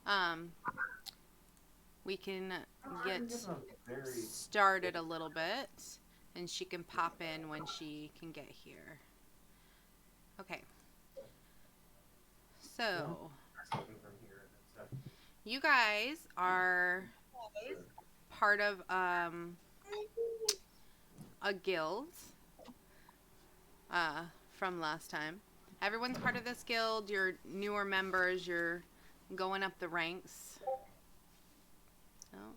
Um, we can get started a little bit, and she can pop in when she can get here. Okay. So, you guys are part of a guild uh, from last time. Everyone's part of this guild. You're newer members. You're going up the ranks. Oh,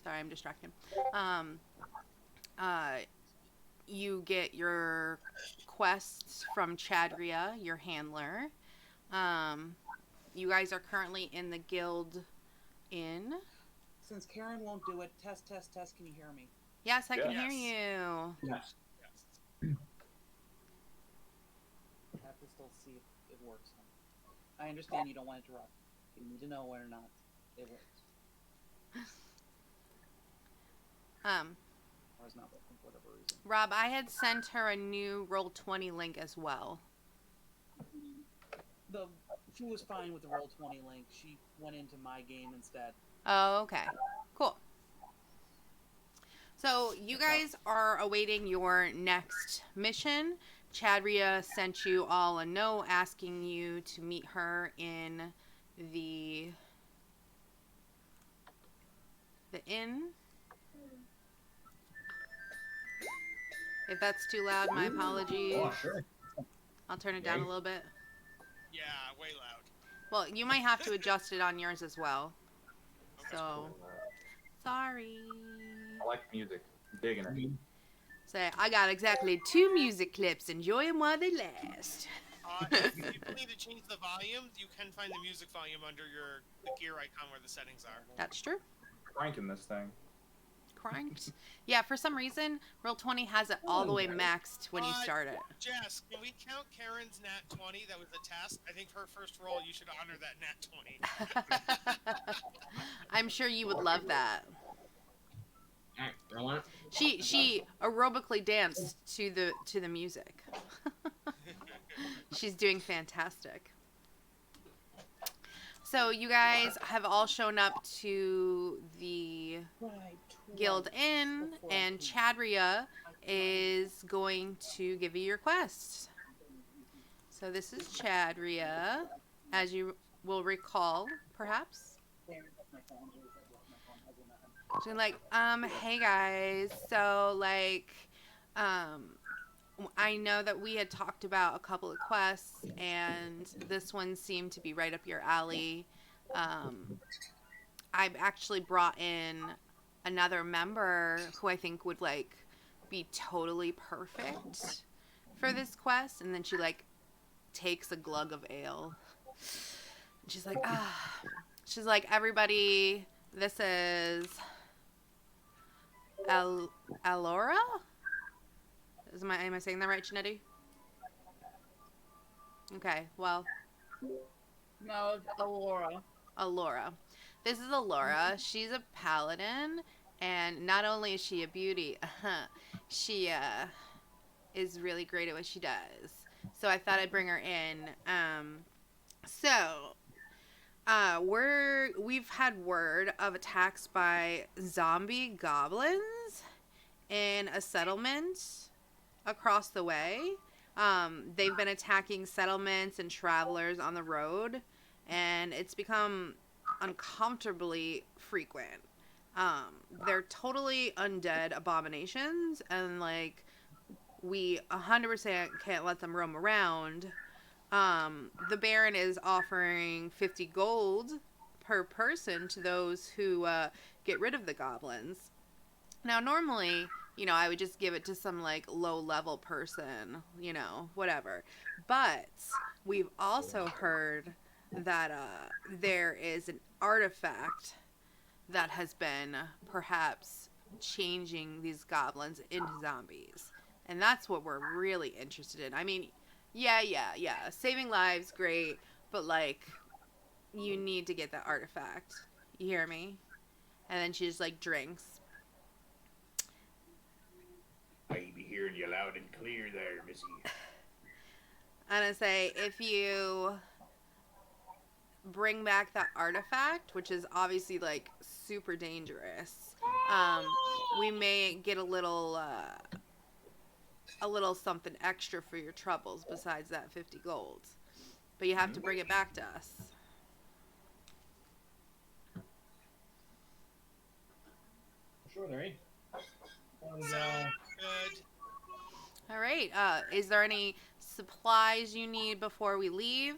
sorry, I'm distracted. Um, uh, you get your quests from Chadria, your handler. Um, you guys are currently in the guild inn. Since Karen won't do it, test, test, test. Can you hear me? Yes, I can hear you. Yes. I have to still see if it works. I understand you don't want to interrupt. You need to know whether or not it works. Or it's not working for whatever reason. Rob, I had sent her a new Roll20 link as well. She was fine with the Roll20 link. She went into my game instead. Oh, okay. Cool. So you guys are awaiting your next mission. Chadria sent you all a note asking you to meet her in the inn. If that's too loud, my apologies. Oh, sure. I'll turn it down a little bit. Yeah, way loud. Well, you might have to adjust it on yours as well. Okay. So, sorry. I like music. I'm digging it. Say, I got exactly 2 music clips. Enjoy them while they last. If you need to change the volume, you can find the music volume under the gear icon where the settings are. That's true. Cranking this thing. Cranked. Yeah, for some reason, Roll20 has it all the way maxed when you start it. Jess, can we count Karen's nat 20? That was the test. I think her first roll, you should honor that nat 20. I'm sure you would love that. Alright, roll on it. She aerobically danced to the music. She's doing fantastic. So you guys have all shown up to the Guild Inn, and Chadria is going to give you your quests. So this is Chadria, as you will recall, perhaps. She's like, hey guys, so like, I know that we had talked about a couple of quests, and this one seemed to be right up your alley. I've actually brought in another member who I think would like be totally perfect for this quest. And then she like takes a glug of ale. And she's like, she's like, everybody, this is Alora? Am I saying that right, Janetti? Okay, well. No, it's Alora. Alora. This is Alora. She's a paladin, and not only is she a beauty, she is really great at what she does. So I thought I'd bring her in. We've had word of attacks by zombie goblins in a settlement across the way. They've been attacking settlements and travelers on the road, and it's become uncomfortably frequent. They're totally undead abominations, and like we 100% can't let them roam around. The Baron is offering 50 gold per person to those who get rid of the goblins. Now, normally, you know, I would just give it to some, like, low-level person, you know, whatever. But we've also heard that there is an artifact that has been perhaps changing these goblins into zombies. And that's what we're really interested in. I mean, yeah. Saving lives, great. But, like, you need to get that artifact. You hear me? And then she just, like, drinks. I be hearing you loud and clear there, missy. And I say, if you bring back that artifact, which is obviously like super dangerous, we may get a little something extra for your troubles besides that 50 gold. But you have to bring it back to us. Sure, there ain't. Sounds good. All right. Is there any supplies you need before we leave?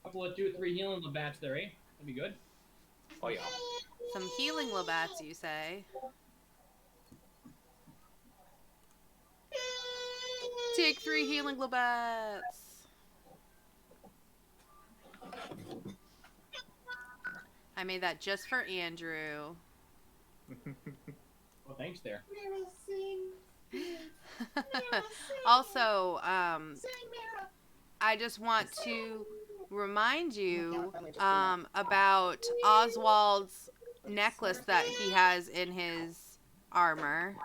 Couple of 2 or 3 healing bats there, eh? That'd be good. Oh yeah. Some healing Labats, you say? Take 3 healing Labats. I made that just for Andrew. Well, thanks there. Also, I just want to remind you about Oswald's necklace that he has in his armor.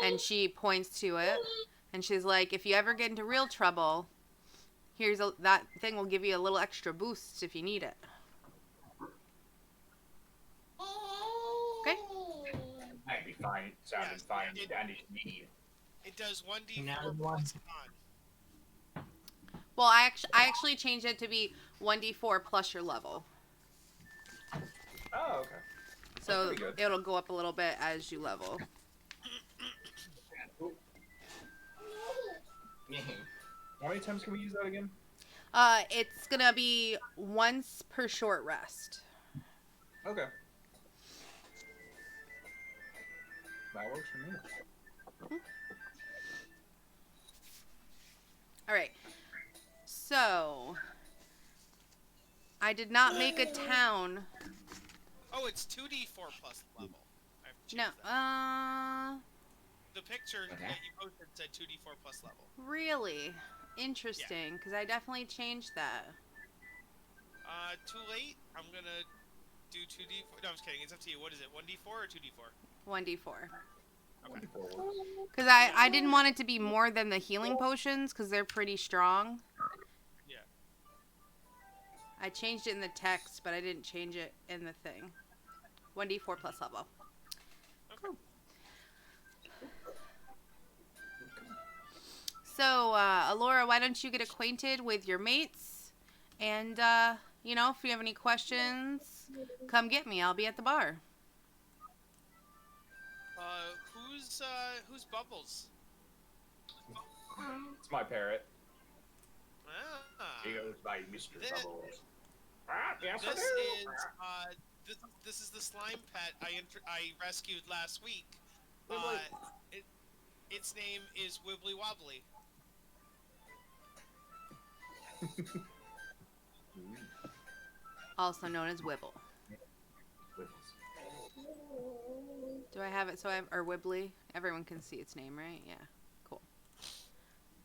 And she points to it, and she's like, if you ever get into real trouble, that thing will give you a little extra boost if you need it. Okay? I'd be fine. Sounding Yes, fine. it- Dandy to me. It does 1d4 Now plus one. con. Well, I actually changed it to be 1d4 plus your level. Oh, okay. So pretty good. it'll go up a little bit as you level. How many times can we use that again? It's gonna be once per short rest. Okay. That works for me. All right. So I did not make a town. Oh, it's 2d4 plus level. I have to No. change that. The picture Okay. that you posted said 2d4 plus level. Really interesting, because I definitely changed that. Too late. I'm gonna do 2d4. No, I'm just kidding. It's up to you. What is it? 1d4 or 2d4? 1d4. Okay. Because I didn't want it to be more than the healing potions, because they're pretty strong. Yeah. I changed it in the text, but I didn't change it in the thing. 1d4 plus level. Okay. So, Alora, why don't you get acquainted with your mates? And, you know, if you have any questions, come get me. I'll be at the bar. Who's Bubbles? It's my parrot. Ah. He goes by Mr. This- Bubbles. Ah, yes, I This do. is this is the slime pet I rescued last week. Wibbly. Its name is Wibbly Wobbly. Also known as Wibble. Do I have it so I have, or Wibbly? Everyone can see its name, right? Yeah. Cool.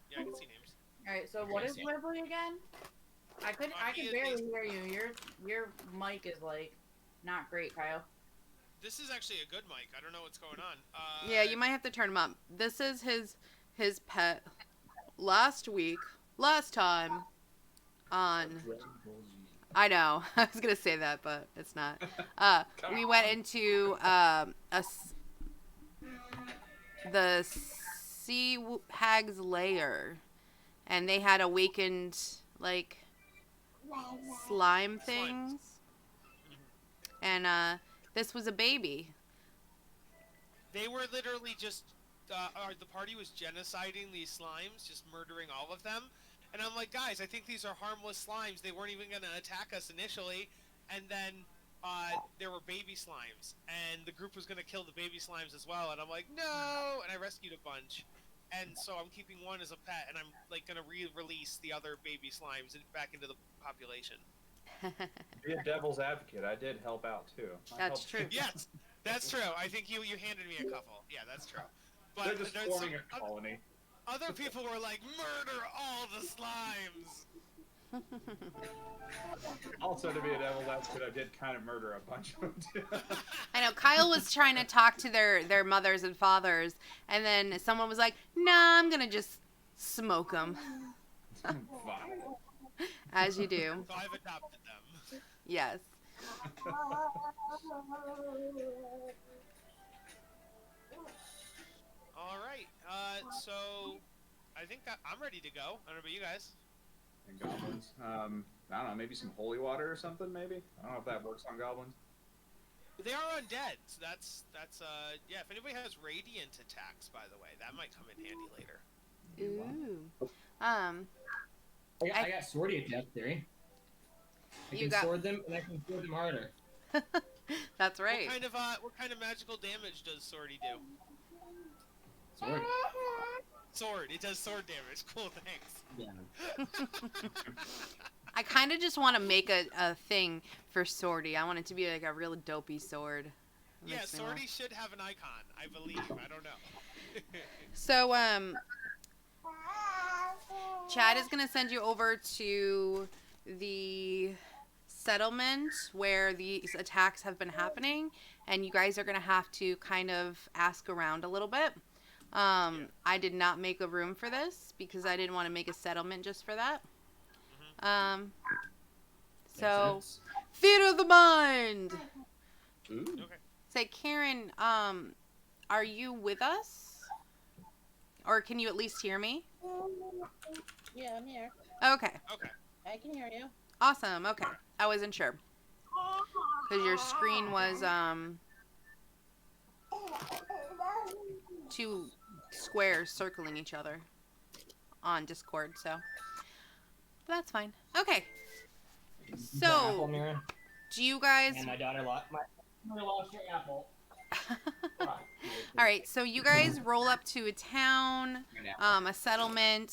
Yeah, I can see names. Alright, so what is Wibbly again? I could he is barely hear you. Your mic is like not great, Kyle. This is actually a good mic. I don't know what's going on. Yeah, you might have to turn him up. This is his pet. Last time on... I know. I was gonna say that, but it's not. We went into the sea hag's lair, and they had awakened like slime things, and this was a baby. They were literally just the party was genociding these slimes, just murdering all of them. And I'm like, guys, I think these are harmless slimes. They weren't even going to attack us initially. And then there were baby slimes. And the group was going to kill the baby slimes as well. And I'm like, no! And I rescued a bunch. And so I'm keeping one as a pet. And I'm like going to re-release the other baby slimes back into the population. Be a devil's advocate. I did help out too. That's true. Yes, that's true. I think you handed me a couple. Yeah, that's true. But They're just there's forming some- a colony. Other people were like, murder all the slimes! Also, to be a devil's advocate, I did kind of murder a bunch of them too. I know Kyle was trying to talk to their mothers and fathers, and then someone was like, "Nah, I'm gonna just Smoke them. Fine. As you do. So I've adopted them. Yes. All right. So I think I'm ready to go. I don't know about you guys. And goblins. I don't know, maybe some holy water or something, maybe? I don't know if that works on goblins. They are undead, so that's yeah. If anybody has radiant attacks, by the way, that might come in handy later. Ooh. I got swordy attack theory. I You can got- sword them, and I can sword them harder. That's right. What kind of magical damage does Swordy do? Sword. Sword. It does sword damage. Cool. Thanks. Yeah. I kind of just want to make a thing for Swordy. I want it to be like a real dopey sword. It Yeah, makes me laugh. Swordy should have an icon. I believe. I don't know. So, Chad is going to send you over to the settlement where these attacks have been happening, and you guys are going to have to kind of ask around a little bit. I did not make a room for this because I didn't want to make a settlement just for that. So, Makes sense. theater of the mind. Ooh. Okay. Say, Karen, are you with us? Or can you at least hear me? Yeah, I'm here. Okay. Okay. I can hear you. Awesome. Okay. I wasn't sure. Because your screen was, two squares circling each other on Discord, so that's fine. Okay. Apple So, mirror. do you guys... And my daughter lost her apple. All right, so you guys roll up to a town, a settlement,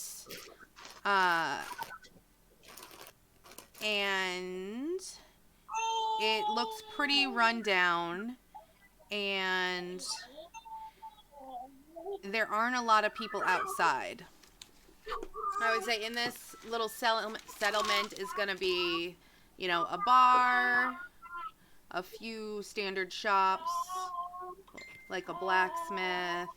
and it looks pretty run down, and there aren't a lot of people outside. I would say in this little settlement is going to be, you know, a bar, a few standard shops, like a blacksmith,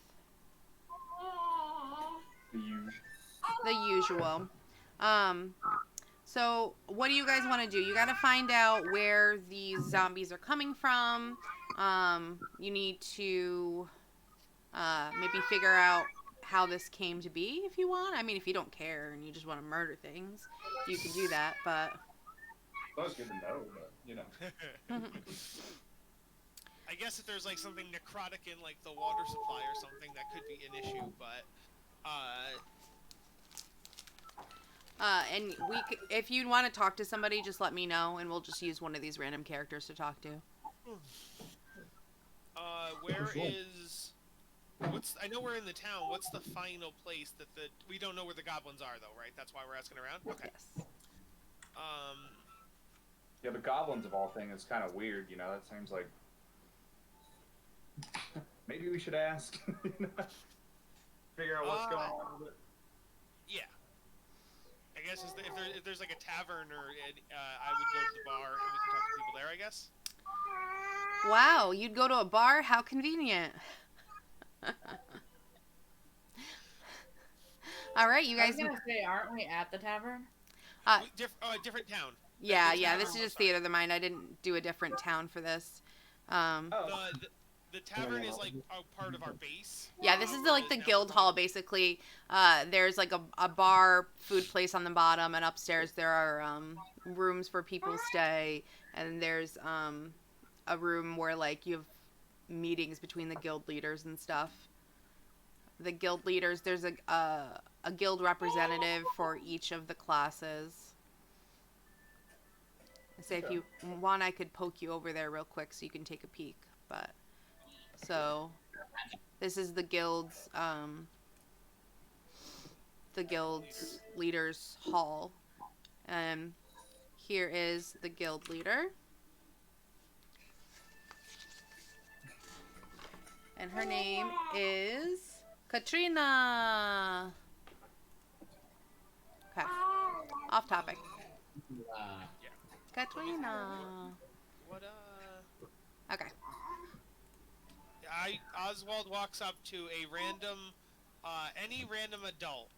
the usual. So what do you guys want to do? You got to find out where these zombies are coming from. You need to maybe figure out how this came to be if you want. I mean, if you don't care and you just want to murder things, you can do that, but... That was good to know, but, you know. I guess if there's like something necrotic in like the water supply or something, that could be an issue. But and if you want to talk to somebody, just let me know, and we'll just use one of these random characters to talk to. where is? I know we're in the town. What's the final place that we don't know where the goblins are though, right? That's why we're asking around. Okay. Yes. Yeah, but goblins of all things is kind of weird, you know. That seems like maybe we should ask. Figure out what's going on with it. Yeah. I guess if there's like a tavern or I would go to the bar and we can talk to people there. I guess. Wow, you'd go to a bar? How convenient. All right, you I guys. was gonna say, aren't we at the tavern? Different town. Yeah, the yeah. tavern This is was just fine. theater of the mind. I didn't do a different town for this. Oh. The tavern is like a part of our base. Yeah, this is like the Now guild we're hall, going- basically. There's like a bar, food place on the bottom, and upstairs there are rooms for people to stay, and there's a room where like you have meetings between the guild leaders and stuff. The guild leaders, there's a guild representative for each of the classes. Say if you want, I could poke you over there real quick so you can take a peek. But so this is the guild's leaders hall. Here is the guild leader. And her name is Katrina. Okay. Off topic. Katrina. What Okay. Oswald walks up to a random, any random adult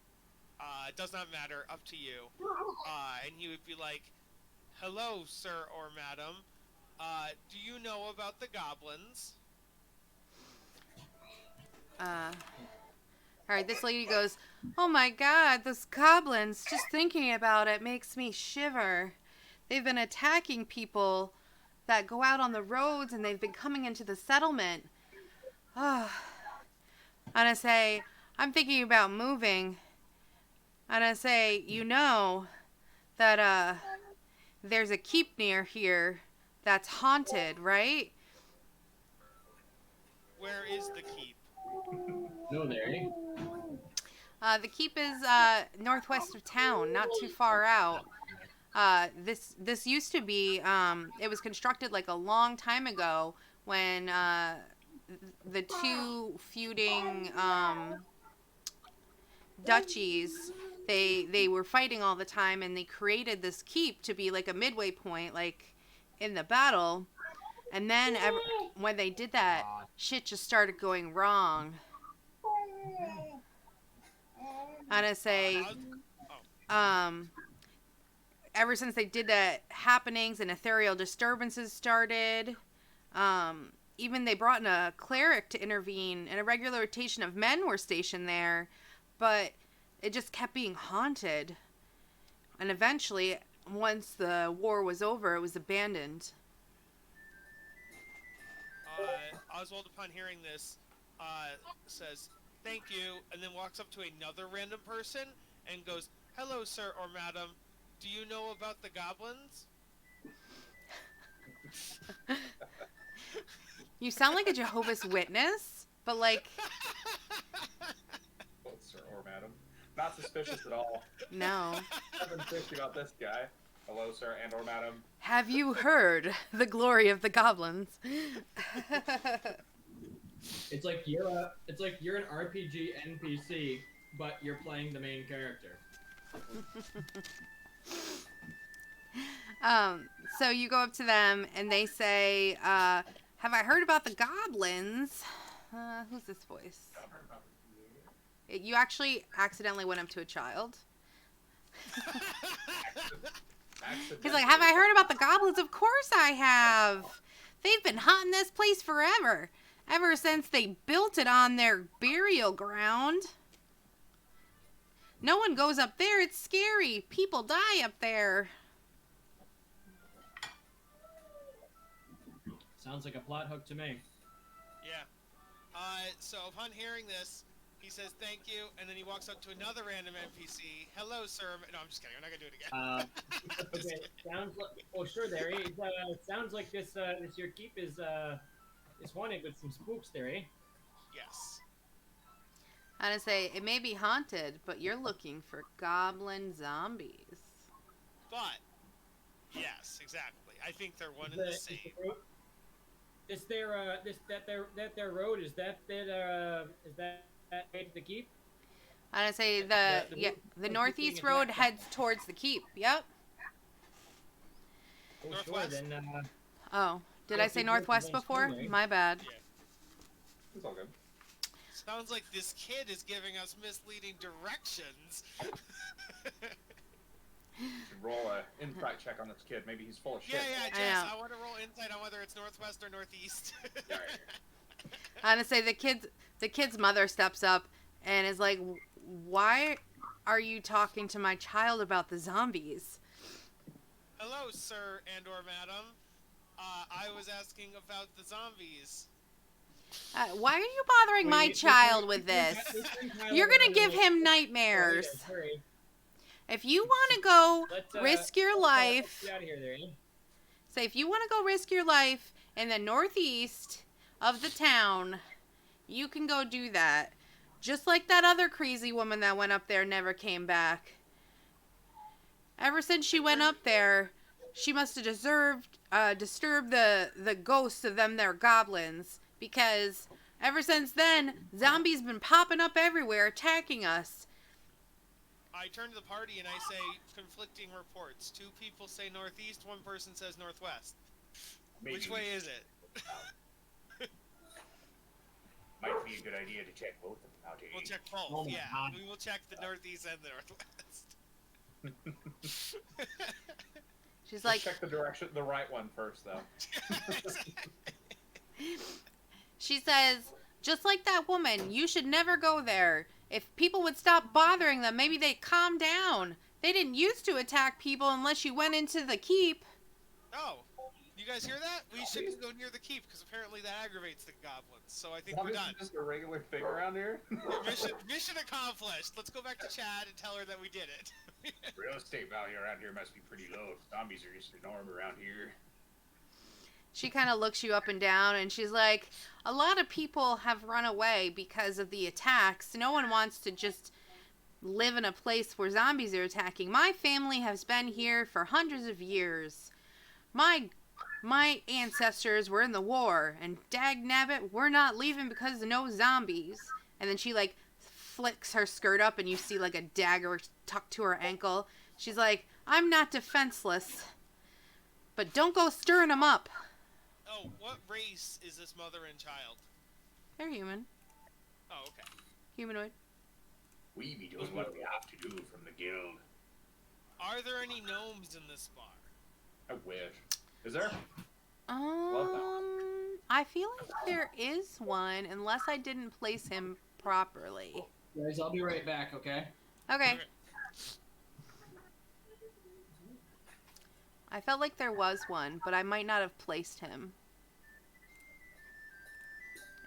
It does not matter. Up to you. And he would be like, "Hello, sir or madam. Do you know about the goblins?" Alright, this lady goes, "Oh my god, those goblins, just thinking about it makes me shiver. They've been attacking people that go out on the roads and they've been coming into the settlement. Oh." And I say, "I'm thinking about moving." And I say, "You know that there's a keep near here that's haunted, right?" Where is the keep? No, there, eh? The keep is northwest of town, not too far out. This used to be it was constructed like a long time ago when the two feuding duchies they were fighting all the time, and they created this keep to be like a midway point, like in the battle. And then when they did that, shit just started going wrong. And I say, ever since they did that, happenings and ethereal disturbances started. Even they brought in a cleric to intervene, and a regular rotation of men were stationed there, but it just kept being haunted. And eventually, once the war was over, it was abandoned. Oswald, upon hearing this, says, "Thank you," and then walks up to another random person and goes, "Hello, sir or madam. Do you know about the goblins?" You sound like a Jehovah's Witness, but like, Oh, sir or madam. Not suspicious at all. no. Nothing fishy about this guy. Hello, sir and or madam. Have you heard the glory of the goblins? It's like you're an RPG NPC, but you're playing the main character. So you go up to them and they say, "Have I heard about the goblins?" Who's this voice? You actually accidentally went up to a child. He's like, "Have I heard about the goblins? Of course I have. They've been haunting this place forever. Ever since they built it on their burial ground. No one goes up there. It's scary. People die up there." Sounds like a plot hook to me. Yeah. So upon hearing this, he says, "Thank you," and then he walks up to another random NPC. "Hello, sir." No, I'm just kidding. I'm not gonna do it again. Okay, sounds like. Oh, sure, there. Sounds like this your keep is haunted with some spooks there, eh? Yes. And I say, "It may be haunted, but you're looking for goblin zombies." But yes, exactly. I think they're one and the same. Their road is that way to the keep? And I say, the northeast road heads towards the keep. Yep. Oh, Northwest. sure, then. Oh, did I say northwest before? My bad. Yeah. It's all good. Sounds like this kid is giving us misleading directions. Should roll an insight check on this kid. Maybe he's full of shit. Yeah, Jess, know. I want to roll insight on whether it's northwest or northeast. Yeah. And I say, the kid's mother steps up and is like, "Why are you talking to my child about the zombies?" Hello, sir and or madam. I was asking about the zombies. Why are you bothering my child with this? You're gonna give him nightmares. Hurry. If you want to go risk your life, Get out of here, there, eh? say if you want to go risk your life in the northeast of the town, you can go do that. Just like that other crazy woman that went up there and never came back. Ever since she went up there, she must have disturbed the ghosts of them there goblins. Because ever since then, zombies been popping up everywhere, attacking us. I turn to the party and I say, conflicting reports. 2 people say northeast, 1 person says northwest. Maybe. Which way is it? Might be a good idea to check both of them out. We'll check both. Oh my Yeah, God. we will check the northeast and the northwest. She's Just like, check the right one first, though. she says, just like that woman, you should never go there. If people would stop bothering them, maybe they'd calm down. They didn't used to attack people unless you went into the keep. Oh, you guys hear that? We shouldn't go near the keep because apparently that aggravates the goblins. So I think we're Zombies done. are just a regular thing around here. Mission accomplished. Let's go back to Chad and tell her that we did it. Real estate value around here must be pretty low. Zombies are just the norm around here. She kind of looks you up and down, and she's like, a lot of people have run away because of the attacks. No one wants to just live in a place where zombies are attacking. My family has been here for hundreds of years. My ancestors were in the war, and dagnabbit, we're not leaving because of no zombies. And then she, like, flicks her skirt up, and you see, like, a dagger tucked to her ankle. She's like, I'm not defenseless, but don't go stirring them up. Oh, what race is this mother and child? They're human. Oh, okay. Humanoid. We be doing what we have to do from the guild. Are there any gnomes in this bar? I wish. Is there? Love that. I feel like there is one, unless I didn't place him properly. Guys, I'll be right back, okay? Okay. I felt like there was one, but I might not have placed him.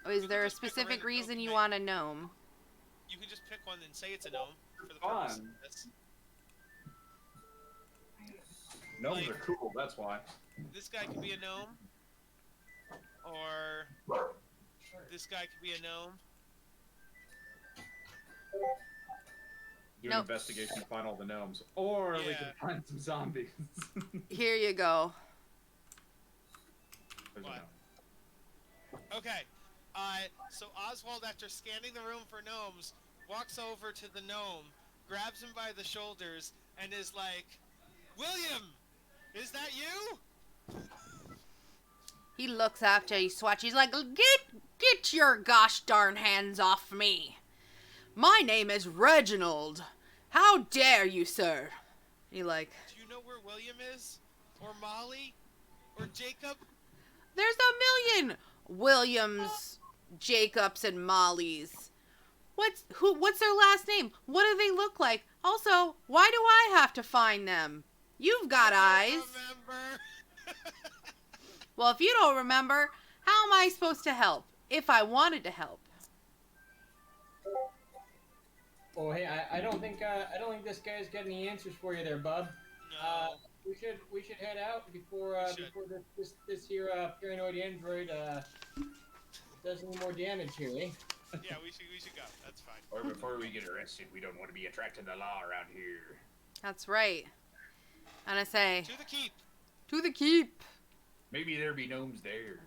Oh, is there a specific reason you want a gnome? You can just pick one and say it's a gnome for the Fun. purpose of this. Gnomes Like- are cool, that's why. This guy could be a gnome. Or this guy could be a gnome. Do an Nope. investigation to find all the gnomes. Or we Yeah. can find some zombies. Here you go. There's a What? gnome. Okay. So Oswald, after scanning the room for gnomes, walks over to the gnome, grabs him by the shoulders, and is like, William! Is that you? He looks after you, Swatch. He's like, get your gosh darn hands off me. My name is Reginald. How dare you, sir? He like, Do you know where William is? Or Molly? Or Jacob? there's a million Williams, Jacobs, and Mollys. What's their last name? What do they look like? Also, why do I have to find them? You've got I eyes. don't remember. Well, if you don't remember, how am I supposed to help? If I wanted to help. Oh, hey, I don't think this guy's got any answers for you there, bub. No. We should head out before We should. before this here paranoid android does any more damage here, eh? Yeah, we should go. That's fine. Or before we get arrested, we don't want to be attracting the law around here. That's right. And I say, To the keep. to the keep. Maybe there be gnomes there.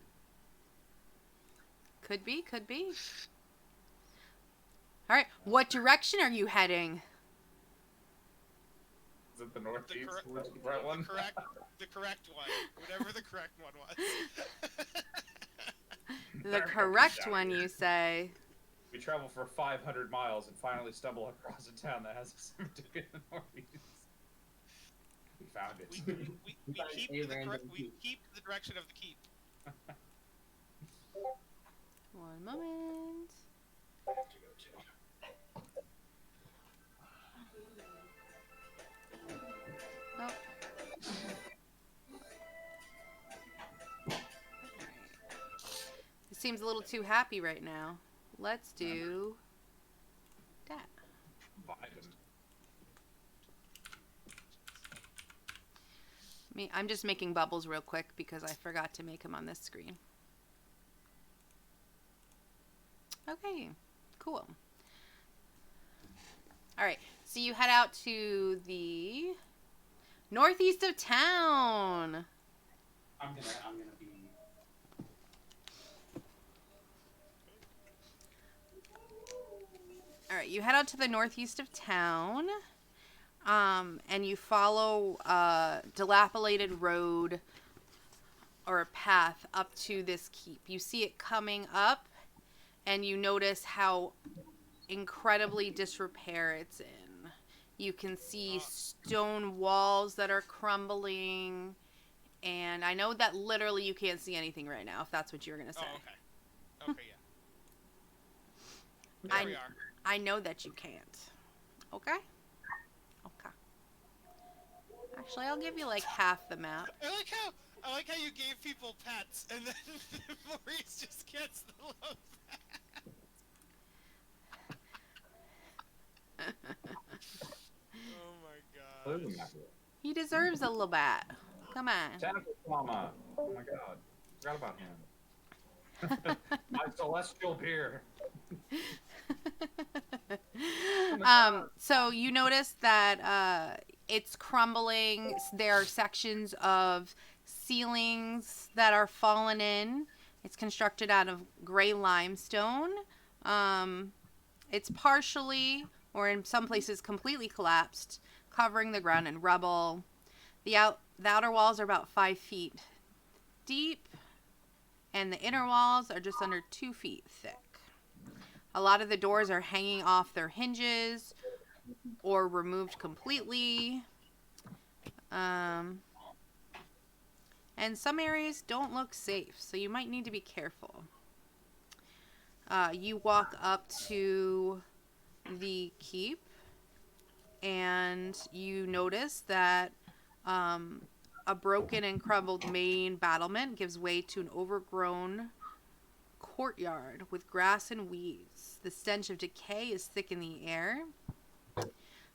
Could be, could be. All right, what direction are you heading? Is it the northeast? correct- That's the right one? The correct one. Whatever the correct one was. The correct one, you say. We travel for 500 miles and finally stumble across a town that has a cemetery in the northeast. We found it. We Find keep a the random we keep. keep the direction of the keep. One moment. Oh. It seems a little too happy right now. Let's do that. Vibing. I'm just making bubbles real quick because I forgot to make them on this screen. Okay, cool. All right, so you head out to the northeast of town. I'm gonna be. All right, you head out to the northeast of town, and you follow a dilapidated road or a path up to this keep. You see it coming up, and you notice how incredibly disrepair it's in. You can see stone walls that are crumbling, and I know that literally you can't see anything right now, if that's what you're gonna say. Oh, okay. Okay, yeah. There we are. I know that you can't. Okay? Okay. Actually, I'll give you like half the map. I like how you gave people pets, and then Maurice just gets the love pet. Oh my god. He deserves a little bat. Come on. Tentacle Mama. Oh my god. Forgot about him. My celestial peer. So you notice that it's crumbling. There are sections of ceilings that are fallen in. It's constructed out of gray limestone. It's partially, or in some places completely collapsed, covering the ground in rubble. The outer walls are about 5 feet deep, and the inner walls are just under 2 feet thick. A lot of the doors are hanging off their hinges or removed completely. And some areas don't look safe, so you might need to be careful. You walk up to the keep, and you notice that a broken and crumbled main battlement gives way to an overgrown courtyard with grass and weeds. The stench of decay is thick in the air.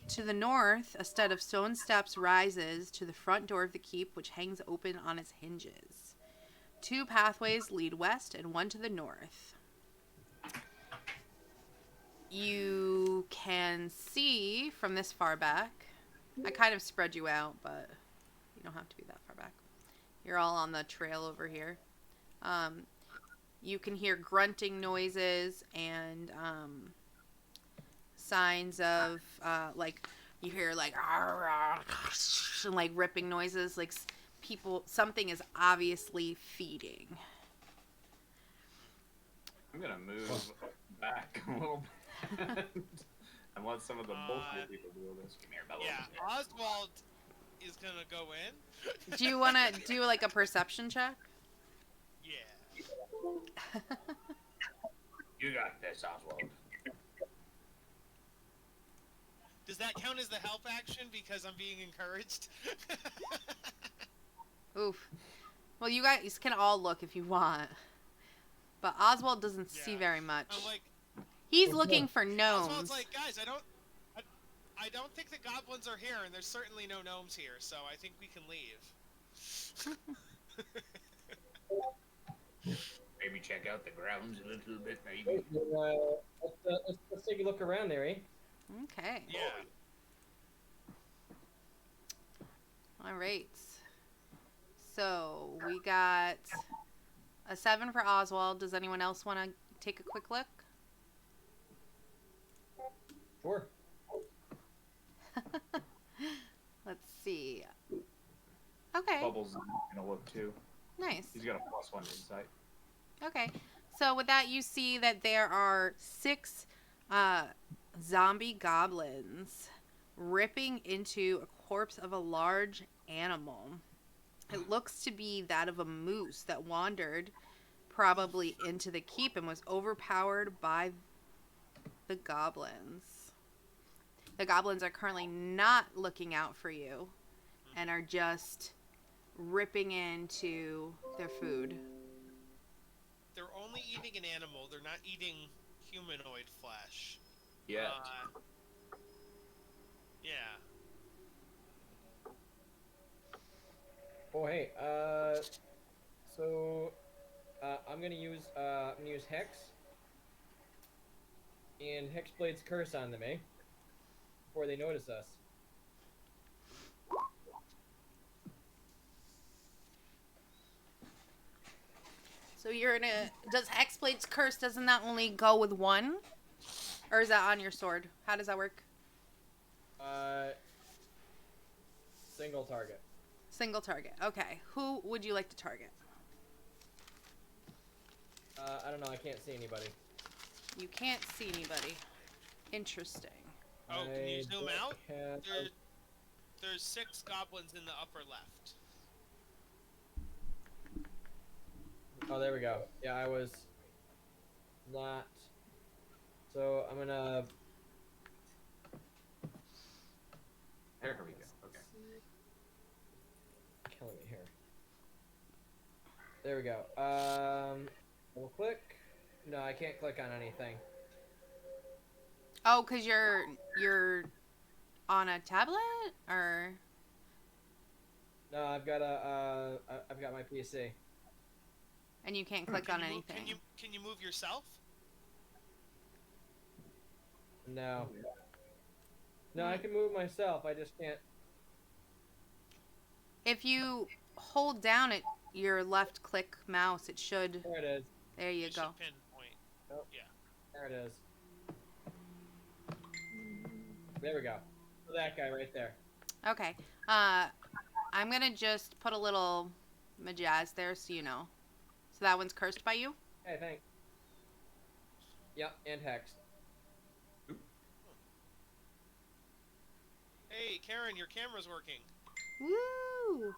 To the north, a set of stone steps rises to the front door of the keep, which hangs open on its hinges. 2 pathways lead west and 1 to the north. You can see from this far back. I kind of spread you out, but you don't have to be that far back. You're all on the trail over here. You can hear grunting noises and signs of like you hear like and like ripping noises, like something is obviously feeding. I'm gonna move back a little bit and let some of the bulkier people do this. Come here, Bella. Yeah, Oswald is gonna go in. Do you want to do like a perception check? Yeah. You got this, Oswald. Does that count as the help action because I'm being encouraged? Oof. Well, you guys can all look if you want. But Oswald doesn't see very much. I'm like, He's looking for gnomes. Oswald's like, guys, I don't think the goblins are here, and there's certainly no gnomes here, so I think we can leave. Maybe check out the grounds a little bit, maybe. Let's take a look around there, eh? Okay. Yeah. All right. So we got a 7 for Oswald. Does anyone else want to take a quick look? Sure. Let's see. Okay. Bubbles gonna look too. Nice. He's got a +1 insight. Okay. So with that, you see that there are 6 zombie goblins ripping into a corpse of a large animal. It looks to be that of a moose that wandered probably into the keep and was overpowered by the goblins. The goblins are currently not looking out for you and are just ripping into their food. They're only eating an animal. They're not eating humanoid flesh. Yeah. Yeah. Oh hey, so I'm gonna use Hex and Hexblade's curse on them, eh? Before they notice us. So you're gonna... Does Hexblade's curse, doesn't that only go with 1? Or is that on your sword? How does that work? Single target. Single target. Okay. Who would you like to target? I don't know, I can't see anybody. You can't see anybody. Interesting. Oh, can you I zoom don't out? have- There's 6 goblins in the upper left. Oh, there we go. Yeah, I was not. So I'm gonna. There we go. Okay. Killing me here. There we go. We'll click. No, I can't click on anything. Oh, cause you're on a tablet or No, I've got I've got my PC. and you can't click on anything. Can you move yourself? No. No, I can move myself. I just can't. If you hold down at your left click mouse, it should. There it is. There you It go. should pinpoint. Nope. Yeah. There it is. There we go. So that guy right there. Okay. I'm gonna just put a little majaz there so you know. So that one's cursed by you? Hey, thanks. Yep, and hex. Hey, Karen, your camera's working. Woo!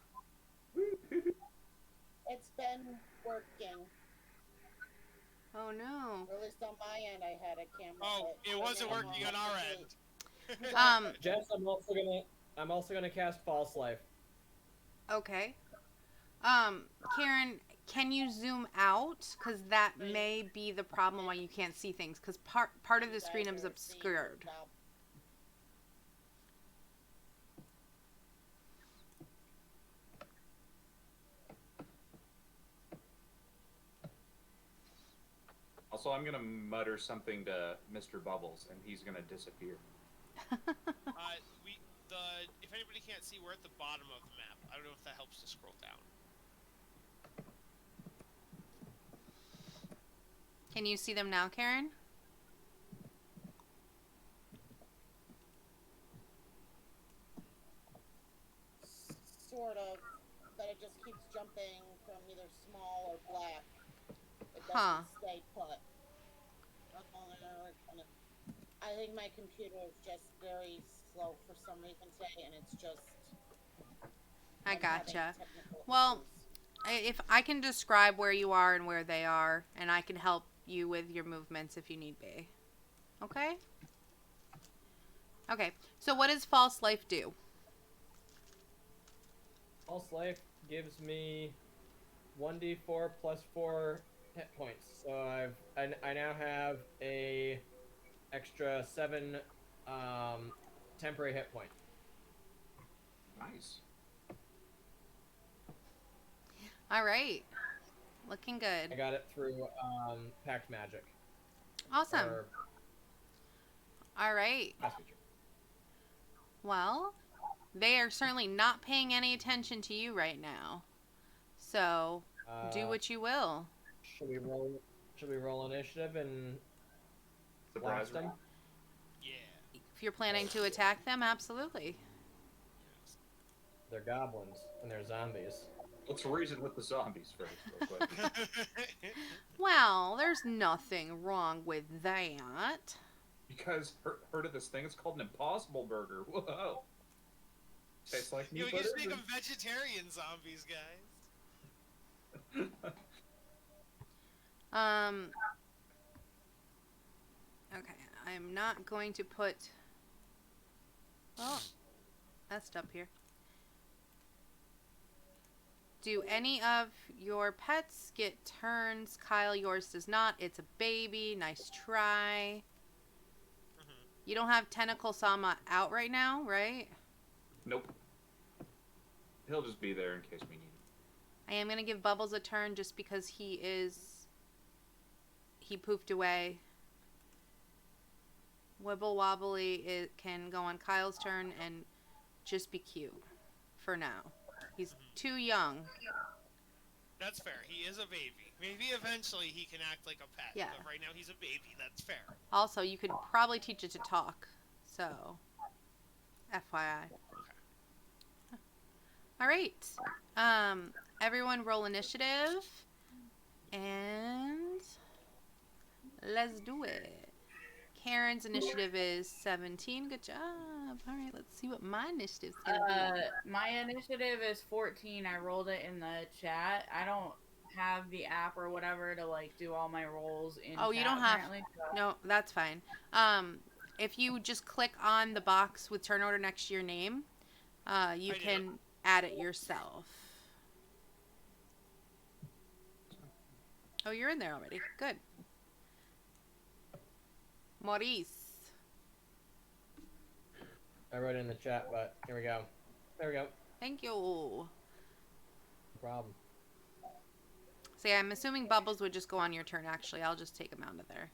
It's been working. Oh no. Or at least on my end, I had a camera. Oh, but it wasn't right now working I'm on our up to end. date. Jess, I'm also gonna cast False Life. Okay. Karen, can you zoom out? Because that may be the problem why you can't see things. Because part of the You screen guys is are obscured. seeing about- Also, I'm gonna mutter something to Mr. Bubbles, and he's gonna disappear. If anybody can't see, we're at the bottom of the map. I don't know if that helps to scroll down. Can you see them now, Karen? Sort of, but it just keeps jumping from either small or black. It doesn't Huh. stay put. I think my computer is just very slow for some reason today, and it's just. I I'm having gotcha. technical Well, issues. if I can describe where you are and where they are, and I can help you with your movements if you need be. Okay? Okay, so what does False Life do? False Life gives me 1d4 plus 4 hit points. So I now have a extra 7 temporary hit point. Nice. All right. Looking I good. got it through Pact Magic. Awesome. Or All right. Pass Feature. Well, they are certainly not paying any attention to you right now. So, do what you will. Should we roll? Should we roll initiative and Surprise blast them? Yeah. If you're planning to attack them, absolutely. They're goblins and they're zombies. Let's reason with the zombies first, real quick. Well, there's nothing wrong with that. Because heard of this thing? It's called an Impossible Burger. Whoa. Tastes like Yo, meat you just butter. make them vegetarian zombies, guys. Okay, I'm not going to put. Oh, messed up here. Do any of your pets get turns? Kyle, yours does not. It's a baby. Nice try. You don't have Tentacle Sama out right now, right? Nope. He'll just be there in case we need him. I am going to give Bubbles a turn just because he poofed away. Wibble Wobbly can go on Kyle's turn and just be cute for now. He's too young. That's fair. He is a baby. Maybe eventually he can act like a pet. Yeah. But right now he's a baby. That's fair. Also, you could probably teach it to talk. So, FYI. All right. Everyone roll initiative. And Let's do it. Karen's initiative is 17. Good job. All right, let's see what my initiative's gonna be. My initiative is 14. I rolled it in the chat. I don't have the app or whatever to like do all my rolls in Oh, chat, you don't have. apparently, so- No, that's fine. If you just click on the box with turn order next to your name, you I did. can add it yourself. Oh, you're in there already. Good. Maurice. I wrote it in the chat, but here we go. There we go. Thank you. No problem. So yeah, I'm assuming Bubbles would just go on your turn, actually. I'll just take him out of there.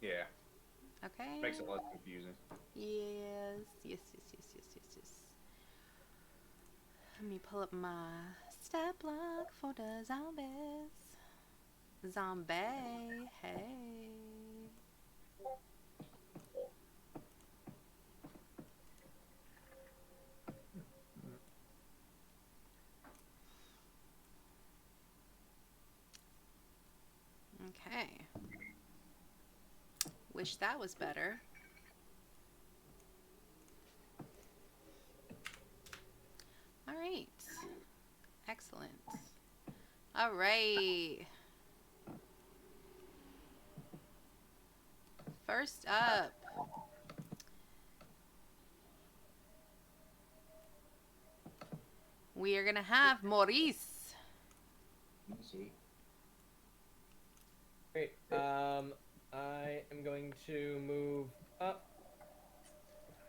Yeah, Okay. makes it less confusing. Yes. Let me pull up my stat block for the zombies. Zombie, hey. Okay. Wish that was better. All right. Excellent. All right. First up. We are going to have Maurice. Easy. Great. I am going to move up,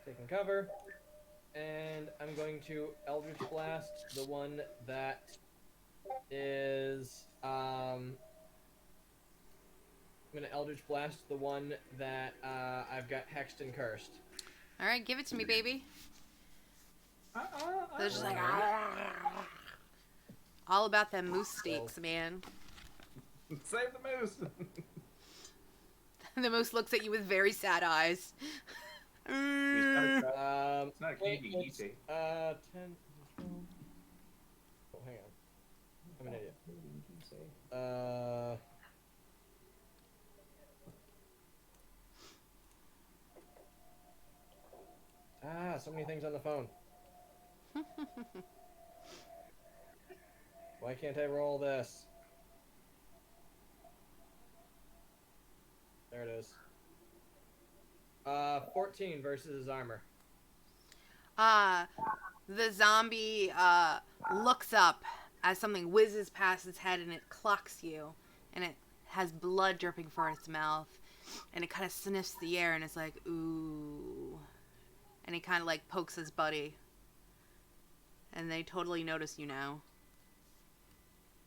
taking cover, and I'm going to Eldritch Blast the one that is. I'm gonna Eldritch Blast the one that I've got hexed and cursed. All right, give it to me, baby. They're just like all about them moose steaks, man. Save the moose. The moose looks at you with very sad eyes. It's not a candy It's, eating. 10. Oh, hang on. I'm an idiot. So many things on the phone. Why can't I roll this? There it is. 14 versus his armor. The zombie looks up as something whizzes past its head and it clocks you, and it has blood dripping from its mouth, and it kind of sniffs the air and it's like, ooh, and he kind of like pokes his buddy, and they totally notice you now.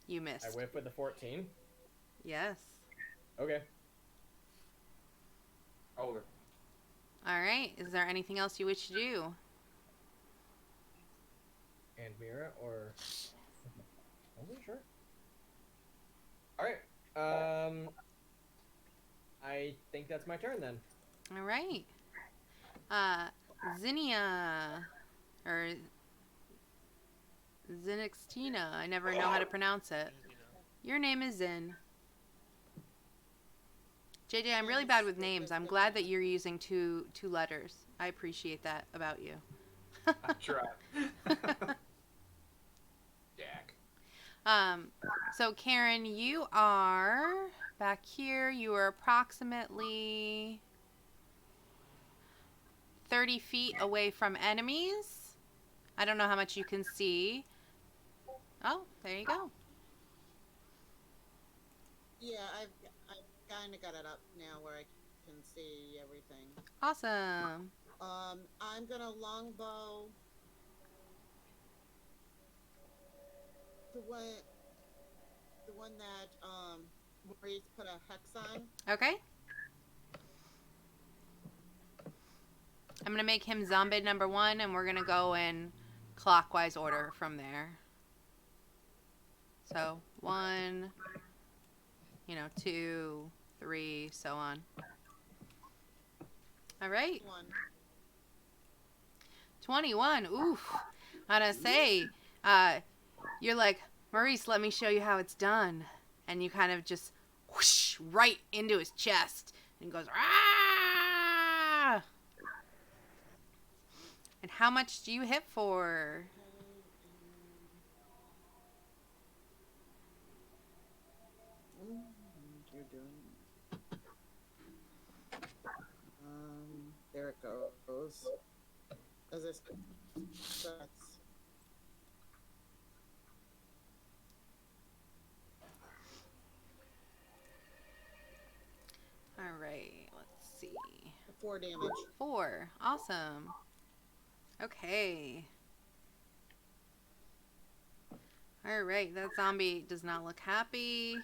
You missed. I whip with the 14. Yes. Okay. Older. All right. Is there anything else you wish to do? And Mira, or... Okay, sure. Alright. I think that's my turn then. All right. Zinnia, or Zinixtina. I never know how to pronounce it. Your name is Zin. JJ, I'm really bad with names. I'm glad that you're using two letters. I appreciate that about you. I tried. Jack. So Karen, you are back here. You are approximately 30 feet away from enemies. I don't know how much you can see. Oh, there you go. Yeah, I've kind of got it up now where I can see everything. Awesome. I'm gonna longbow the one that Maurice put a hex on. Okay. I'm going to make him zombie number 1, and we're going to go in clockwise order from there. So, 1, 2, 3, so on. All right. 21. Oof. I gotta say, you're like, Maurice, let me show you how it's done. And you kind of just whoosh, right into his chest and goes, ah! And how much do you hit for? You're doing. There it goes. As I said, that's All right, let's see. 4 damage. 4. Awesome. Okay. All right, that zombie does not look happy.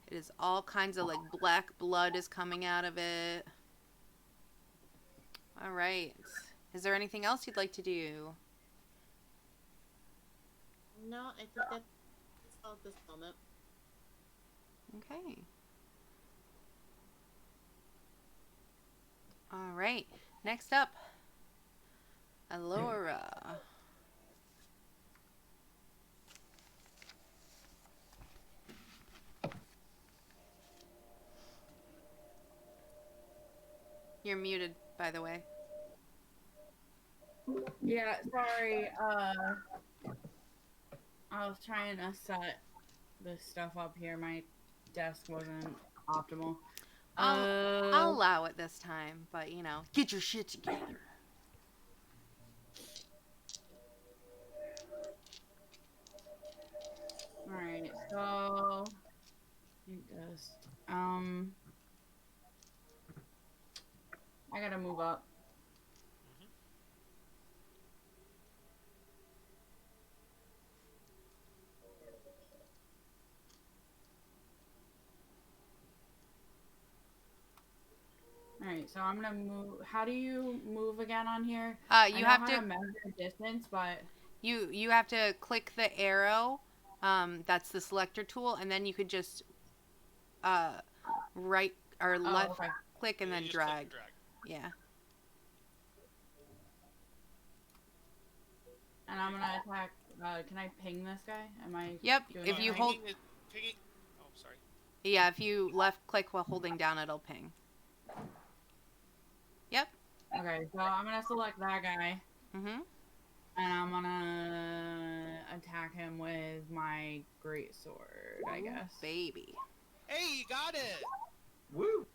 It is all kinds of like black blood is coming out of it. All right. Is there anything else you'd like to do? No, I think that's all at this moment. Okay. All right. Next up, Alora. You're muted, by the way. Yeah, sorry. I was trying to set this stuff up here. My desk wasn't optimal. I'll allow it this time, but you know, get your shit together. Alright, so just I gotta move up. Alright, so I'm gonna move. How do you move again on here? You have to measure distance, but you have to click the arrow. That's the selector tool, and then you could just right or left click and then just drag. click and drag. Yeah. and I'm gonna attack. Can I ping this guy? Am I? Yep. doing If it you right? hold, Pinging. Oh, sorry. yeah, if you left click while holding down, it'll ping. Yep. Okay, so I'm gonna select that guy. Mhm. And I'm gonna attack him with my great sword, I guess. Baby. Hey, you got it. Woo!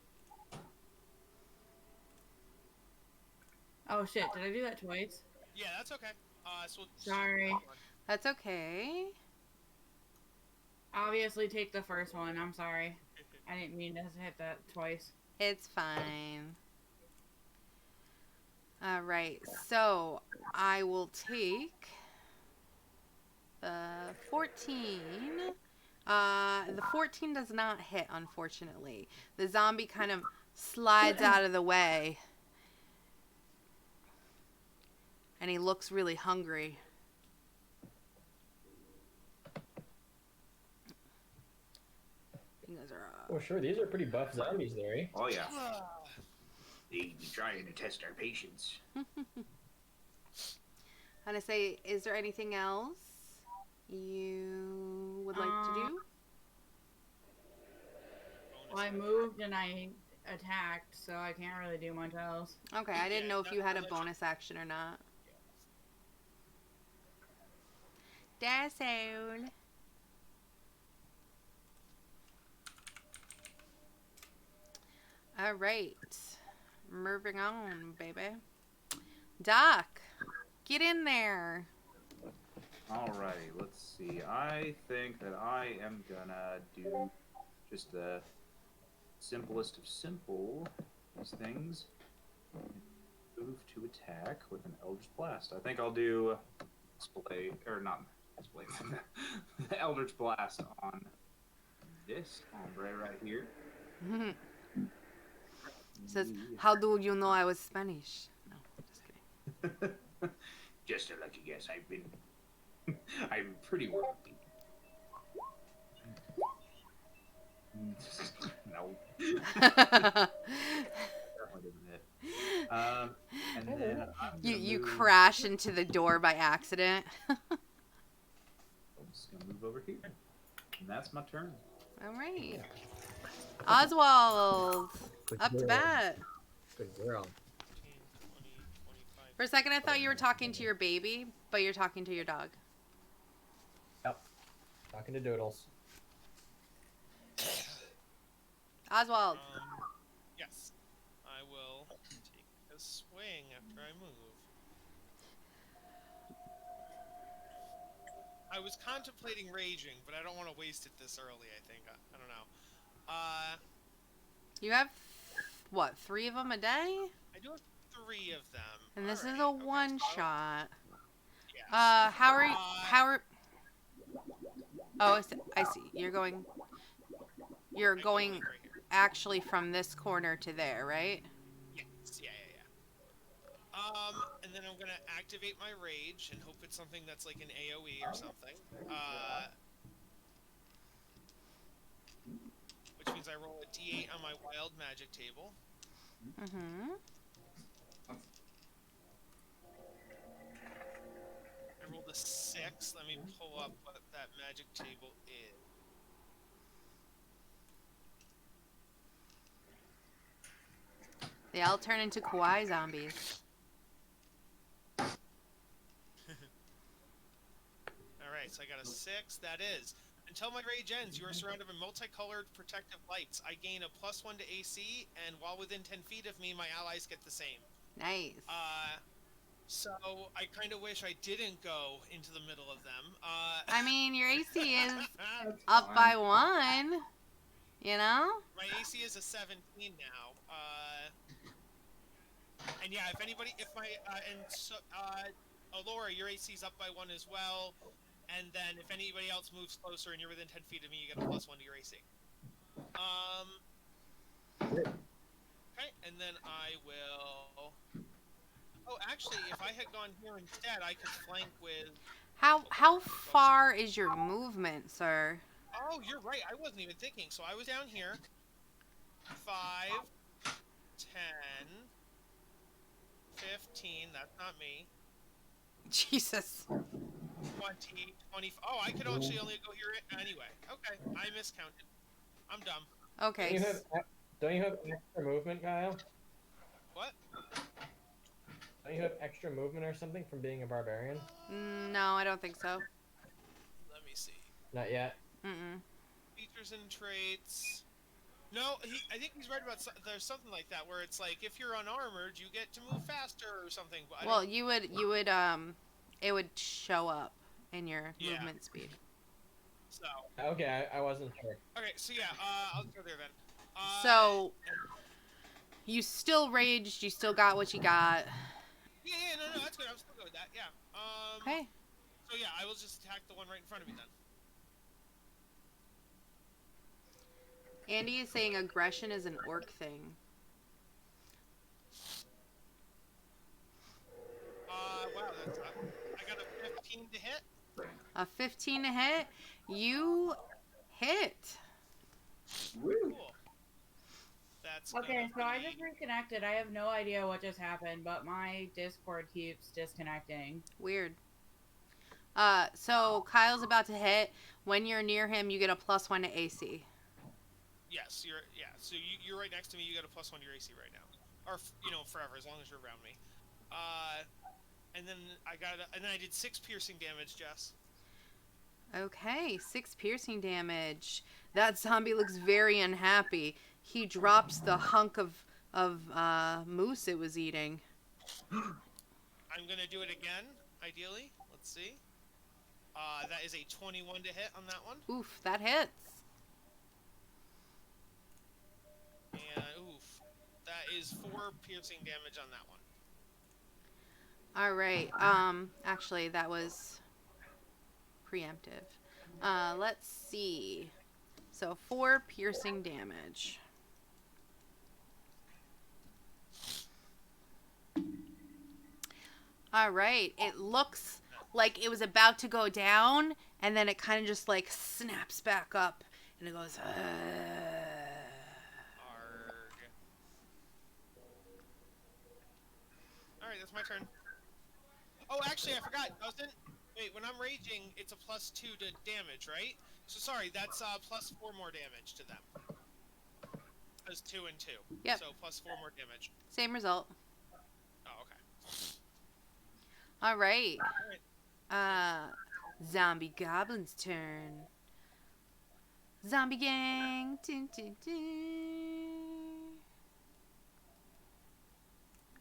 Oh shit, did I do that twice? Yeah, that's okay. So Sorry. That's okay. Obviously take the first one, I'm sorry. I didn't mean to hit that twice. It's fine. All right. So I will take the 14. The 14 does not hit, unfortunately. The zombie kind of slides out of the way. And he looks really hungry. He goes, Oh, sure. These are pretty buff zombies there, eh? Oh yeah. They be trying to test our patience. And I say, is there anything else you would like to do? Well, I moved and I attacked, so I can't really do much else. Okay, I didn't know if you had a bonus action or not. That's all. All right. Moving on, baby. Doc, get in there. Alrighty, let's see. I think that I am gonna do just the simplest of simple these things. Move to attack with an Eldritch Blast. I think I'll do display, or not display, the Eldritch Blast on this hombre right here. Says, how do you know I was Spanish? No, just kidding. Just a lucky guess. I'm pretty well. No. And then I'm You gonna move- crash into the door by accident. I'm just gonna move over here, and that's my turn. All right. Oswald, Good up to girl. bat. Good girl. 15, 20, 25. For a second, I thought you were talking to your baby, but you're talking to your dog. Yep. Talking to Doodles. Oswald. Yes. I will take a swing after I move. I was contemplating raging, but I don't want to waste it this early, I think. I don't know. You have, what, 3 of them a day? I do have 3 of them. And this is Alright, a okay, one so shot. yes. How are... Oh, I see. You're going I'm going right here. actually from this corner to there, right? Yes, yeah. And then I'm gonna activate my rage and hope it's something that's like an AoE or something. Which means I roll a d8 on my wild magic table. Mm-hmm. I rolled a 6. Let me pull up what that magic table is. They all turn into kawaii zombies. Alright, so I got a 6. That is. Until my rage ends, you are surrounded by multicolored protective lights. I gain a +1 to AC, and while within 10 feet of me, my allies get the same. Nice. So I kind of wish I didn't go into the middle of them. I mean, your AC is That's up fine. by 1. You know? My AC is a 17 now. And yeah, if anybody, Alora, your AC's up by 1 as well. And then if anybody else moves closer and you're within 10 feet of me, you get a +1 to your AC. Okay, and then I will... Oh, actually, if I had gone here instead, I could flank with... How far is your movement, sir? Oh, you're right. I wasn't even thinking. So I was down here. 5, 10, 15. That's not me. Jesus. 20, 20. Oh, I could actually only go here anyway. Okay, I miscounted. I'm dumb. Okay. Don't you have extra movement, Kyle? What? Don't you have extra movement or something from being a barbarian? No, I don't think so. Let me see. Not yet. Mm-mm. Features and traits. No, I think he's right about there's something like that where it's like if you're unarmored, you get to move faster or something. But Well, you would it would show up in your movement speed. So. Okay, I wasn't sure. Okay, so yeah, I'll go there then. So you still raged. You still got what you got. Yeah, no, that's good. I'm still good with that. Yeah. Okay. So yeah, I will just attack the one right in front of me then. Andy is saying aggression is an orc thing. Wow, that's I got a 15 to hit. A 15 to hit. You hit. Woo. Cool. That's Okay, so gonna I be- just reconnected. I have no idea what just happened, but my Discord keeps disconnecting. Weird. So Kyle's about to hit. When you're near him, you get a +1 to AC. Yes, So you're right next to me. You got a +1 to your AC right now, or forever as long as you're around me. And then and then I did 6 piercing damage, Jess. Okay, 6 piercing damage. That zombie looks very unhappy. He drops the hunk of moose it was eating. I'm gonna do it again, ideally. Let's see. That is a 21 to hit on that one. Oof, that hits. And oof, that is 4 piercing damage on that one. All right. Actually, that was preemptive. Let's see. So 4 piercing damage. All right. It looks like it was about to go down, and then it kind of just like snaps back up, and it goes. Arg. All right, that's my turn. Oh, actually, I forgot. Wait, when I'm raging, it's a +2 to damage, right? So sorry, that's +4 more damage to them. Does 2 and 2. Yep. So plus 4 more damage. Same result. Oh, okay. All right. Alright. Zombie Goblins' turn. Zombie gang. Dun, dun, dun.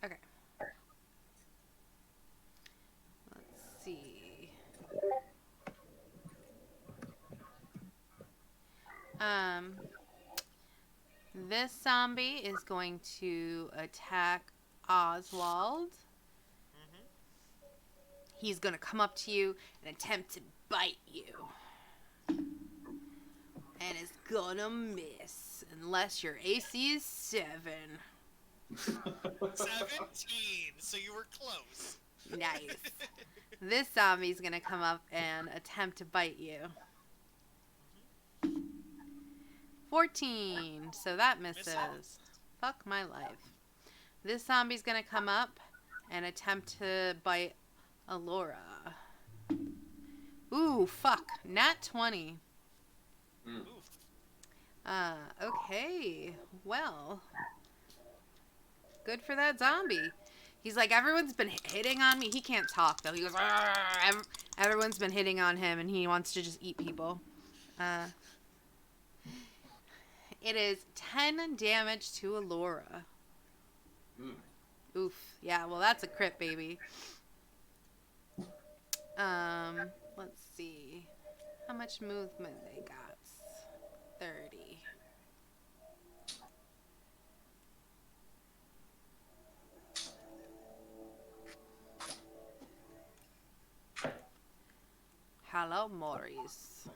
Okay. Let's see. This zombie is going to attack Oswald. Mm-hmm. He's gonna come up to you and attempt to bite you. And is gonna miss unless your AC is 7. 17, so you were close. Nice. This zombie's gonna come up and attempt to bite you. 14, so that misses. Fuck my life. This zombie's gonna come up and attempt to bite Alora. Ooh, fuck. Nat 20. Mm. Okay. Well. Good for that zombie. He's like, everyone's been hitting on me. He can't talk, though. He goes, everyone's been hitting on him, and he wants to just eat people. It is 10 damage to Alora. Mm. Oof. Yeah, well, that's a crit, baby. Let's see. How much movement they got? 30. Hello, Maurice.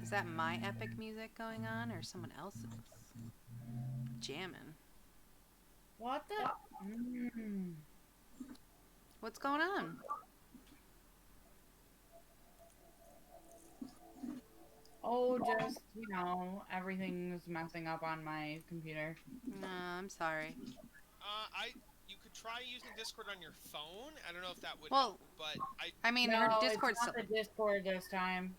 Is that my epic music going on or someone else's? Jamming. What the? What's going on? Oh, just, everything's messing up on my computer. No, I'm sorry. You could try using Discord on your phone. I don't know if that would Well, help, but I mean, No, her Discord's it's not the Discord this time.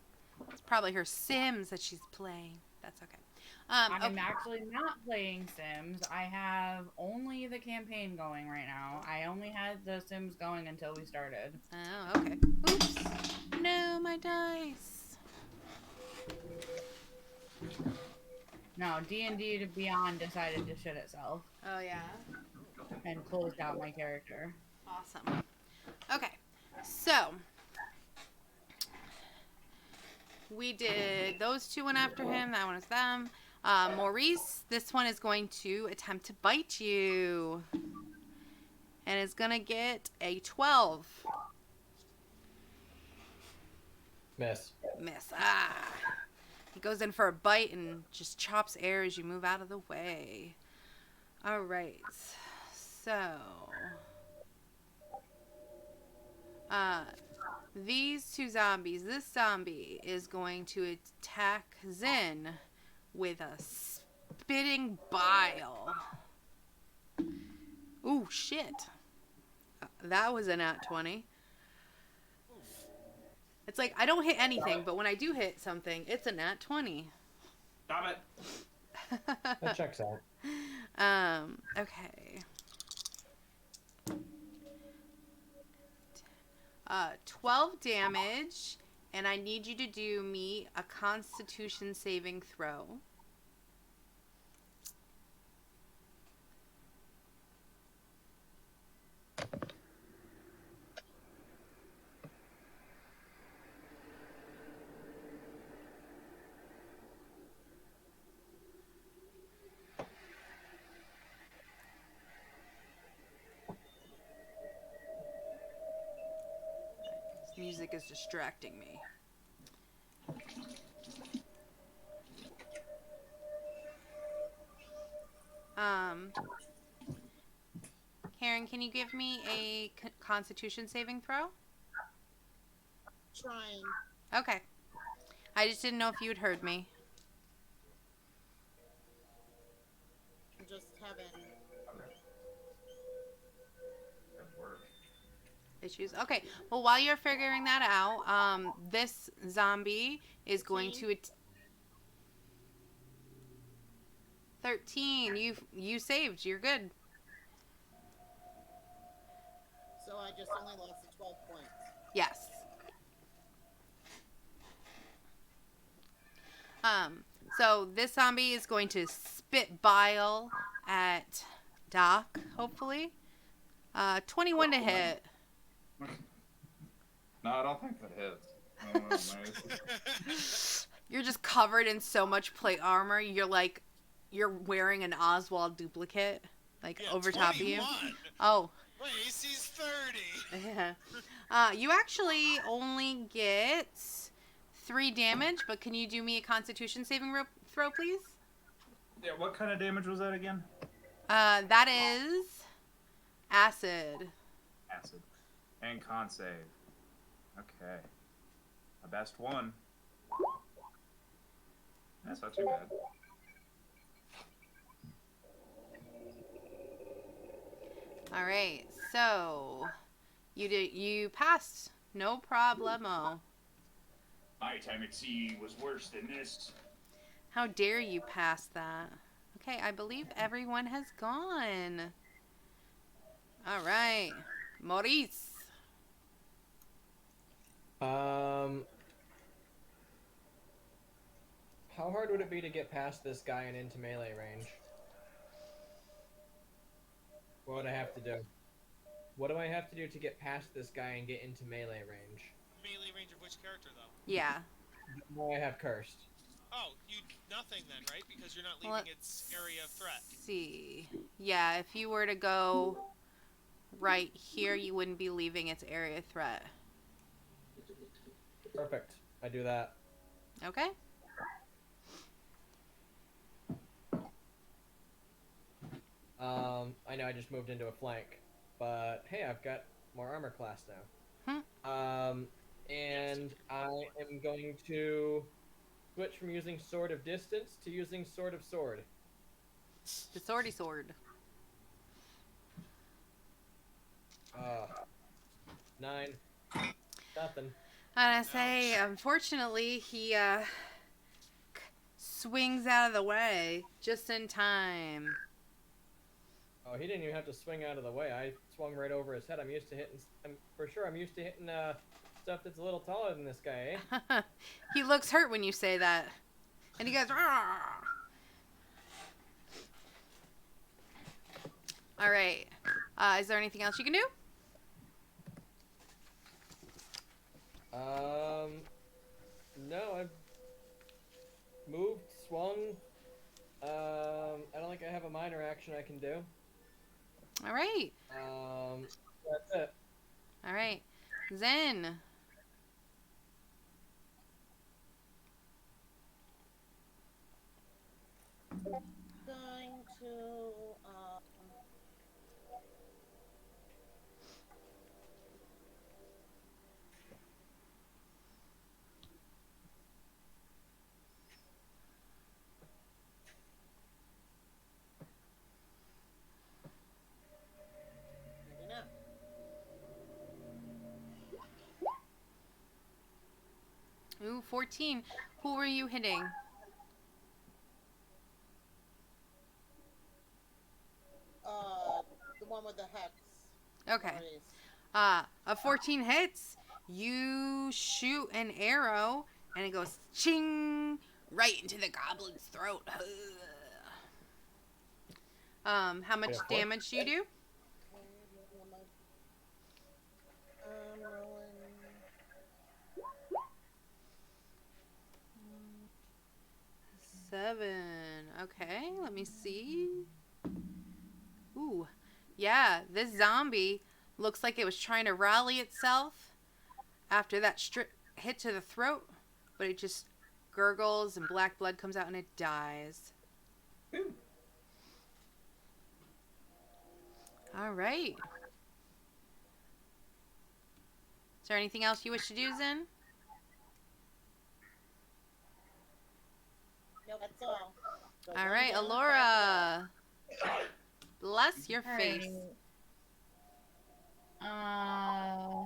it's probably her Sims that she's playing. That's okay. I'm Okay. actually not playing Sims. I have only the campaign going right now. I only had the Sims going until we started. Oh, okay. Oops. No, my dice. No, D&D to Beyond decided to shit itself Oh, yeah. and closed out my character. Awesome. Okay. So, we did those two went after him. That one is them. Maurice, this one is going to attempt to bite you. And is going to get a 12. Miss. Miss. He goes in for a bite and just chops air as you move out of the way. All right. So, these two zombies. This zombie is going to attack Zen with a spitting bile. Ooh, shit. That was a nat 20. It's like, I don't hit anything, but when I do hit something, it's a nat 20. Stop it. That checks out. Okay. 12 damage, and I need you to do me a Constitution saving throw. This music is distracting me. Karen, can you give me a Constitution saving throw? Trying. Okay. I just didn't know if you had heard me. I'm just having. Good work. Issues. Okay. Well, while you're figuring that out, this zombie is going 13. to 13. You saved. You're good. So I just only lost the 12 points. Yes. So this zombie is going to spit bile at Doc, hopefully. 21 to hit. No, I don't think that hits. You're just covered in so much plate armor. You're wearing an Oswald duplicate, like Yeah, over top of you. 21. Oh. Wait, he's 30. Yeah. You actually only get 3 damage, but can you do me a Constitution saving throw, please? Yeah, what kind of damage was that again? That is acid. Acid. And con save. Okay. My best one. That's not too bad. All right, so you passed, no problemo. My time at sea was worse than this. How dare you pass that? Okay, I believe everyone has gone. All right, Maurice. How hard would it be to get past this guy and into melee range? What would I have to do? What do I have to do to get past this guy and get into melee range? Melee range of which character, though? Yeah. Well, I have cursed. Oh, nothing then, right? Because you're not leaving its area of threat. See. Yeah, if you were to go right here, you wouldn't be leaving its area of threat. Perfect. I do that. Okay. I know I just moved into a flank, but hey, I've got more armor class now. And I am going to switch from using Sword of Distance to using Sword of Sword. The swordy sword. 9. Nothing. And I say, unfortunately, he swings out of the way just in time. Oh, he didn't even have to swing out of the way. I swung right over his head. I'm used to hitting. I'm used to hitting stuff that's a little taller than this guy, eh? He looks hurt when you say that. And he goes, "Rawr." All right. Is there anything else you can do? No, I've moved, swung. I don't think I have a minor action I can do. All right. That's it. All right. Zen. Going to maybe not. Ooh, 14. Who were you hitting? The one with the hex. Okay. Maurice. A 14 hits. You shoot an arrow, and it goes ching right into the goblin's throat. How much damage do you do? Rolling. 7. Okay, let me see. Ooh, yeah, this zombie looks like it was trying to rally itself after that hit to the throat, but it just gurgles and black blood comes out and it dies. Ooh. All right. Is there anything else you wish to do, Zen? Yep, that's all. So All one right, down, Alora. Bless your face. Alrighty. Uh,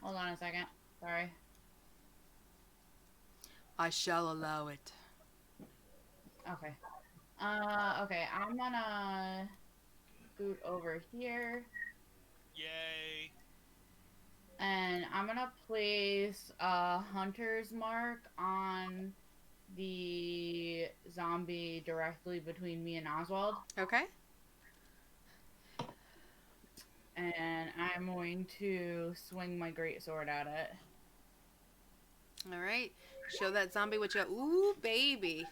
hold on a second. Sorry. I shall allow it. Okay. Okay. I'm gonna scoot over here, Yay. and I'm gonna place a hunter's mark on the zombie directly between me and Oswald. Okay. And I'm going to swing my greatsword at it. All right. Show that zombie what you got. Ooh, baby.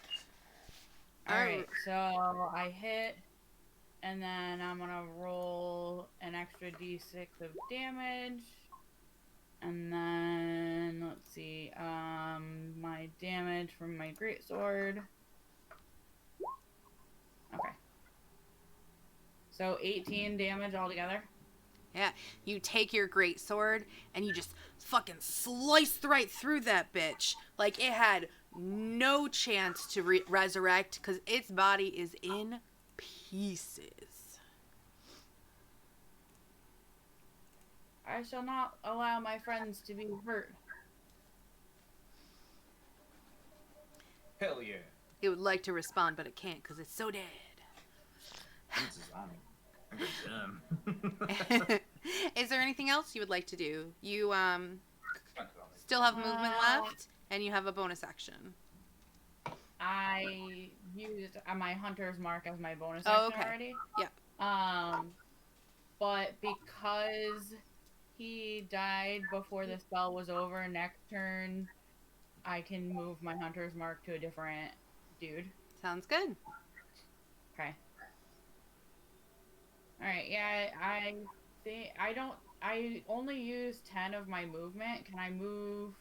Alright, so I hit, and then I'm gonna roll an extra d6 of damage. And then, let's see, my damage from my greatsword. Okay. So 18 damage altogether. Yeah, you take your great sword and you just fucking slice right through that bitch. Like it had no chance to resurrect because its body is in pieces. I shall not allow my friends to be hurt. Hell yeah. It would like to respond, but it can't because it's so dead. It's a zombie. I got them. Is there anything else you would like to do? You still have movement left, and you have a bonus action. I used my hunter's mark as my bonus action already. Yep. But because he died before the spell was over, next turn I can move my hunter's mark to a different dude. Sounds good. Okay. Alright, yeah, I think I only use 10 of my movement. Can I move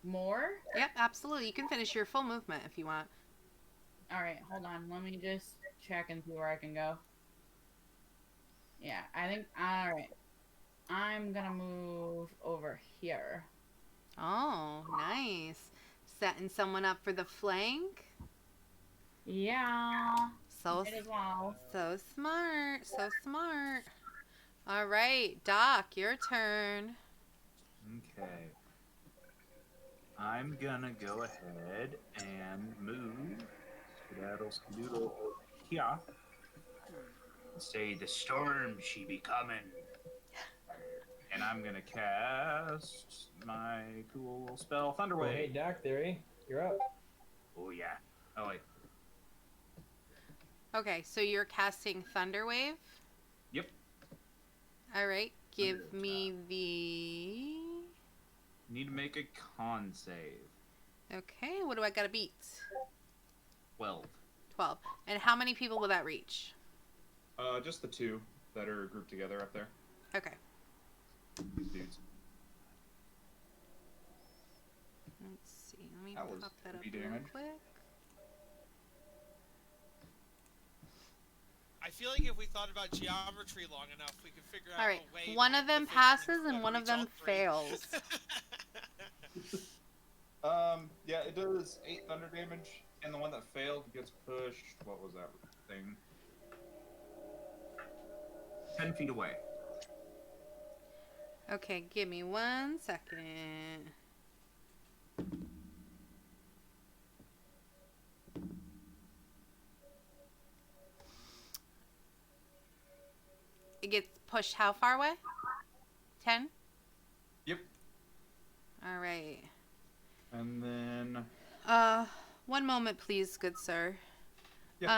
more? Yep, absolutely. You can finish your full movement if you want. Alright, hold on. Let me just check and see where I can go. Yeah, I think, alright. I'm gonna move over here. Oh, nice. Setting someone up for the flank. Yeah. So Might as well. So smart. So smart. All right, Doc, your turn. Okay. I'm gonna go ahead and move skedaddle skedoodle here. And say the storm she be coming. And I'm gonna cast my cool little spell, Oh, Thunderwave. hey, Doc Theory, you're up. Oh yeah. Oh wait. Okay, so you're casting Thunderwave. Yep. All right, give me the. Need to make a con save. Okay, what do I gotta beat? 12. 12. And how many people will that reach? Just the two that are grouped together up there. Okay. These dudes. Let's see. Let me That was pop that up heavy real damage. quick. I feel like if we thought about geometry long enough, we could figure out All right, a way. one to of them fit passes that and one of reach all them three. fails. Yeah, it does 8 thunder damage, and the one that failed gets pushed. What was that thing? 10 feet away. Okay, give me 1 second. It gets pushed how far away? 10? Yep. All right. And then 1 moment, please, good sir. Yep.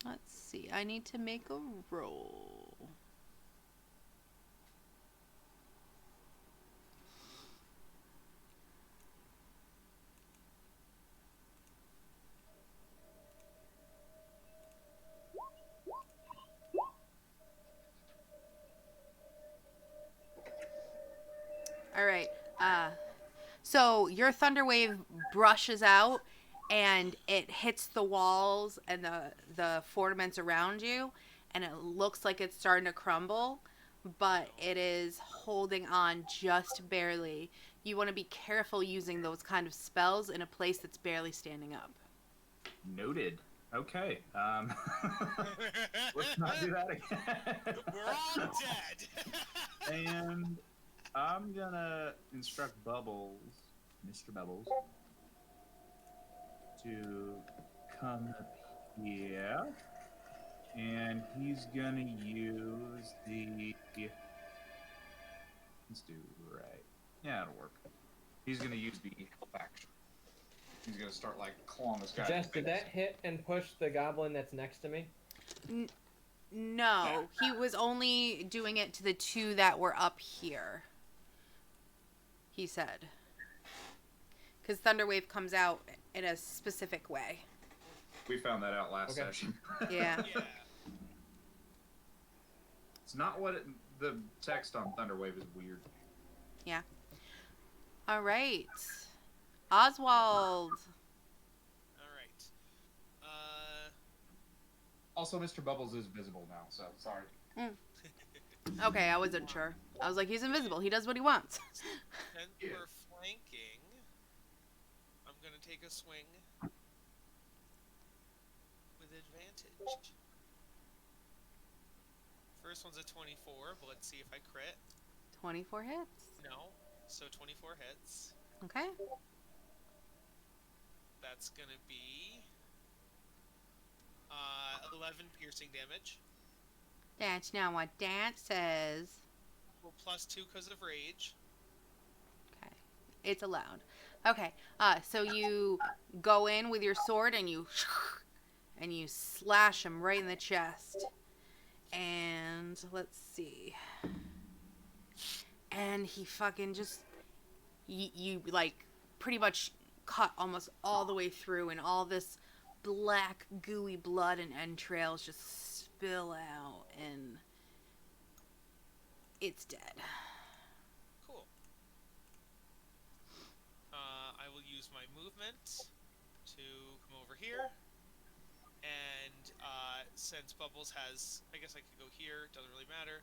Let's see. I need to make a roll. All right. So your thunder wave brushes out and it hits the walls and the fortiments around you, and it looks like it's starting to crumble. but it is holding on just barely. You want to be careful using those kind of spells in a place that's barely standing up. Noted. Okay. Let's not do that again. We're all dead. And I'm gonna instruct Bubbles, Mr. Bubbles, to come up here, and he's gonna use the. Let's do right. Yeah, it'll work. He's gonna use the help action. He's gonna start like clawing this guy. Jess, did that hit and push the goblin that's next to me? No, he was only doing it to the two that were up here. He said. Because Thunderwave comes out in a specific way. We found that out last session. Yeah. Yeah. It's not what the text on Thunderwave is weird. Yeah. All right. Oswald. All right. Also, Mr. Bubbles is visible now, so sorry. Okay, I wasn't sure. I was like, he's invisible. He does what he wants. And for flanking, I'm gonna take a swing with advantage. First one's a 24, but let's see if I crit. 24 hits. No, so 24 hits. Okay. That's gonna be 11 piercing damage. That's not what that says. Well, plus 2 because of rage. Okay. It's allowed. Okay. So you go in with your sword and you slash him right in the chest. And let's see. And he fucking just you like pretty much cut almost all the way through, and all this black gooey blood and entrails just spill out, and it's dead. Cool. I will use my movement to come over here. And since Bubbles has, I guess I could go here, doesn't really matter.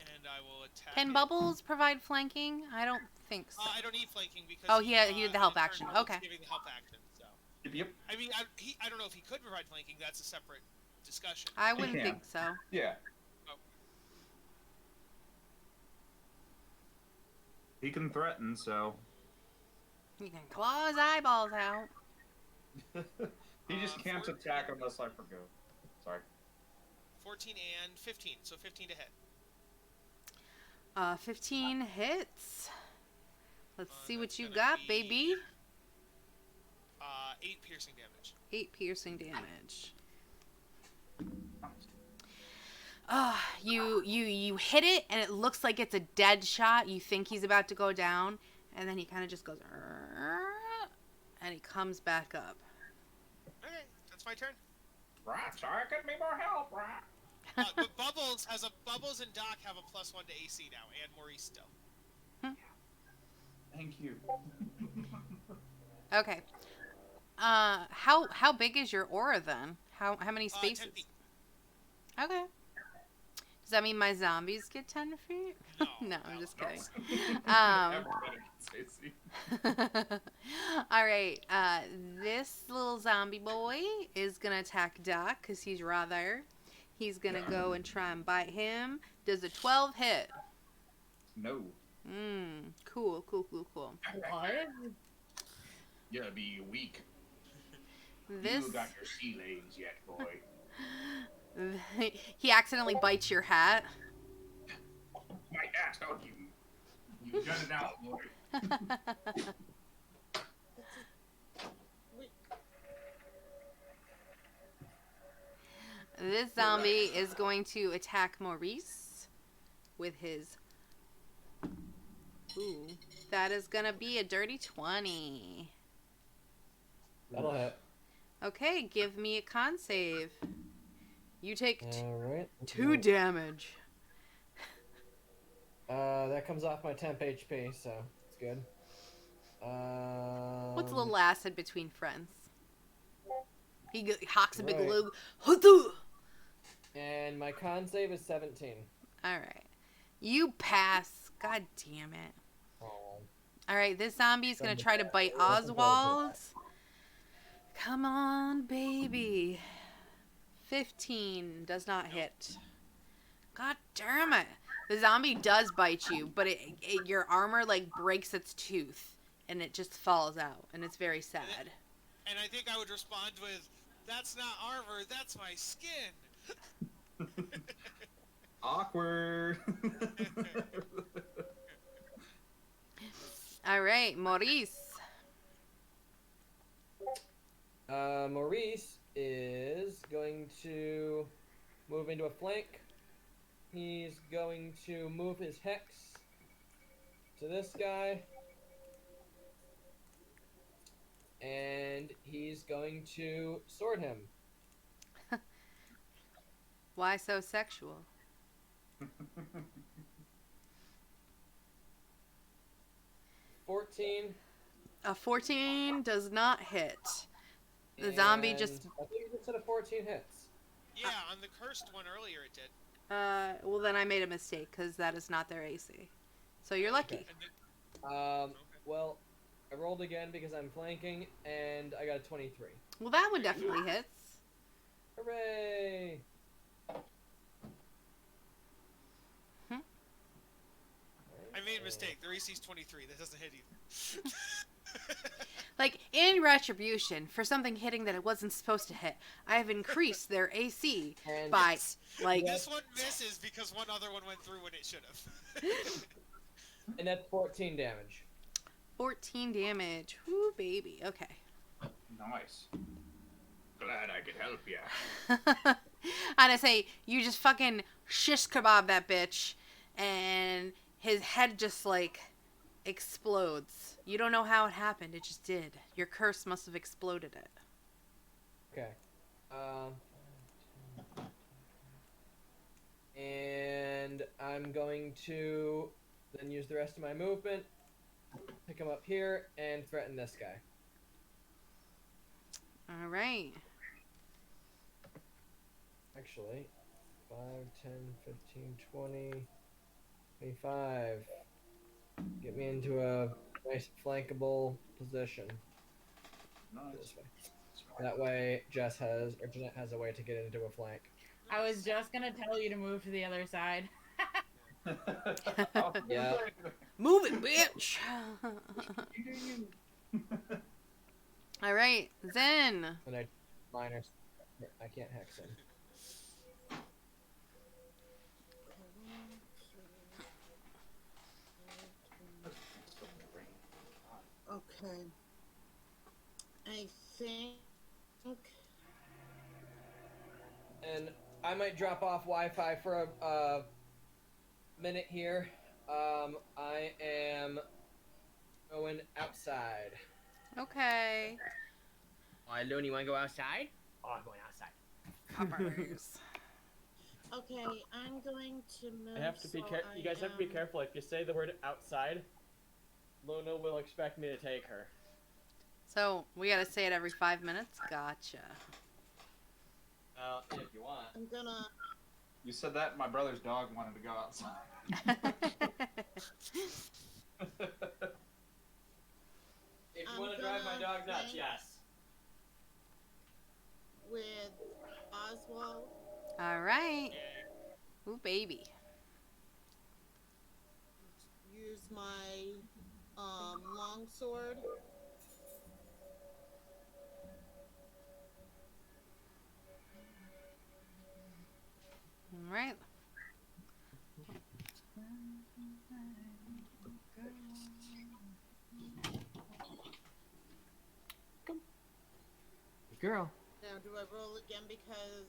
And I will attack. Can it. Bubbles provide flanking? I don't think so. I don't need flanking because he did the help in turn action. was Okay. Giving the help action. So. Yep. I mean, I don't know if he could provide flanking. That's a separate discussion. I wouldn't can. think so. Yeah. He can threaten, so. You can claw his eyeballs out. He just can't 14. attack unless I forgo. Sorry. 14 and 15, so 15 to hit. 15 hits. Let's see what That's you gonna got, be, baby. 8 piercing damage. 8 piercing damage. You hit it, and it looks like it's a dead shot. You think he's about to go down, and then he kind of just goes, and he comes back up. Okay, that's my turn. Right, sorry, I couldn't be more help, right? But Bubbles and Doc have a +1 to AC now, and Maurice still. Thank you. Okay. How big is your aura then? How many 10 spaces? feet. Okay. Does that mean my zombies get 10 feet? No, No, I'm just kidding. Everybody can say All right. This little zombie boy is gonna attack Doc because he's raw there. He's gonna go and try and bite him. Does a 12 hit? No. Cool. What? You gotta be weak. This You got your sea legs yet, boy. he accidentally bites your hat. My hat, oh, you done it out, boy. This zombie is going to attack Maurice with his. Ooh, that is gonna be a dirty 20. That'll hit. Okay, give me a con save. You take Alright. 2 damage. That comes off my temp HP, so it's good. What's a little acid between friends? He hawks a big right. lug. Hutu! And my con save is 17. Alright. You pass. God damn it. Oh. Alright, this zombie is going to try to bite Oswald. Come on, baby. 15 does not hit. God damn it. The zombie does bite you, but your armor, like, breaks its tooth. And it just falls out. And it's very sad. And I think I would respond with, "That's not armor, that's my skin." Awkward. Alright, Maurice. Maurice is going to move into a flank. He's going to move his hex to this guy. And he's going to sword him. Why so sexual? 14. A 14 does not hit. The zombie and just... I think instead of 14 hits. Yeah, on the cursed one earlier it did. well then I made a mistake, because that is not their AC. So you're lucky. Okay. Well, I rolled again because I'm flanking, and I got a 23. Well, that one definitely hits. Hooray! I made a mistake. Their AC's 23. That doesn't hit either. Like, in retribution, for something hitting that it wasn't supposed to hit, I have increased their AC And by, like... This one misses because one other one went through when it should have. And that's 14 damage. 14 damage. Woo, baby. Okay. Nice. Glad I could help you. And I say, you just fucking shish kebab that bitch, and his head just, like, explodes. You don't know how it happened. It just did. Your curse must have exploded it. Okay. And I'm going to then use the rest of my movement, pick him up here, and threaten this guy. All right. Actually, 5, 10, 15, 20, 25. Get me into a nice flankable position. This way. That way, Jeanette has a way to get into a flank. I was just gonna tell you to move to the other side. Yeah. Move it, bitch! All right, Zen. And I can't hex him. Okay. I think. And I might drop off Wi-Fi for a minute here. I am going outside. Okay. Why, Loon, you want to go outside? Oh, I'm going outside. Poppers. Okay, I'm going to move. I have to be careful. You guys have to be careful. If you say the word outside, Luna will expect me to take her. So, we gotta say it every 5 minutes? Gotcha. If you want. I'm gonna. You said that, and my brother's dog wanted to go outside. If you want to drive my dog nuts, yes. With Oswald. All right. Ooh, baby. Use my longsword. All right. Girl. Now, do I roll again because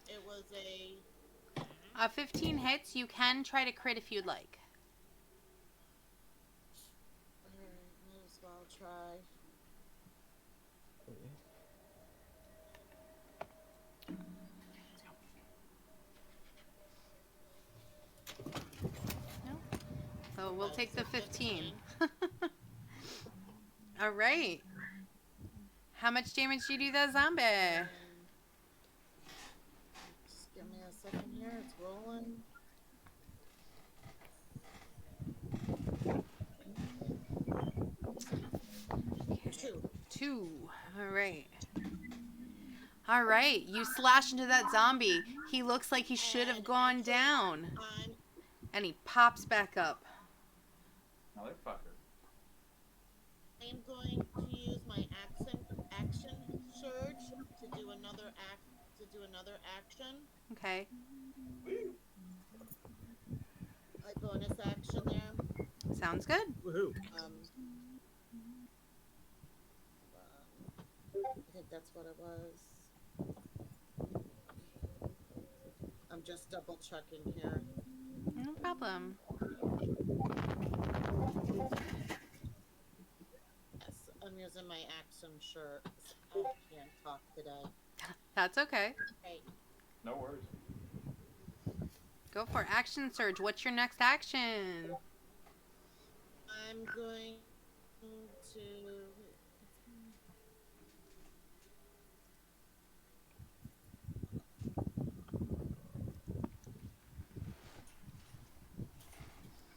it was a... 15 hits. You can try to crit if you'd like. Alright, might as well try. No? So we'll take the 15. All right. How much damage do you do that zombie? Just give me a second. here. It's rolling. Two. 2. All right. All right. You slash into that zombie. He looks like he should have And gone actually, down. I'm And he pops back up. Motherfucker. going to use my action surge to do another action. Okay. A bonus action there. Sounds good. Woohoo. I think that's what it was. I'm just double checking here. No problem. Yes, I'm using my action shirt. I can't talk today. That's okay. Okay. No worries. Go for action surge. What's your next action? I'm going to.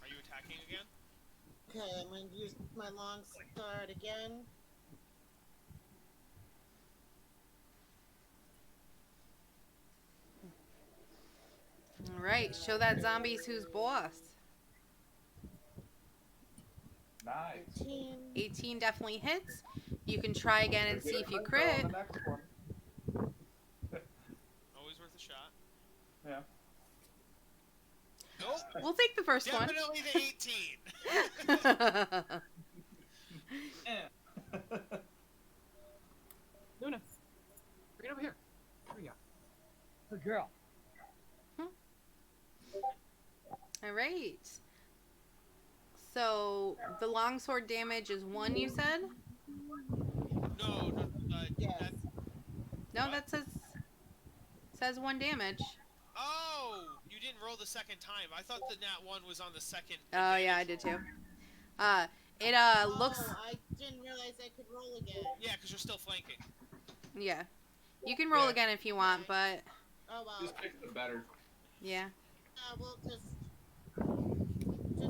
Are you attacking again? Okay, I'm going to use my long sword again. All right. Show that zombies who's boss. Nice. 18. 18 definitely hits. You can try again and see if you crit. Always worth a shot. Yeah. Nope. We'll take the first one. Definitely the 18. Luna, bring it over here. There we go. Good girl. All right. So the longsword damage is 1, you said? No, Yes. No, that says 1 damage. Oh, you didn't roll the second time. I thought the nat 1 was on the second. Oh yeah, I did too. It looks. Oh, I didn't realize I could roll again. Yeah, because you're still flanking. Yeah, you can roll Yeah. again if you want, but Oh well. Just pick the better. yeah. We'll just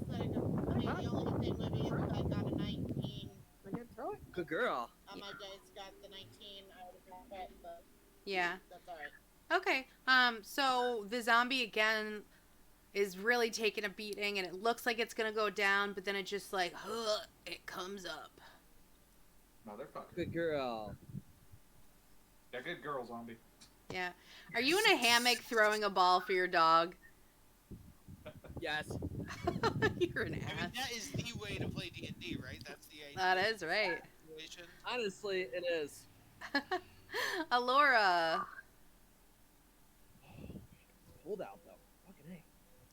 let it go. I mean, the only thing would be if I got a 19. I can throw it. Good girl. On my dice got the 19. I would have been fit, but Yeah. that's alright. Okay. So the zombie again is really taking a beating, and it looks like it's gonna go down, but then it just like, it comes up. Motherfucker. Good girl. Yeah, good girl, zombie. Yeah. Are you in a hammock throwing a ball for your dog? Yes. You're an I mean, ass. that is the way to play D&D, right? That's the idea. That is right. Situation. Honestly, it is. Alora. Hold out though. Fucking A.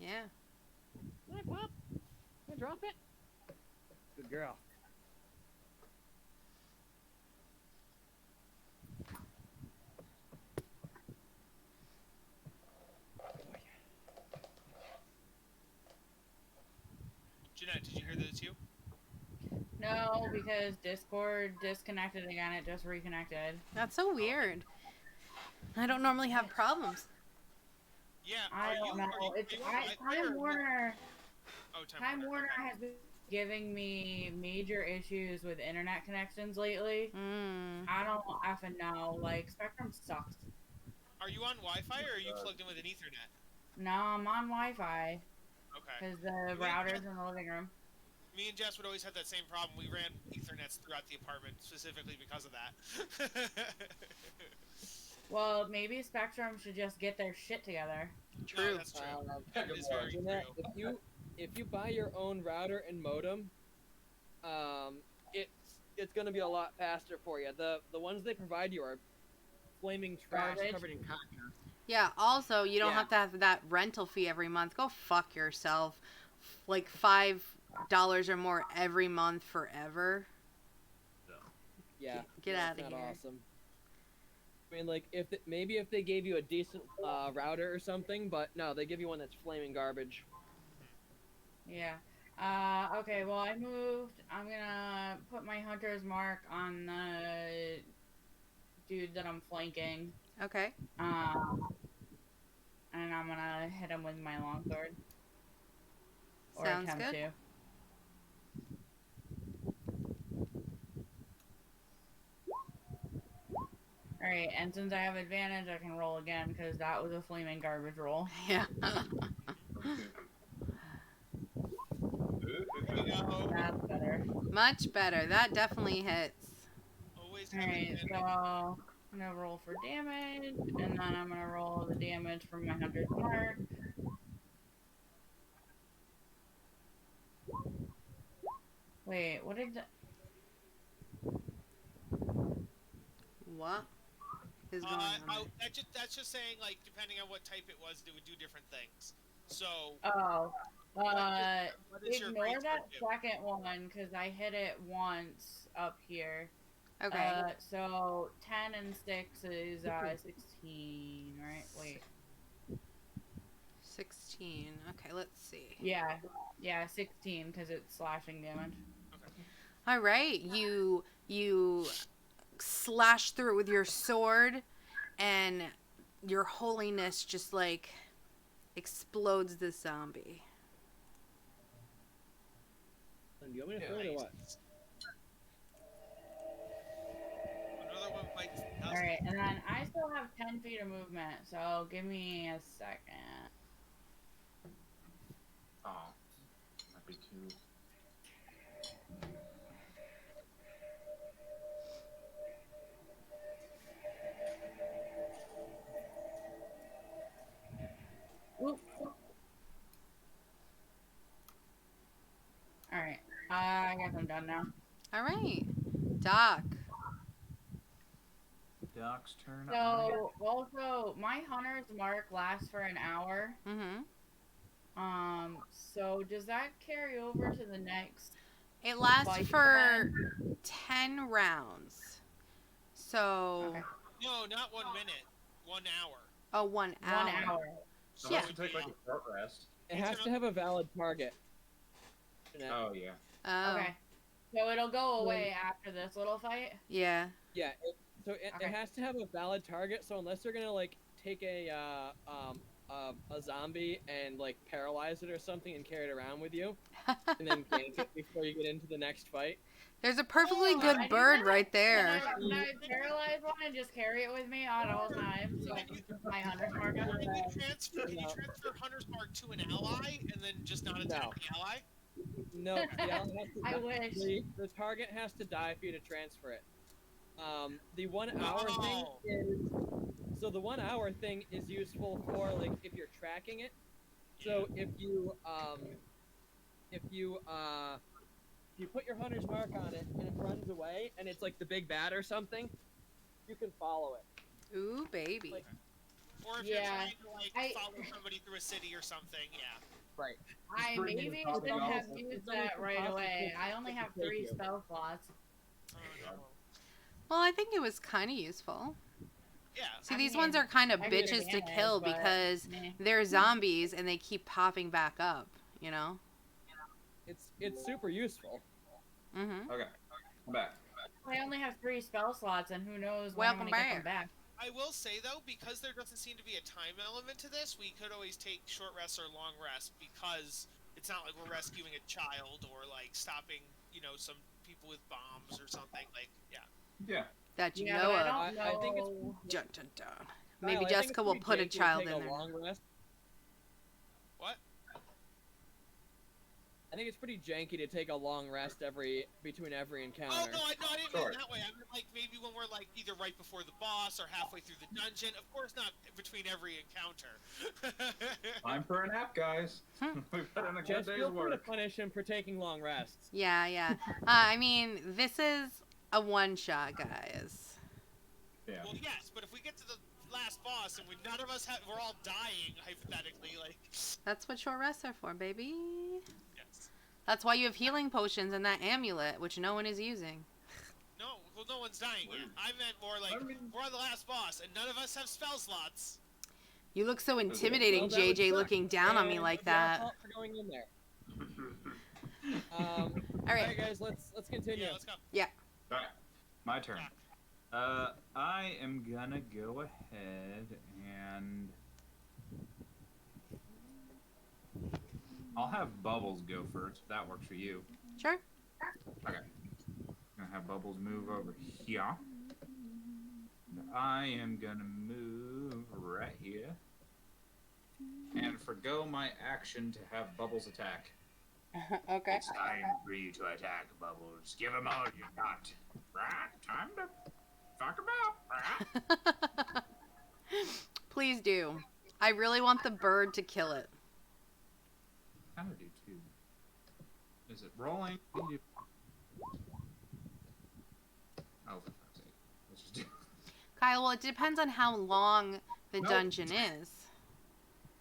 Yeah. Can I pop? Can I drop it? Good girl. Jeanette, did you hear that too? No, because Discord disconnected again. It just reconnected. That's so weird. I don't normally have problems. Yeah. I don't know. It's Time Warner. Oh, Time Warner has been giving me major issues with internet connections lately. I don't effing know. Like, Spectrum sucks. Are you on Wi-Fi or are you plugged in with an Ethernet? No, I'm on Wi-Fi. Okay. Because the router's in the living room. Me and Jess would always have that same problem. We ran Ethernets throughout the apartment specifically because of that. Well, maybe Spectrum should just get their shit together. True. No, that's true. That is very Jeanette, true. if you buy your own router and modem, it's gonna be a lot faster for you. The ones they provide you are flaming trash Garbage. covered in cotton. Yeah, also, you don't Yeah. have to have that rental fee every month. Go fuck yourself. Like $5 or more every month forever. Yeah. Get that's outta not here. Awesome. I mean, like, maybe if they gave you a decent router or something, but no, they give you one that's flaming garbage. Yeah. Okay, well, I moved. I'm gonna put my hunter's mark on the dude that I'm flanking. Okay. and I'm gonna hit him with my longsword. Or Sounds attempt good. to. Alright, and since I have advantage, I can roll again, because that was a flaming garbage roll. Yeah. There you go. That's better. Much better. That definitely hits. Always have Alright, advantage. so I'm gonna roll for damage, and then I'm gonna roll the damage from my 100 mark. Wait, what did that? What is going on? That's just saying, like, depending on what type it was, it would do different things. So. Oh, what is your ignore great that sword do? second one, because I hit it once up here. Okay. So 10 and 6 is 16, right? Wait. 16. Okay, let's see. Yeah, 16 because it's slashing damage. All right, you slash through it with your sword, and your holiness just like explodes the zombie. Do you want me to throw it or what? Another one bites. All right, and then I still have 10 feet of movement, so give me a second. Oh, might be too. Oop. All right, I guess I'm done now. All right, Doc. Doc's turn. So also, my hunter's mark lasts for an hour. Mm-hmm. So does that carry over to the next? It lasts fight for then? 10 rounds. So. Okay. No, not 1 minute. 1 hour. Oh, 1 hour. 1 hour. Unless Yeah. you take like a short rest. It has to have a valid target. Oh yeah. Oh. Okay. So it'll go away after this little fight? Yeah. Yeah. It has to have a valid target. So unless they're gonna like take a zombie and like paralyze it or something and carry it around with you, and then gank it before you get into the next fight. There's a perfectly Oh, good I do bird that? right there. Can I paralyze one and just carry it with me at all times? So I can keep my hunter's mark up? Can you transfer Hunter's Mark to an ally and then just not attack the ally? No, the ally has to I wish. The target has to die for you to transfer it. The 1 hour thing is the 1 hour thing is useful for like if you're tracking it. So if you put your hunter's mark on it and it runs away and it's like the big bad or something, you can follow it. Ooh, baby. Like, Or if you're trying to follow somebody through a city or something, yeah. Right. I maybe shouldn't have used that right away. I only have 3 spell slots. Well, I think it was kind of useful. Yeah. See, these ones are kind of bitches to kill because they're zombies and they keep popping back up, you know? It's super useful. Mm-hmm. Okay. I'm back. I only have 3 spell slots, and who knows when Welcome I'm gonna get them back. back. I will say though, because there doesn't seem to be a time element to this, we could always take short rests or long rests because it's not like we're rescuing a child or like stopping, some people with bombs or something. Like, yeah. Yeah. That you Yeah, know but of. I don't know. I think it's Dun, dun, dun. Kyle, Maybe I think Jessica it's will pretty put a janky to child take in a there. long rest. What? I think it's pretty janky to take a long rest between every encounter. Oh no, I didn't mean that way. I mean like maybe when we're like either right before the boss or halfway through the dungeon. Of course, not between every encounter. Time for a nap, guys. We've put in a good Just day's feel free to work. punish him for taking long rests. Yeah, yeah. I mean, this is a one-shot, guys. Yeah. Well, yes, but if we get to the last boss and none of us we're all dying hypothetically, like. That's what short rests are for, baby. Yes. That's why you have healing potions and that amulet, which no one is using. No, well, no one's dying yet. I meant more like we're on the last boss and none of us have spell slots. You look so intimidating, Well, that would JJ, suck. looking down on me And like it's your that. fault for going in there. All All right. right, guys, let's continue. Yeah, let's go. Yeah. Alright. My turn. I am gonna go ahead and I'll have Bubbles go first, if that works for you. Sure. Okay. Gonna have Bubbles move over here. I am gonna move right here. And forgo my action to have Bubbles attack. Okay. It's time for you to attack, Bubbles. Give him all you got. Right? Time to fuck him up. Right? Please do. I really want the bird to kill it. I kind of do too. Is it rolling? Oh, for fuck's sake. Let's just do Kyle, well, it depends on how long the Nope. dungeon is.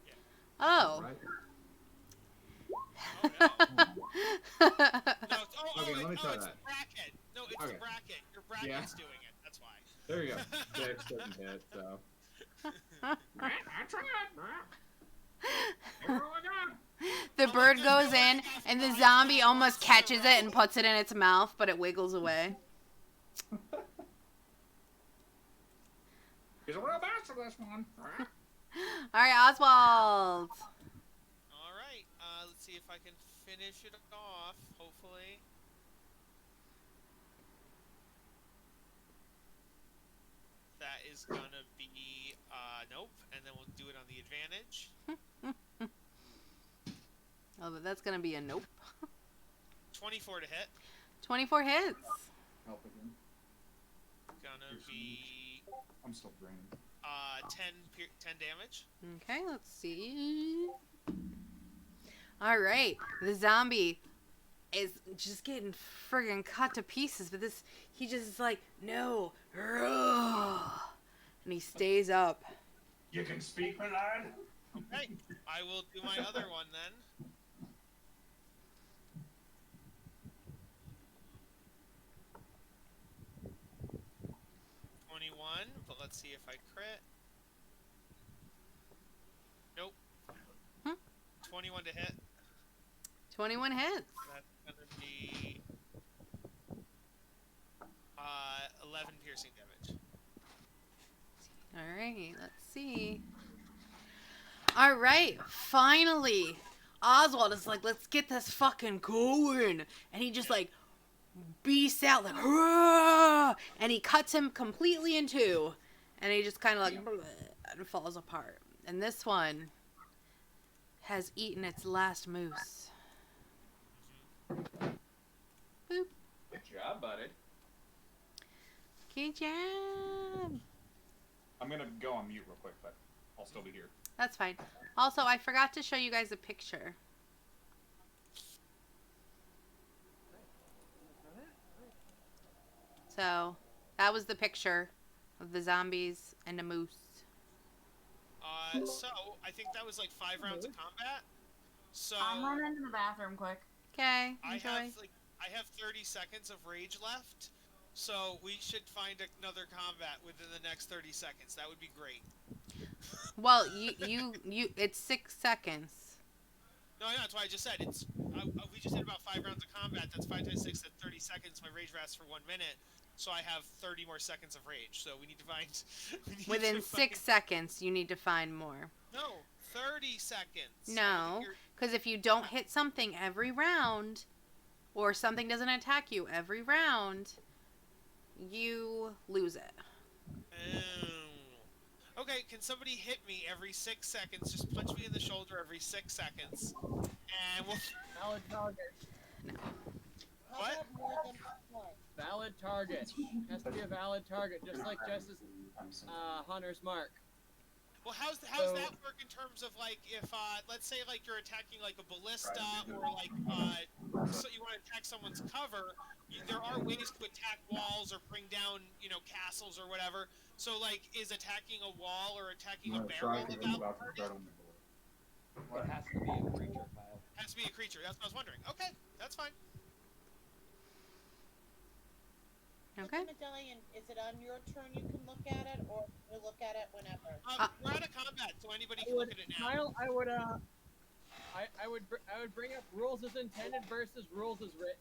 Yeah. Oh. Right. Oh, no. No, it's, Okay, let me try it's that. the bracket. No, it's Okay. the bracket. Your bracket's doing it. That's why. There you go. Dex doesn't hit, so. I tried. Everyone got. The bird goes in, and the zombie almost catches it and puts it in its mouth, but it wiggles away. He's a real bastard, this one. All right, Oswald. All right. Let's see if I can finish it off. Hopefully. That is gonna be nope, and then we'll do it on the advantage. Oh, but that's gonna be a nope. 24 to hit. 24 hits. Help again. Gonna be I'm still draining. 10 damage. Okay, let's see. All right, the zombie is just getting friggin' cut to pieces, but he just is like, no, and he stays up. You can speak, my lad? Okay, I will do my other one then. But let's see if I crit. Nope. 21 to hit. 21 hits. That's gonna be 11 piercing damage. All right, let's see. All right, finally, Oswald is like, let's get this fucking going, and he just like beasts out like, "Hurrah!" And he cuts him completely in two, and he just kind of like and falls apart. And this one has eaten its last moose. Boop. Good job, buddy. Good job. I'm gonna go on mute real quick, but I'll still be here. That's fine. Also, I forgot to show you guys a picture. So, that was the picture of the zombies and the moose. So I think that was like 5 rounds of combat. So I'm running to the bathroom quick. Okay, I enjoy. have 30 seconds of rage left. So we should find another combat within the next 30 seconds. That would be great. Well, it's 6 seconds. No, that's why I just said it's. We just did about 5 rounds of combat. That's 5 times 6. That's 30 seconds. My rage lasts for 1 minute, so I have 30 more seconds of rage. So we need to find. Within 6 seconds, you need to find more. No, 30 seconds. No, because if you don't hit something every round, or something doesn't attack you every round, you lose it. Okay, can somebody hit me every 6 seconds? Just punch me in the shoulder every 6 seconds, and we'll. Valid target. How What? about more than one? Valid target. Has to be a valid target, just like Jess's Hunter's Mark. Well, how's So- that work in terms of like if let's say like you're attacking like a ballista or like so you want to attack someone's cover, there are ways to attack walls or bring down castles or whatever. So like is attacking a wall or attacking a barrel about target? Well, it has to be a creature, Kyle. Has to be a creature. That's what I was wondering. Okay, that's fine. Okay. Mr. Medallion, is it on your turn you can look at it, or can you look at it whenever? We're out of combat, so anybody can look at it now. Kyle, I would bring up rules as intended versus rules as written.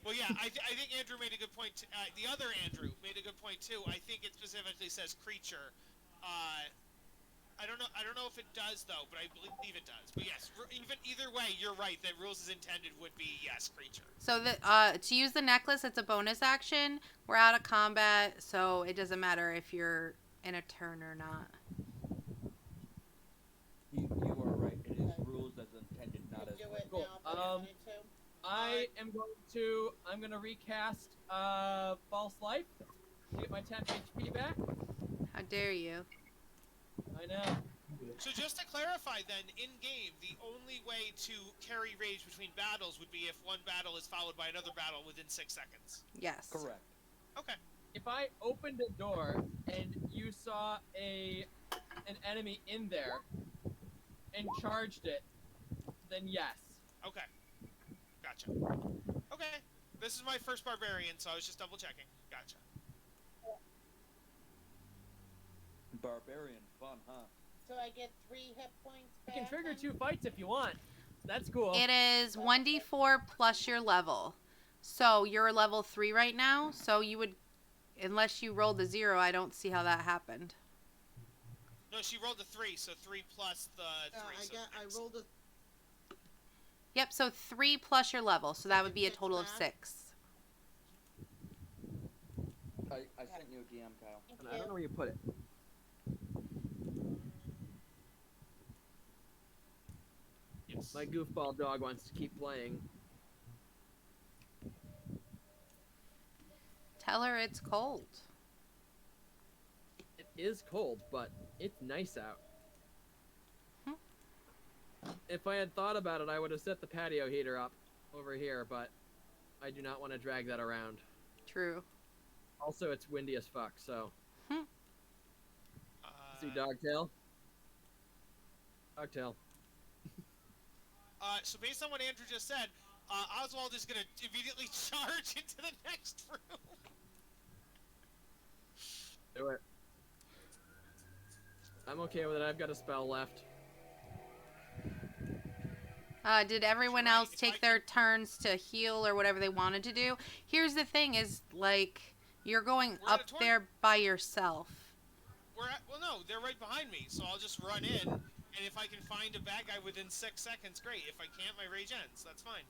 Well, yeah, I think Andrew made a good point. The other Andrew made a good point too. I think it specifically says creature. I don't know if it does though, but I believe it does. But yes, either way, you're right. That rules as intended would be yes, creature. So to use the necklace, it's a bonus action. We're out of combat, so it doesn't matter if you're in a turn or not. You are right. It is rules as intended, not as Do written. it Cool. now, if you need to. I'm gonna recast False Life to get my 10 HP back. How dare you? I know. So just to clarify then, in game, the only way to carry rage between battles would be if one battle is followed by another battle within 6 seconds. Yes. Correct. Okay. If I opened a door and you saw an enemy in there and charged it, then yes. Okay. Gotcha. Okay. This is my first barbarian, so I was just double checking. Gotcha. Barbarian, fun, huh? So I get 3 hit points You back. can trigger and- 2 fights if you want. That's cool. It is 1d4 plus your level. So you're level 3 right now, so you would, unless you rolled a 0, I don't see how that happened. No, she rolled a 3, so 3 plus the 3. I rolled a. Yep, so 3 plus your level, so that would be a total of 6. I sent you a DM, Kyle. I don't know where you put it. Yes. My goofball dog wants to keep playing. Tell her it's cold. It is cold, but it's nice out. If I had thought about it, I would have set the patio heater up over here, but I do not want to drag that around. True. Also, it's windy as fuck, so. Uh, See Dogtail? Dogtail. So based on what Andrew just said, Oswald is going to immediately charge into the next room. Do it. I'm okay with it. I've got a spell left. Did everyone else take their turns to heal or whatever they wanted to do? Here's the thing is, like, you're going We're at up a there by yourself. Well, no, they're right behind me, so I'll just run in, and if I can find a bad guy within 6 seconds, great. If I can't, my rage ends. That's fine.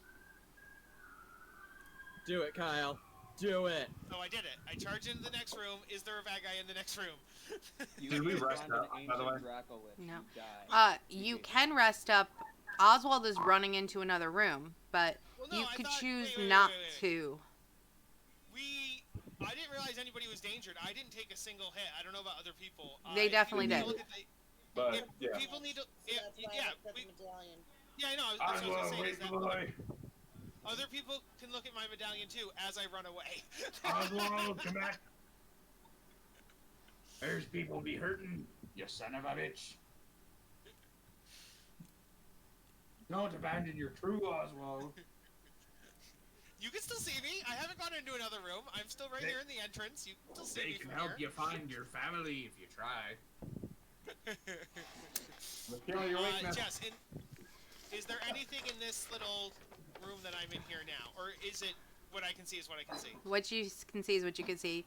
Do it, Kyle. Do it. So I did it. I charge into the next room. Is there a bad guy in the next room? Did we rest find an up, by the way? ancient Dracolich, No. you die. You can rest up. Oswald is running into another room, but Well, no, you I could thought- choose wait, not wait. to. I didn't realize anybody was injured. I didn't take a single hit. I don't know about other people. They If definitely people did. look at But, if yeah. people need to... So If, that's why yeah, I put the medallion. yeah, I know. That's what I was Oswald, going to say. wait Is that for the way. other people can look at my medallion, too, as I run away. Oswald, come back. There's people be hurting, you son of a bitch. Don't abandon your crew, Oswald. You can still see me. I haven't gone into another room. I'm still right here in the entrance. You can still see They me can from help here. you find your family if you try. Let's kill your weakness. Jess, is there anything in this little room that I'm in here now? Or is it what I can see is what I can see? What you can see is what you can see.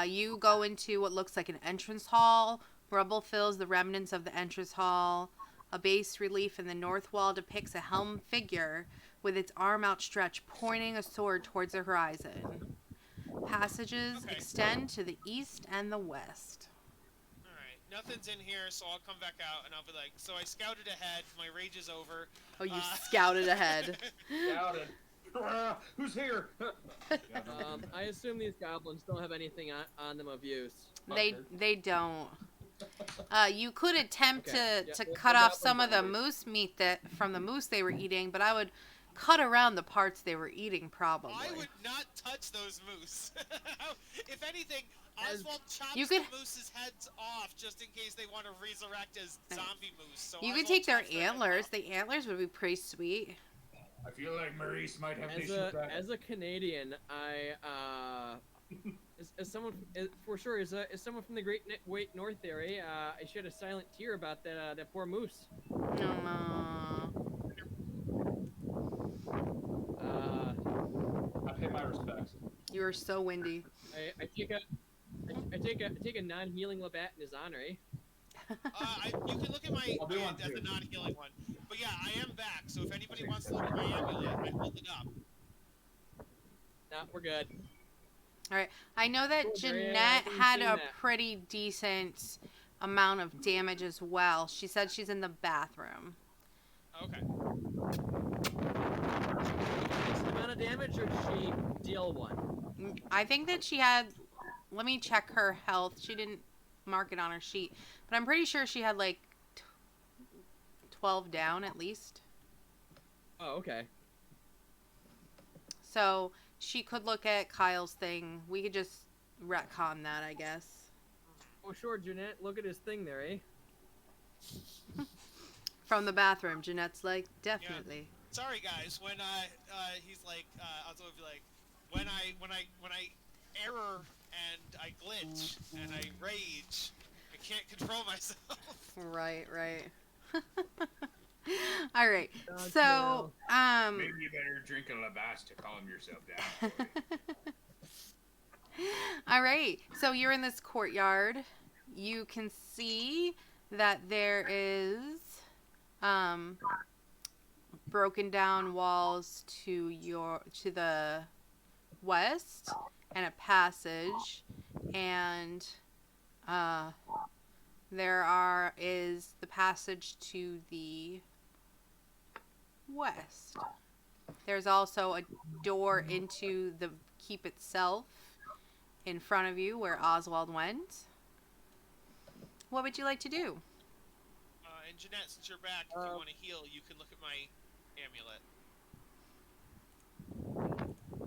You go into what looks like an entrance hall. Rubble fills the remnants of the entrance hall. A bas relief in the north wall depicts a helmed figure with its arm outstretched, pointing a sword towards the horizon. Passages Okay. extend to the east and the west. Alright, nothing's in here, so I'll come back out and I'll be like, so I scouted ahead, my rage is over. Oh, you scouted ahead. Scouted. Who's here? I assume these goblins don't have anything on them of use. They don't. You could attempt Okay. Yeah, to we'll cut figure off out some when of the that moose meat from the moose they were eating, but I would cut around the parts they were eating probably. I would not touch those moose. If anything, Oswald chops You could- the moose's heads off just in case they want to resurrect as zombie moose. So You could Oswald take their chops heads antlers. off. The antlers would be pretty sweet. I feel like Maurice might have to As shoot back. a Canadian, as someone for sure is someone from the Great North area. I shed a silent tear about that poor moose. I pay my respects. You are so windy. I take a non-healing Labatt in his honor. Eh? You can look at my I'll do one as too. the non-healing one. But yeah, I am back. So if anybody wants to look at my amulet, I hold it up. No, we're good. All right. I know that Cool, Jerry, I Jeanette haven't had seen a that. pretty decent amount of damage as well. She said she's in the bathroom. Okay. Decent amount of damage, or did she deal one? I think that she had. Let me check her health. She didn't mark it on her sheet, but I'm pretty sure she had like 12 down at least. Oh, okay. So she could look at Kyle's thing. We could just retcon that, I guess. Oh, sure, Jeanette. Look at his thing there, eh? From the bathroom, Jeanette's like, definitely. Sorry guys, when he's like, I'll be like, when I error and I glitch and I rage, I can't control myself. Right. All right. Gotcha. So, Maybe you better drink a Labas to calm yourself down. all right. So you're in this courtyard. You can see that there is broken down walls to the west and a passage, and there is the passage to the west. There's also a door into the keep itself in front of you where Oswald went. What would you like to do? And Jeanette, since you're back, if you want to heal, you can look at my amulet.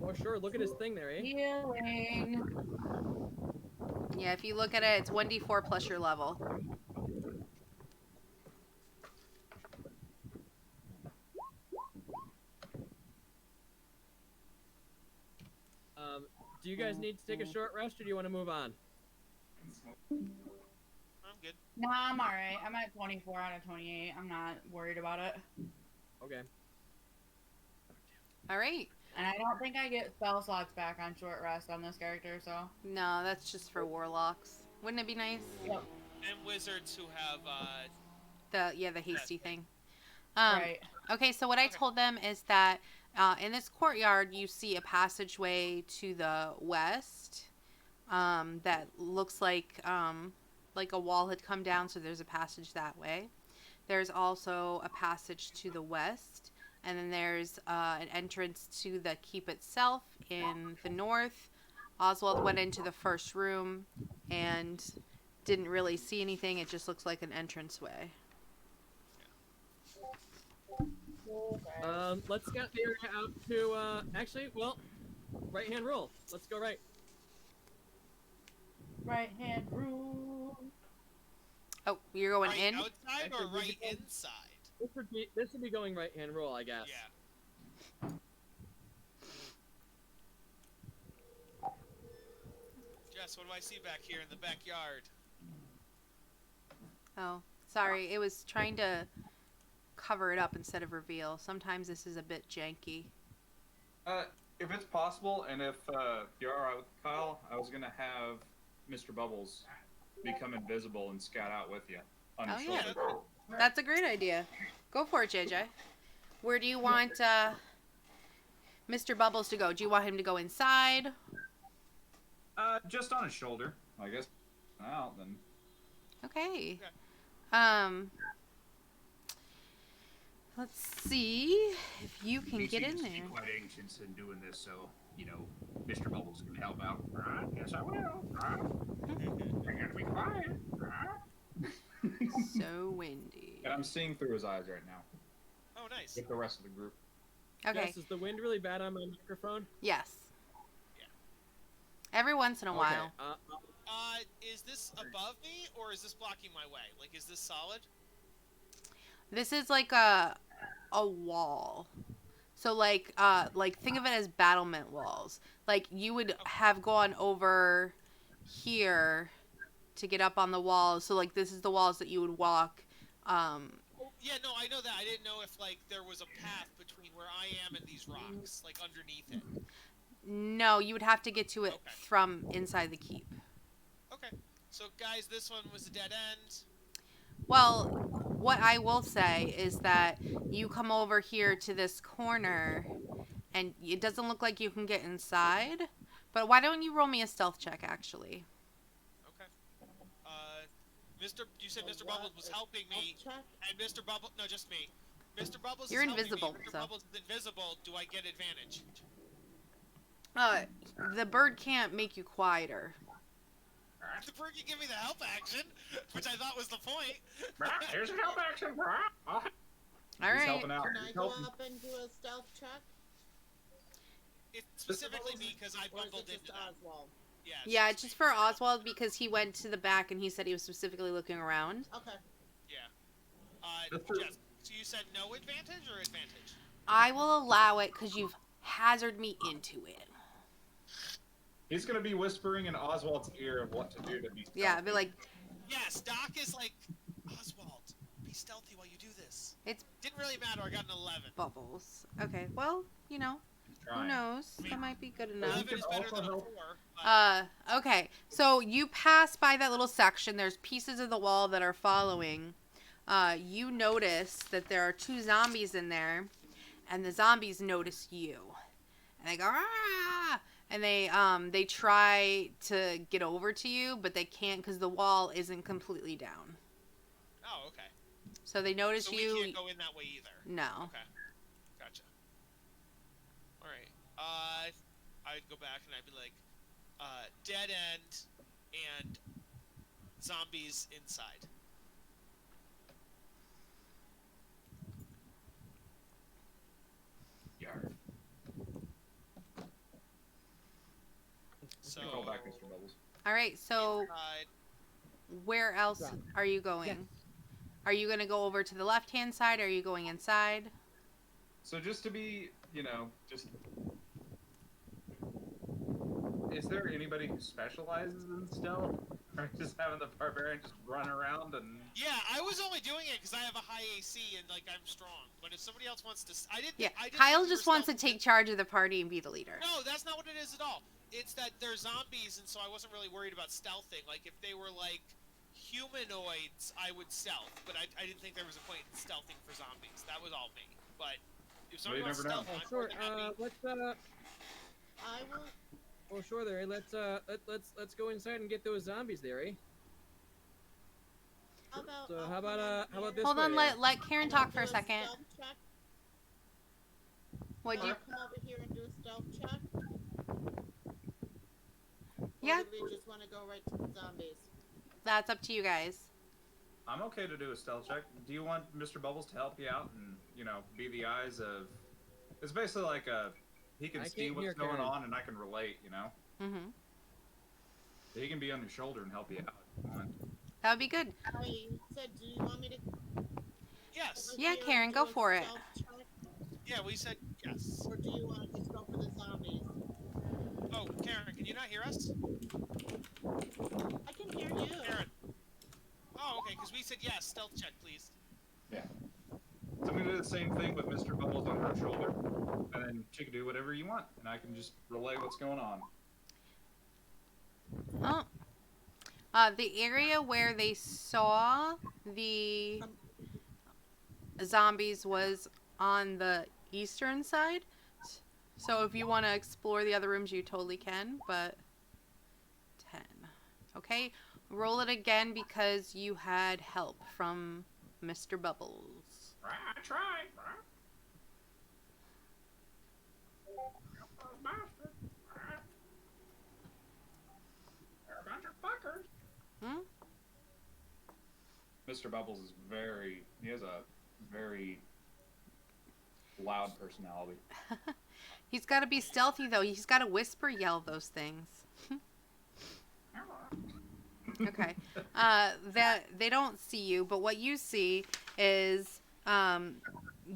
Oh, sure. Look at his thing there, eh? Healing. Yeah, if you look at it, it's 1d4 plus your level. Do you guys need to take a short rest, or do you want to move on? I'm good. No, I'm alright. I'm at 24 out of 28. I'm not worried about it. Okay. All right. And I don't think I get spell slots back on short rest on this character, so. No, that's just for warlocks. Wouldn't it be nice? Yep. And wizards who have The hasty thing. Right. Okay, so what I told them is that in this courtyard you see a passageway to the west that looks like a wall had come down, so there's a passage that way. There's also a passage to the west, and then there's an entrance to the keep itself in the north. Oswald went into the first room and didn't really see anything. It just looks like an entranceway. Let's get the area out to, actually, well, right hand rule. Let's go right. Right hand rule. Oh, you're going right in? outside or Actually, right inside? This would be going right hand rule, I guess. Yeah. Jess, what do I see back here in the backyard? Oh, sorry. It was trying to cover it up instead of reveal. Sometimes this is a bit janky. If it's possible, and if you're alright with Kyle, I was gonna have Mr. Bubbles become invisible and scout out with you on your Oh, shoulder. yeah. That's a great idea. Go for it, JJ. Where do you want Mr. Bubbles to go? Do you want him to go inside? Just on his shoulder, I guess. Out then. Okay. Let's see if you can He get in seems to be there. quite anxious in doing this, so Mr. Bubbles can help out. Yes, I will. I gotta be quiet. So windy. And I'm seeing through his eyes right now. Oh, nice. With the rest of the group. Okay. Jess, is the wind really bad on my microphone? Yes. Yeah. Every once in a while. Is this above me or is this blocking my way? Like, is this solid? This is like a wall. So like think of it as battlement walls. Like you would have gone over here to get up on the walls. So like this is the walls that you would walk. Yeah, no, I know that. I didn't know if like there was a path between where I am and these rocks, like underneath it. No, you would have to get to it from inside the keep. Okay. So guys, this one was a dead end. Well, what I will say is that you come over here to this corner, and it doesn't look like you can get inside. But why don't you roll me a stealth check, actually? Okay. You said Mr. What? Bubbles was helping me, Check. and Mr. Bubbles, no, just me. Mr. Bubbles You're is helping invisible, me. Mr. so. Bubbles is invisible. Do I get advantage? The bird can't make you quieter. The bird can give me the help action, which I thought was the point. Here's a help action. All He's right. helping out. Can I He's go helping. up and do a stealth check? It's specifically me because I Or is bumbled it into just them. Oswald? Yeah, Yeah, it's just for Oswald because he went to the back and he said he was specifically looking around. Okay. Yeah. Jess, so you said no advantage or advantage? I will allow it because you've hazarded me into it. He's gonna be whispering in Oswald's ear of what to do to be. Yeah, I'd be like, Yes, Doc is like, Oswald, be stealthy while you do this. It's Didn't really matter. I got an 11. Bubbles. Okay, well, you know, who trying. knows? That might be good enough. 11 is better also than a 4. help- But Okay, so you pass by that little section. There's pieces of the wall that are following. You notice that there are 2 zombies in there, and the zombies notice you, and they go, ah! And they try to get over to you, but they can't because the wall isn't completely down. Oh, okay. So they notice So you. we can't go in that way either. No. Okay. Gotcha. All right. I'd go back and I'd be like, dead end and zombies inside. Yarr. So Call back, Mr. Bubbles. All right. So inside, where else Right. are you going? Yes. Are you going to go over to the left-hand side? Or are you going inside? So just to be, just. Is there anybody who specializes in stealth? Or just having the barbarian just run around and. yeah, I was only doing it because I have a high AC and like I'm strong. But if somebody else wants to, I didn't. Yeah. I didn't Kyle think you just were wants to stealthy. take charge of the party and be the leader. No, that's not what it is at all. It's that they're zombies, and so I wasn't really worried about stealthing. Like if they were like humanoids, I would stealth. But I didn't think there was a point in stealthing for zombies. That was all me. But if somebody you wants never know. stealth, I'm Sure. more than happy. Let's I will. Oh, sure, there. Let's go inside and get those zombies there, eh? How about? So I'll how come about in here. this Hold on, way? let Karen I'm talk gonna for a do second. stealth check. Would you? I'll come over here and do a stealth check. Yeah. Or do we just want to go right to the zombies? That's up to you guys. I'm okay to do a stealth check. Do you want Mr. Bubbles to help you out and, be the eyes of... It's basically like he can I see can't what's hear going Karen. on and I can relate, Mm-hmm. He can be on your shoulder and help you out if you want. That would be good. Wait, you said, do you want me to? Yes. over Yeah, here and Karen, do go a for it. stealth check? Yeah, we said yes. Or do you want to just go for the zombies? Oh, Karen, can you not hear us? I can hear you. Karen. Oh, okay, because we said yes. Stealth check, please. Yeah. So I'm going to do the same thing with Mr. Bubbles on her shoulder. And then she can do whatever you want. And I can just relay what's going on. Oh. The area where they saw the zombies was on the eastern side. So if you want to explore the other rooms, you totally can, but 10. Okay, roll it again because you had help from Mr. Bubbles. I tried. They're a bunch of fuckers. Hmm? Mr. Bubbles is he has a very loud personality. He's got to be stealthy, though. He's got to whisper yell those things. Okay. That they don't see you, but what you see is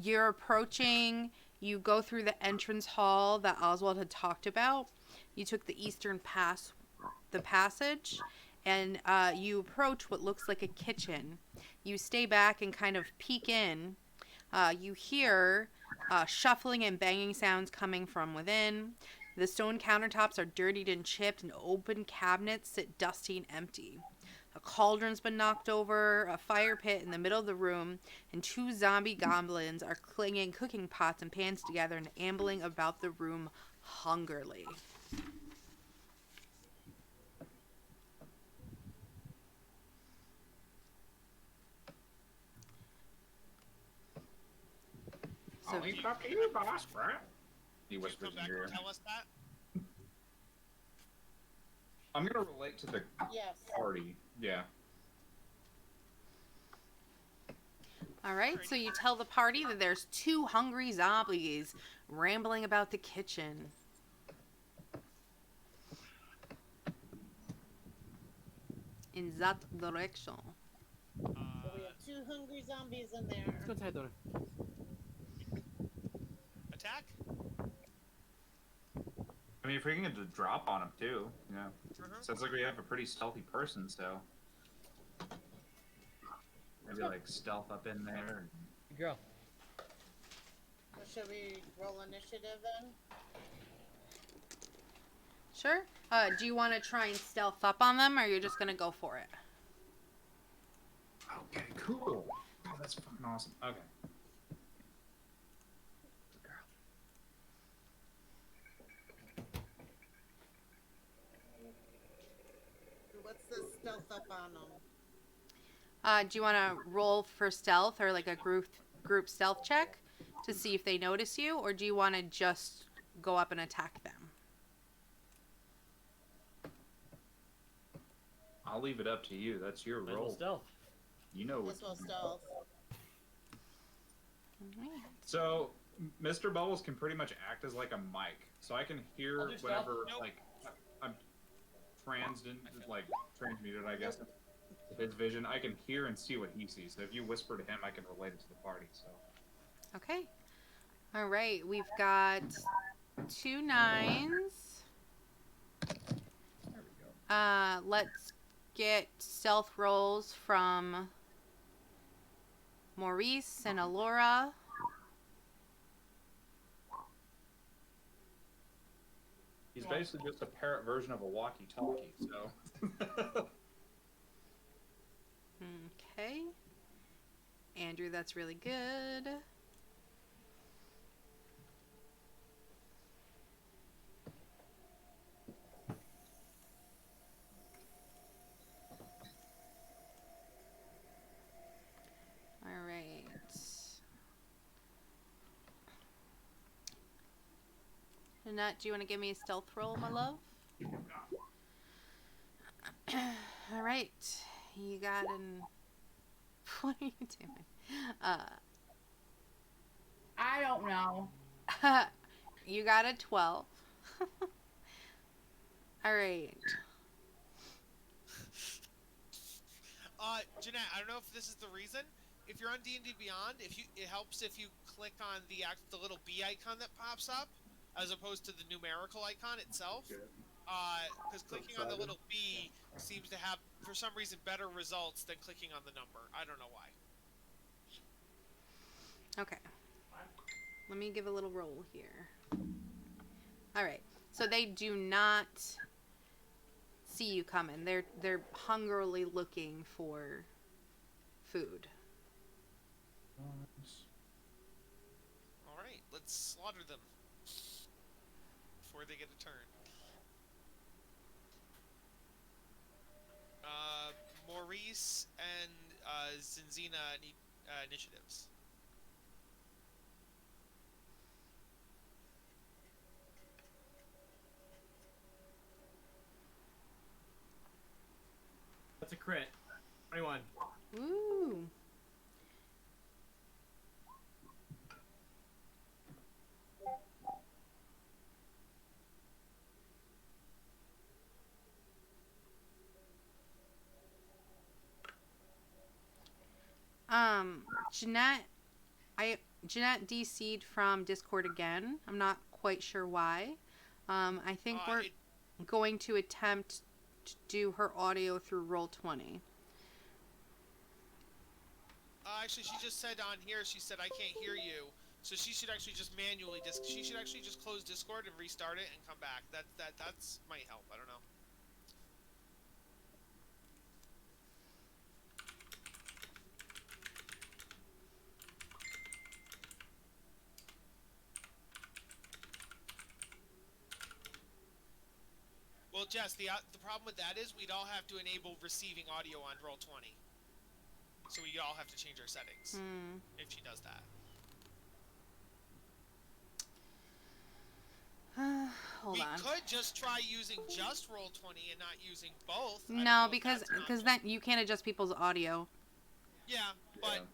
you're approaching. You go through the entrance hall that Oswald had talked about. You took the eastern passage, and you approach what looks like a kitchen. You stay back and kind of peek in. You hear shuffling and banging sounds coming from within. The stone countertops are dirtied and chipped, and open cabinets sit dusty and empty. A cauldron's been knocked over, a fire pit in the middle of the room, and 2 zombie goblins are clinging cooking pots and pans together and ambling about the room hungrily. So I'll leave it up to you, boss, right? He Did you whispers come in back your and ear. tell us that? I'm gonna relate to the Yes. party. Yeah. all right, so you tell the party that there's 2 hungry zombies rambling about the kitchen. In that direction. So we have 2 hungry zombies in there. Let's go inside, Donna. Attack? I mean, if we can get the drop on him too, you know. Mhm. Sounds like we have a pretty stealthy person, so maybe like stealth up in there. Good girl. So should we roll initiative then? Sure. Do you want to try and stealth up on them, or you're just gonna go for it? Okay, cool. Oh, that's fucking awesome. Okay. What's the stealth up on them? Do you want to roll for stealth or like a group stealth check to see if they notice you, or do you want to just go up and attack them? I'll leave it up to you. That's your Might as well role. stealth. You know what. As well stealth. Alright. So Mr. Bubbles can pretty much act as like a mic, so I can hear I'll do stealth. whenever Nope. like I'm transmuted, I guess, his vision. I can hear and see what he sees. So if you whisper to him, I can relate it to the party. So Okay. All right. We've got 2 9s. there we go. Let's get stealth rolls from Maurice and Alora. He's basically just a parrot version of a walkie-talkie. So Okay. Andrew, that's really good. All right. Annette, do you want to give me a stealth roll, my love? All right. You got an... What are you doing? I don't know. You got a 12. All right. Jeanette, I don't know if this is the reason. If you're on D&D Beyond, it helps if you click on the little B icon that pops up, as opposed to the numerical icon itself. Because clicking on the little B seems to have, for some reason, better results than clicking on the number. I don't know why. Okay. Let me give a little roll here. All right. So they do not see you coming. They're hungrily looking for food. All right, let's slaughter them before they get a turn. Maurice and Zinzina need initiatives. That's a crit. 21. Ooh. Jeanette DC'd from Discord again. I'm not quite sure why. I think we're going to attempt to do her audio through Roll20. Actually, she just said on here, she said, I can't hear you. So she should actually just manually she should actually just close Discord and restart it and come back. That's might help. I don't know. Well, Jess, the problem with that is we'd all have to enable receiving audio on Roll20. So we all have to change our settings if she does that. Hold on. We could just try using just Roll20 and not using both. No, because then you can't adjust people's audio. Yeah, but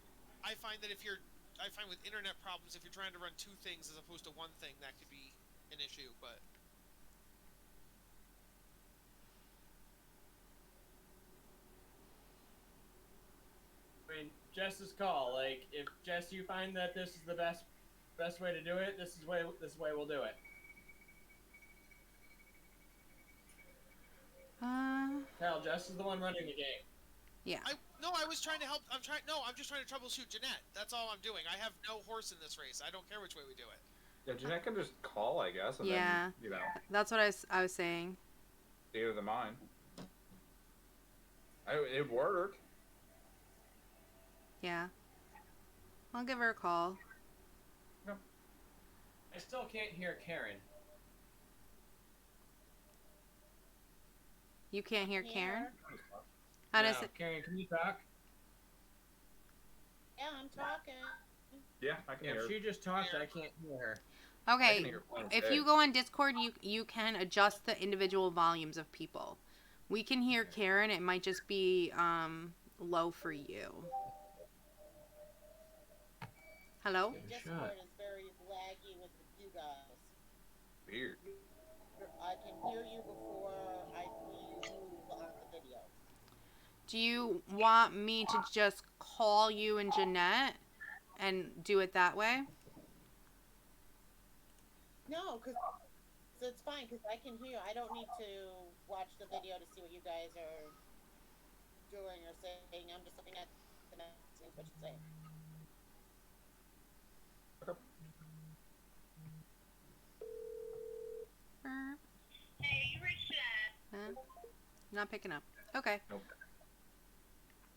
I find that I find with internet problems, if you're trying to run two things as opposed to one thing, that could be an issue. But I mean, Jess's call. Like, if Jess, you find that this is the best way to do it, this way we'll do it. Kyle, Jess is the one running the game. Yeah. I was trying to help. I'm just trying to troubleshoot Jeanette. That's all I'm doing. I have no horse in this race. I don't care which way we do it. Yeah, Jeanette can just call, I guess, and Yeah. then, That's what I was saying. theater of the mind. It worked. Yeah. I'll give her a call. I still can't hear Karen. You can't hear Karen? No, Karen, can you talk? Yeah, I'm talking. Yeah, I can hear If her. she just talked, I can't hear her. Okay, if you go on Discord, you can adjust the individual volumes of people. We can hear Karen. It might just be low for you. Hello? Discord is very laggy with you guys. Weird. I can hear you before I see you move on the video. Do you want me to just call you and Jeanette and do it that way? No, because it's fine, because I can hear you. I don't need to watch the video to see what you guys are doing or saying. I'm just looking at the seeing what you're saying. Hey, you reached that. Not picking up. Okay. Nope.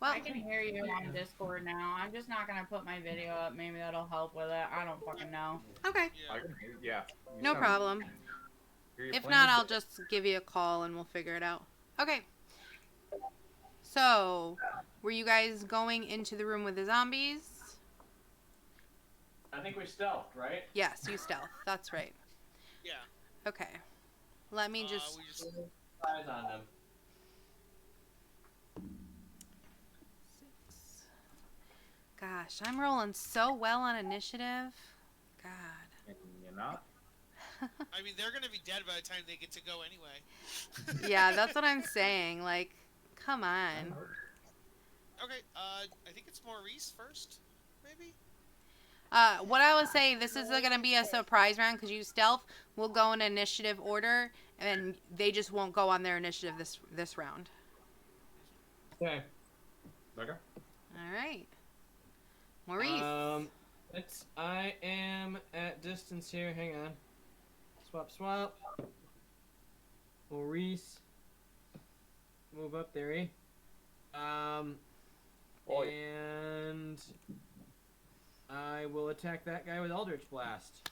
Well, I can hear you on Discord now. I'm just not gonna put my video up. Maybe that'll help with it. I don't fucking know. Okay. I can hear, yeah. No problem. If not, I'll just give you a call and we'll figure it out. Okay. So, were you guys going into the room with the zombies? I think we stealthed, right? Yes, you stealth. That's right. Yeah. Okay. Let me just... eyes on them. 6. Gosh, I'm rolling so well on initiative. God. You're not? I mean, they're gonna be dead by the time they get to go anyway. Yeah, that's what I'm saying. Like, come on. Okay, I think it's Maurice first, maybe? What I was saying, this is going to be a surprise round because you stealth. We'll go in initiative order, and they just won't go on their initiative this round. Okay. Okay. All right. Maurice. I am at distance here. Hang on. Swap. Maurice. Move up there, eh? And I will attack that guy with Eldritch Blast.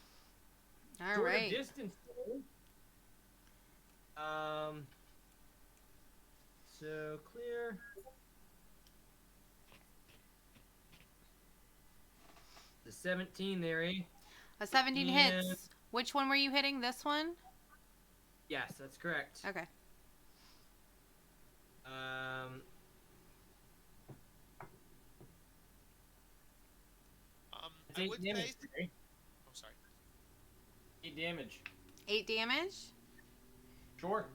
All right. Distance. So clear. The 17 there, eh? A 17 And- hits. Which one were you hitting? This one? Yes, that's correct. Okay. It's I 8 would damage. say... Right? I'm sorry. 8 damage. 8 damage? Sure.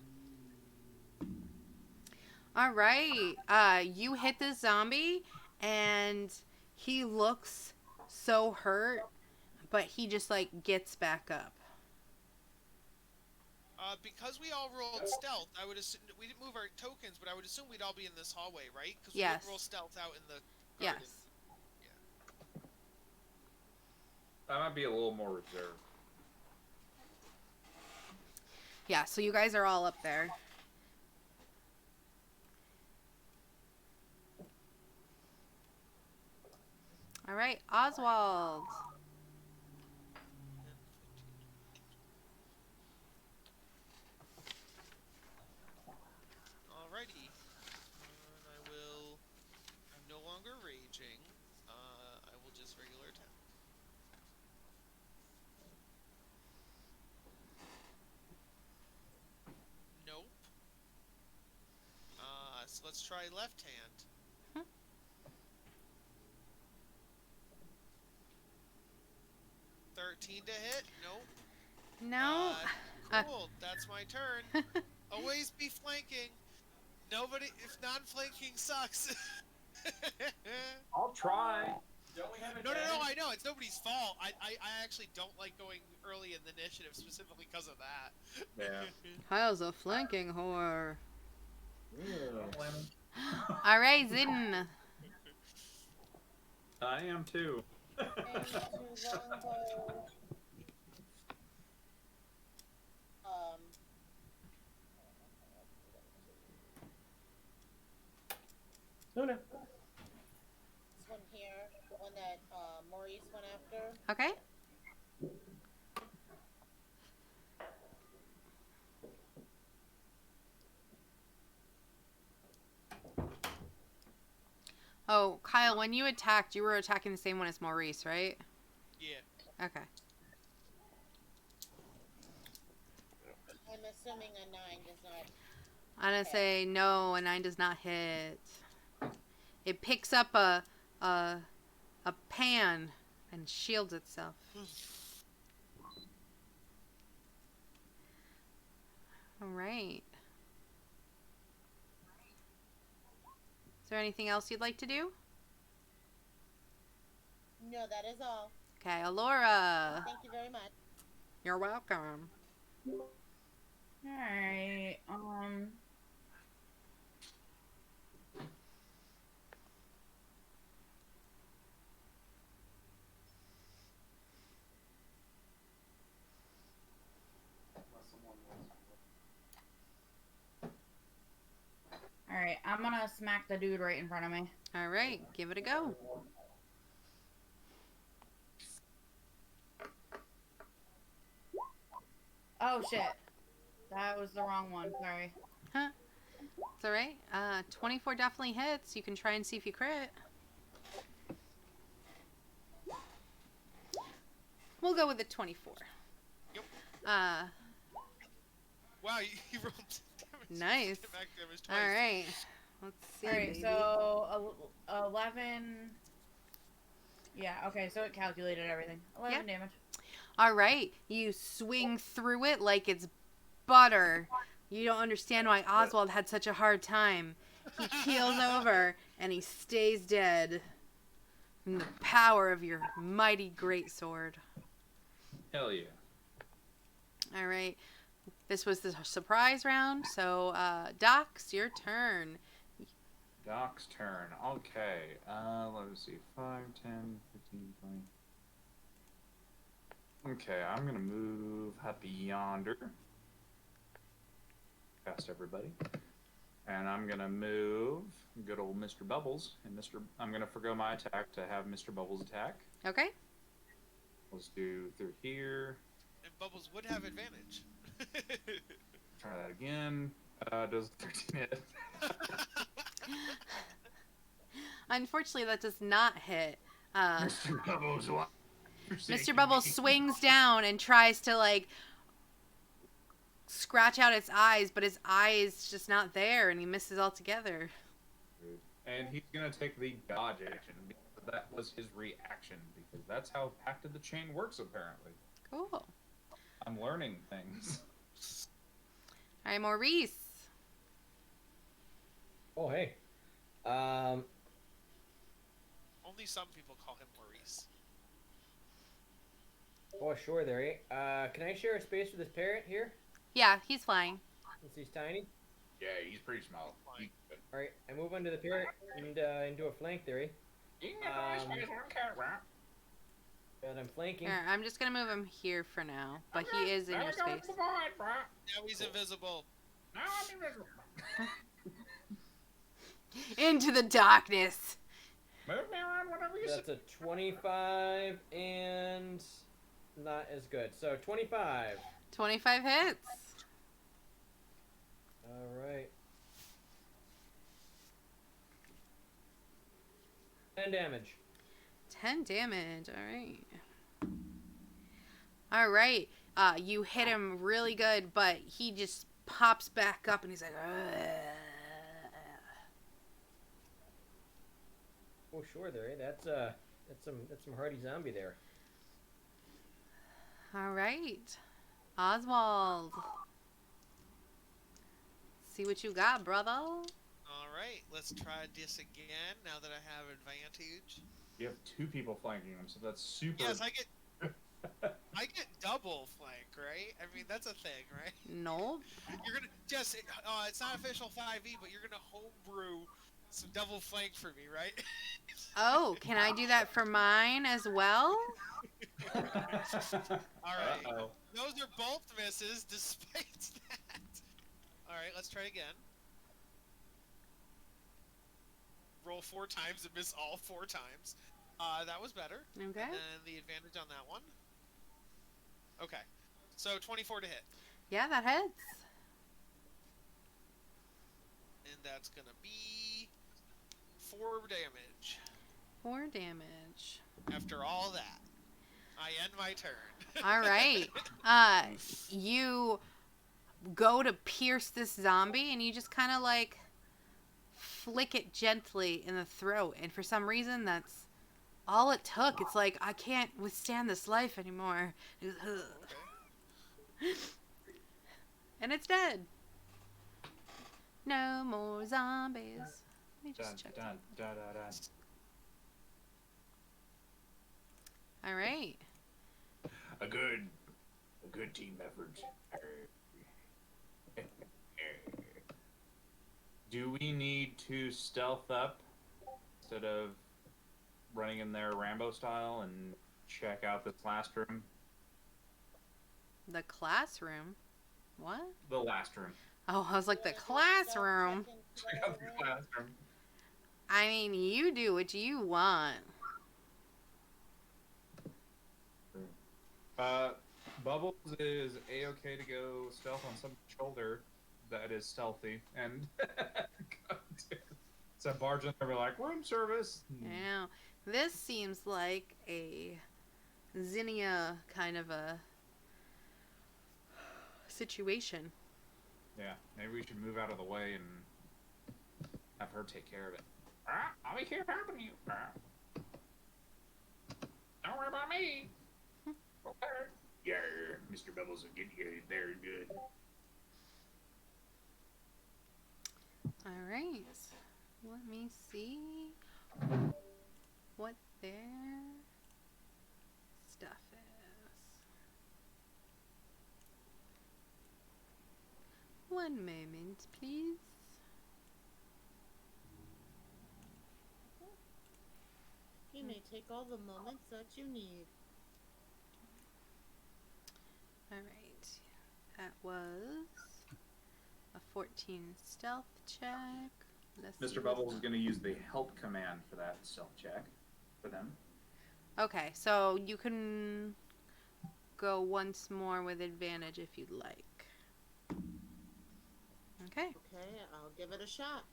All right. You hit the zombie, and he looks so hurt, but he just, like, gets back up. Because we all rolled stealth, I would assume we didn't move our tokens, but I would assume we'd all be in this hallway, right? Because we Yes. didn't roll stealth out in the garden. Yes. That might be a little more reserved. Yeah, so you guys are all up there. All right, Oswald. Let's try left hand. Hmm. 13 to hit? Nope. No. Cool. That's my turn. Always be flanking. Nobody, if non-flanking sucks. I'll try. Don't we have No, advantage? I know. It's nobody's fault. I actually don't like going early in the initiative specifically because of that. Yeah. Kyle's a flanking whore. Don't blame him. All right, Zidane. I am too. Aim to longbow. No. This one here, the one that Maurice went after. Okay. Oh, Kyle, when you attacked, you were attacking the same one as Maurice, right? Yeah. Okay. I'm assuming a 9 does not. I'm gonna say no, a 9 does not hit. It picks up a pan and shields itself. All right. Is there anything else you'd like to do? No, that is all. Okay, Alora. Thank you very much. You're welcome. Alright, Alright, I'm gonna smack the dude right in front of me. All right, give it a go. Oh shit. That was the wrong one, sorry. Huh? It's all right. 24 definitely hits. You can try and see if you crit. We'll go with the 24. Yep. Uh, Wow, you rolled damage. Nice. Back damage twice. all right. Let's see. Alright, baby. so 11. Yeah, okay, so it calculated everything. 11 damage. All right. You swing through it like it's butter. You don't understand why Oswald had such a hard time. He keels over and he stays dead. From the power of your mighty greatsword. Hell yeah. All right. This was the surprise round. So, Docs, your turn. Doc's turn. Okay. Let's see. 5, 10, 15, 20. Okay, I'm gonna move up yonder. Past everybody. And I'm gonna move good old Mr. Bubbles. And I'm gonna forgo my attack to have Mr. Bubbles attack. Okay. Let's do through here. And Bubbles would have advantage. Try that again. Does 13 hit? Unfortunately, that does not hit. Mr. Bubbles, what? Mr. Bubbles swings down and tries to, like, scratch out its eyes, but his eye is just not there, and he misses altogether. And he's gonna take the dodge action because that was his reaction, because that's how Pact of the Chain works, apparently. Cool. I'm learning things. All right, Maurice. Oh, hey. Only some people call him Maurice. Oh, sure there, eh? Can I share a space with this parrot here? Yeah, he's flying. Since he's tiny? Yeah, he's pretty small. Alright, I move onto the parrot and into a flank there, eh? You can get a nice space on cat, right? And I'm flanking. Here, I'm just going to move him here for now, but he is in your space. Now he's invisible. Now I'm invisible. Into the darkness. Move me around whenever you That's a 25 and not as good. So 25. 25 hits. Alright. 10 damage. 10 damage. All right. All right. You hit him really good, but he just pops back up and he's like, "Ugh." Oh, sure, there. That's some hardy zombie there. All right. Oswald. See what you got, brother. All right, let's try this again. Now that I have advantage. You have 2 people flanking them, so that's super. Yes, I get double flank, right? I mean, that's a thing, right? Nope. You're gonna just it's not official 5e, but you're gonna homebrew some double flank for me, right? Oh, can I do that for mine as well? All right. Uh-oh. Those are both misses, despite that. All right, let's try again. Roll 4 times and miss all 4 times. That was better. Okay. And then the advantage on that one. Okay. So 24 to hit. Yeah, that hits. And that's going to be 4 damage. 4 damage. After all that, I end my turn. All right. You go to pierce this zombie and you just kind of like flick it gently in the throat. And for some reason, that's all it took. It's like, I can't withstand this life anymore. And it's dead. No more zombies. Let me just check. Dun, dun, dun, dun, dun. All right. A good team effort. Do we need to stealth up instead of running in there Rambo style and check out this last room? The classroom? What? The last room. Oh, I was like, the classroom. Check out the classroom. I mean, you do what you want. Bubbles is a-okay to go stealth on some shoulder that is stealthy and go to so barge in there and be like, room service. Yeah. This seems like a Zinnia kind of a situation. Yeah, maybe we should move out of the way and have her take care of it. I'll be here helping you. Don't worry about me. Okay. Yeah, Mr. Bubbles will get you there good. All right. Let me see what their stuff is. One moment, please. You may take all the moments that you need. All right. That was a 14 stealth check. Let's see Mr. what's Bubbles is up. going to use the help command for that stealth check for them. Okay, so you can go once more with advantage if you'd like. Okay. Okay, I'll give it a shot.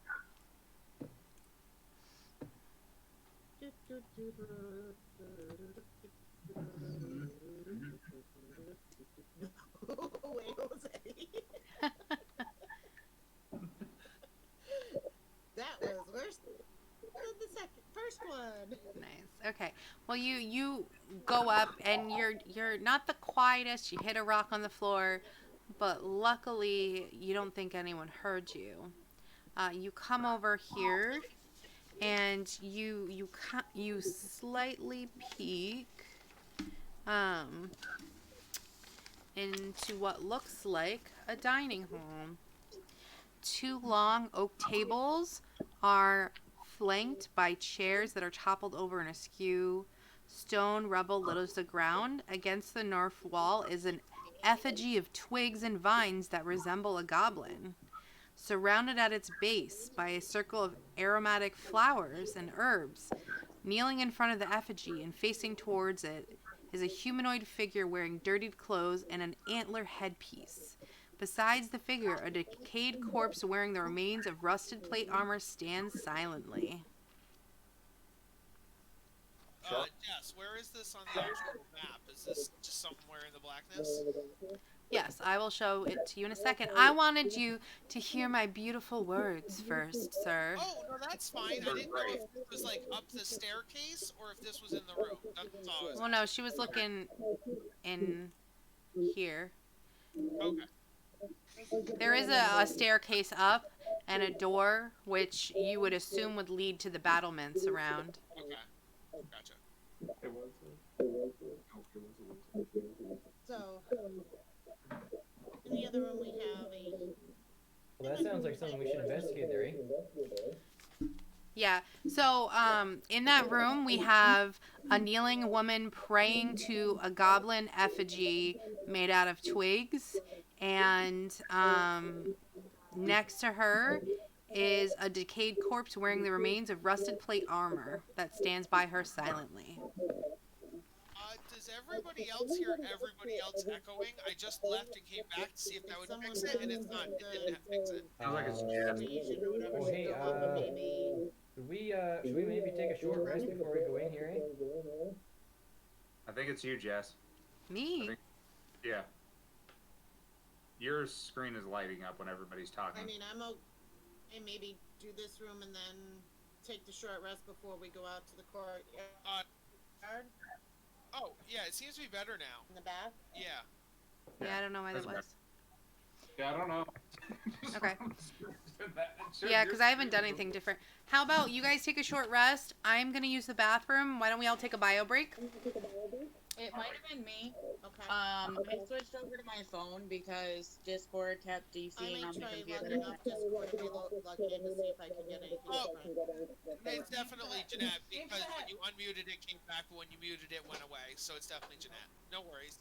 Wait, Jose. That was worse than the first one. Nice. Okay. Well, you go up and you're not the quietest. You hit a rock on the floor, but luckily you don't think anyone heard you. You come over here and you slightly peek into what looks like a dining hall. 2 long oak tables are flanked by chairs that are toppled over and askew. Stone rubble litters the ground. Against the north wall is an effigy of twigs and vines that resemble a goblin. Surrounded at its base by a circle of aromatic flowers and herbs, kneeling in front of the effigy and facing towards it is a humanoid figure wearing dirtied clothes and an antler headpiece. Besides the figure, a decayed corpse wearing the remains of rusted plate armor stands silently. Jess, where is this on the actual map? Is this just somewhere in the blackness? Yes, I will show it to you in a second. I wanted you to hear my beautiful words first, sir. Oh, no, that's fine. I didn't know if it was like up the staircase or if this was in the room. That's all I was Well, no, she was looking in here. Okay. There is a staircase up and a door, which you would assume would lead to the battlements around. Okay. Gotcha. It was. Oh, it was. So, in the other room we have a. Well, that sounds like something we should investigate there, eh? Yeah. So, in that room, we have a kneeling woman praying to a goblin effigy made out of twigs, and next to her is a decayed corpse wearing the remains of rusted plate armor that stands by her silently. Does everybody else hear everybody else echoing? I just left and came back to see if that would fix it, and it's not. It didn't fix it. Sounds like it's Station or whatever Oh, should hey, go up and maybe. should we maybe take a short rest before we go in here, eh? I think it's you, Jess. Me? Yeah. Your screen is lighting up when everybody's talking. I mean, I'm okay. Maybe do this room and then take the short rest before we go out to the courtyard. Oh, yeah, it seems to be better now. In the back. Yeah. Yeah, I don't know why that was. Yeah, I don't know. Okay. Yeah, because I haven't done anything different. How about you guys take a short rest? I'm going to use the bathroom. Why don't we all take a bio break? It might have been me. Okay. I switched over to my phone because Discord kept I DCing on might my try computer. logging off Discord and log in to see if I can get anything different. It's definitely Jeanette, because when you unmuted it, came back, but when you muted it, went away. So it's definitely Jeanette. No worries.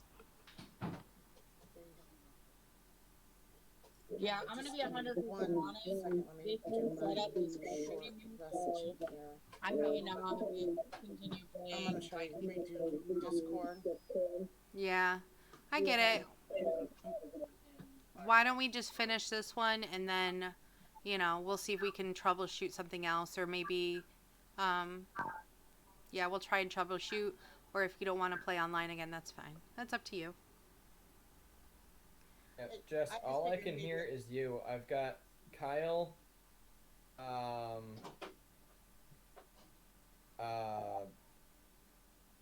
Yeah, I'm gonna be 100% honest. This setup is frustrating, so I may not continue I'm playing. gonna try and redo Discord. Yeah, I get it. Why don't we just finish this one and then, you know, we'll see if we can troubleshoot something else, or maybe, yeah, we'll try and troubleshoot, or if you don't want to play online again, that's fine. That's up to you. Yep, Jess, all I can hear is you. I've got Kyle,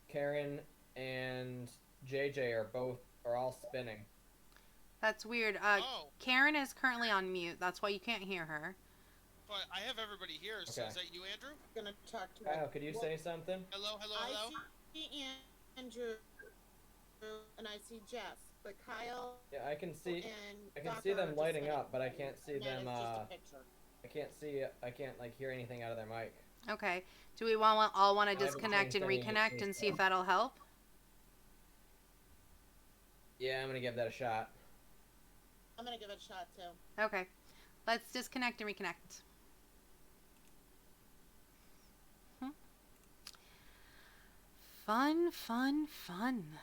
Karen, and JJ are all spinning. That's weird. Oh. Karen is currently on mute. That's why you can't hear her. But I have everybody here, so Okay. is that you, Andrew? I'm gonna talk to Kyle, could you say something? Hello? I see Andrew and I see Jess, but Kyle Yeah, I can see. and I can Doc see are them just lighting saying, up, but I can't see "Ned, them. it's just a picture." I can't like hear anything out of their mic. Okay. Do we all want to I haven't disconnect changed and any reconnect and see if that'll help? Yeah, I'm gonna give that a shot. I'm gonna give it a shot too. Okay. Let's disconnect and reconnect. Fun, fun, fun.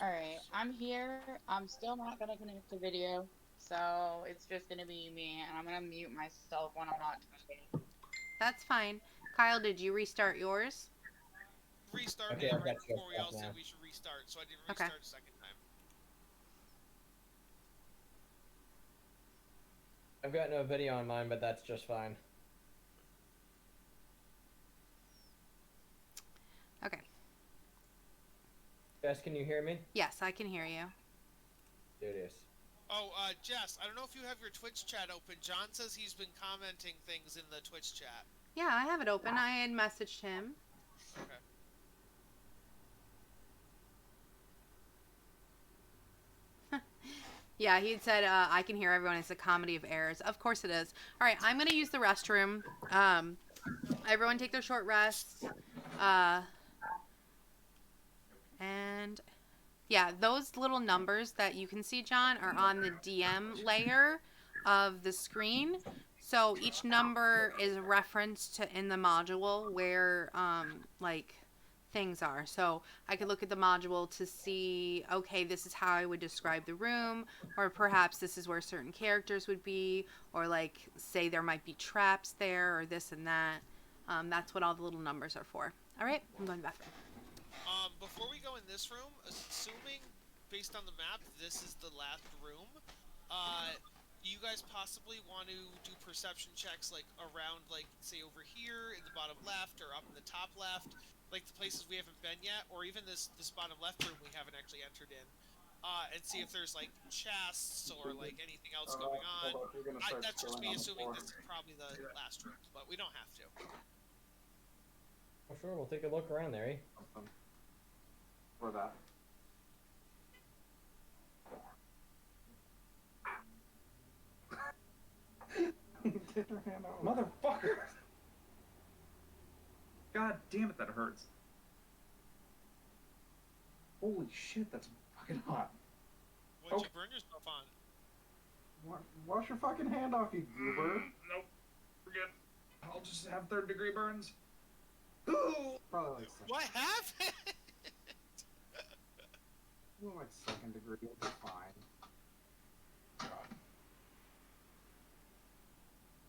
Alright, I'm here. I'm still not gonna connect to video, so it's just gonna be me, and I'm gonna mute myself when I'm not talking. That's fine. Kyle, did you restart yours? Restart Okay, it I've right got you before we up all said now. we should restart, so I didn't Okay. restart a second time. I've got no video on mine, but that's just fine. Okay. Jess, can you hear me? Yes, I can hear you. There it is. Oh, Jess, I don't know if you have your Twitch chat open. John says he's been commenting things in the Twitch chat. Yeah, I have it open. I had messaged him. Okay. Yeah, he had said, I can hear everyone. It's a comedy of errors. Of course it is. All right, I'm going to use the restroom. Everyone take their short rests. And yeah, those little numbers that you can see, John, are on the DM layer of the screen. So each number is referenced to in the module where, like, things are. So I could look at the module to see, okay, this is how I would describe the room, or perhaps this is where certain characters would be, or like say there might be traps there, or this and that. That's what all the little numbers are for. All right, I'm going back. Before we go in this room, assuming based on the map this is the last room, do you guys possibly want to do perception checks like around, like say over here in the bottom left or up in the top left, like the places we haven't been yet, or even this bottom left room we haven't actually entered in, and see if there's like chests or like anything else going on. That's just me assuming this is probably the last room, but we don't have to. Oh, sure, we'll take a look around there, eh? Or that. Get your hand out. Motherfucker! God damn it, that hurts. Holy shit, that's fucking hot. What'd you burn yourself on? Wash your fucking hand off, you goober. Nope. Forget. I'll just have 3rd-degree burns. Probably like What happened? like 2nd degree, it'll be fine. God.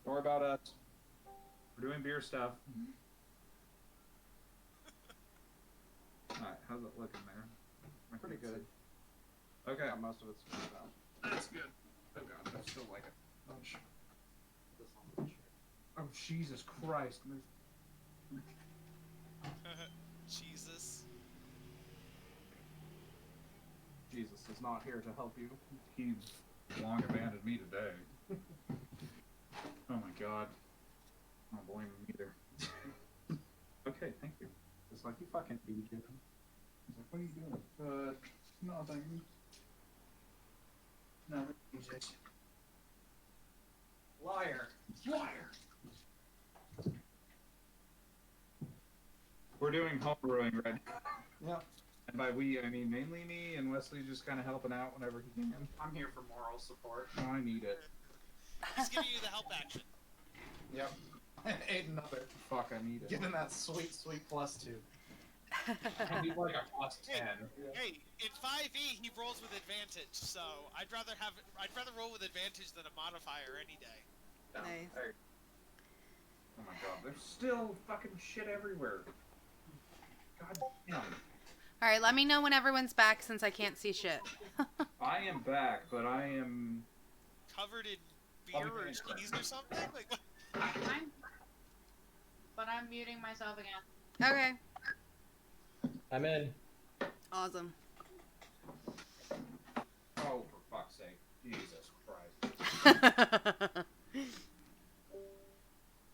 Don't worry about us. We're doing beer stuff. Alright, how's it looking there? Pretty good. Okay. Yeah, most of it's filled out. That's good. Oh god, I still like it. Bunch. Oh, Jesus Christ. Jesus. Jesus is not here to help you. He long abandoned me today. Oh my god. I don't blame him either. Okay, thank you. It's like you fucking DJ. He's like, what are you doing? Nothing. No, DJ. Liar. Liar. We're doing homebrewing right now. Yep. And by we, I mean mainly me and Wesley just kind of helping out whenever he can. I'm here for moral support. Oh, I need it. He's giving you the help action. Yep. Ain't another. Fuck, I need it. Give him that sweet, sweet +2. I need like a +10. Hey, in 5e he rolls with advantage, so I'd rather roll with advantage than a modifier any day. Nice. Hey. Oh my god, there's still fucking shit everywhere. God damn. All right, let me know when everyone's back since I can't see shit. I am back, but I am Covered in beer or cheese or something? Like, what? But I'm muting myself again. Okay. I'm in. Awesome. Oh, for fuck's sake. Jesus Christ.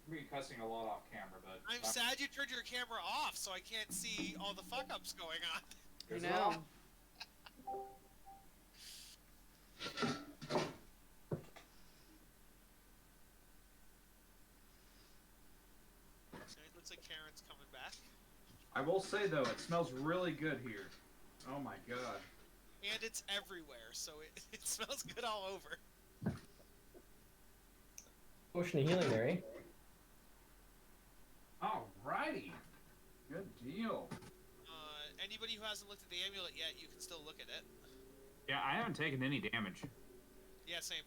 We're cussing a lot off camera, but I'm sad you turned your camera off so I can't see all the fuck-ups going on. I know. So it looks like Karen's coming back. I will say though, it smells really good here. Oh my god. And it's everywhere, so it smells good all over. Potion of healing there, eh? Alrighty. Good deal. Anybody who hasn't looked at the amulet yet, you can still look at it. Yeah, I haven't taken any damage. Yeah, same.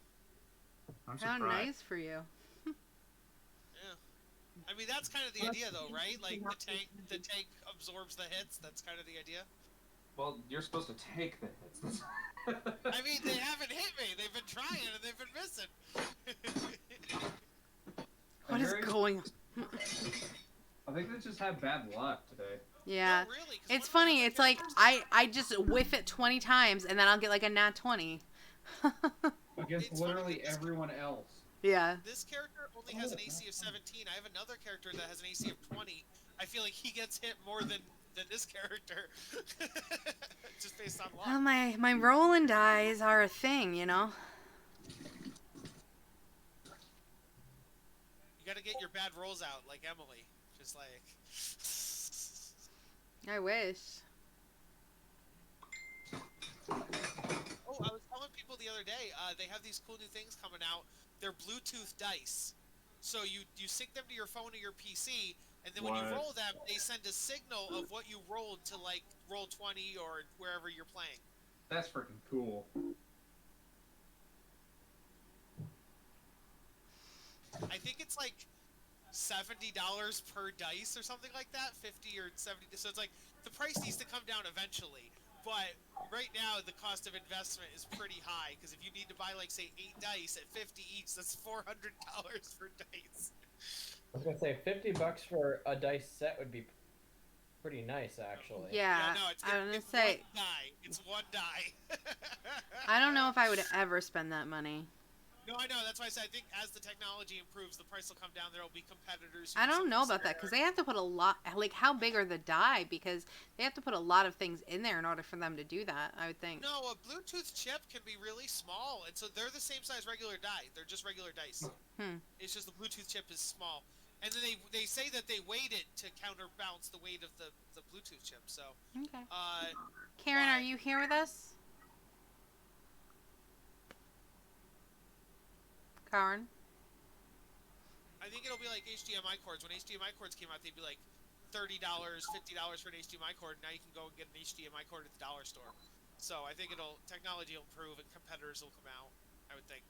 I'm How surprised. nice for you. Yeah. I mean, that's kind of the idea, though, right? Like, the tank absorbs the hits. That's kind of the idea. Well, you're supposed to take the hits. I mean, they haven't hit me. They've been trying, and they've been missing. What is going on? I think they just had bad luck today. Yeah. No, really, 'cause It's one of funny. the It's like I just whiff it 20 times and then I'll get like a nat 20. Against It's literally funny. everyone else. Yeah. This character only has an AC of 17. I have another character that has an AC of 20. I feel like he gets hit more than this character. Just based on luck. Well, my rolling dice are a thing, you know? You gotta get your bad rolls out, like Emily. Just like... I wish. Oh, I was telling people the other day, they have these cool new things coming out. They're Bluetooth dice. So you sync them to your phone or your PC, and then when you What? roll them, they send a signal of what you rolled to, like, roll 20 or wherever you're playing. That's freaking cool. I think it's like $70 per dice or something like that, 50 or 70. So it's like the price needs to come down eventually. But right now the cost of investment is pretty high because if you need to buy like say 8 dice at 50 each, that's $400 per dice. I was gonna say $50 for a dice set would be pretty nice, actually. Yeah, no, I was gonna it's say. one die. It's one die. I don't know if I would ever spend that money. No, I know. That's why I said I think as the technology improves, the price will come down. There will be competitors. I don't know about that because they have to put a lot. Like, how big are the die? Because they have to put a lot of things in there in order for them to do that. I would think. No, a Bluetooth chip can be really small, and so they're the same size regular die. They're just regular dice. It's just the Bluetooth chip is small, and then they say that they weight it to counterbalance the weight of the Bluetooth chip. So. Okay. Karen, are you here with us? Karen? I think it'll be like HDMI cords. When HDMI cords came out, they'd be like $30, $50 for an HDMI cord. Now you can go and get an HDMI cord at the dollar store. So I think technology will improve and competitors will come out. I would think.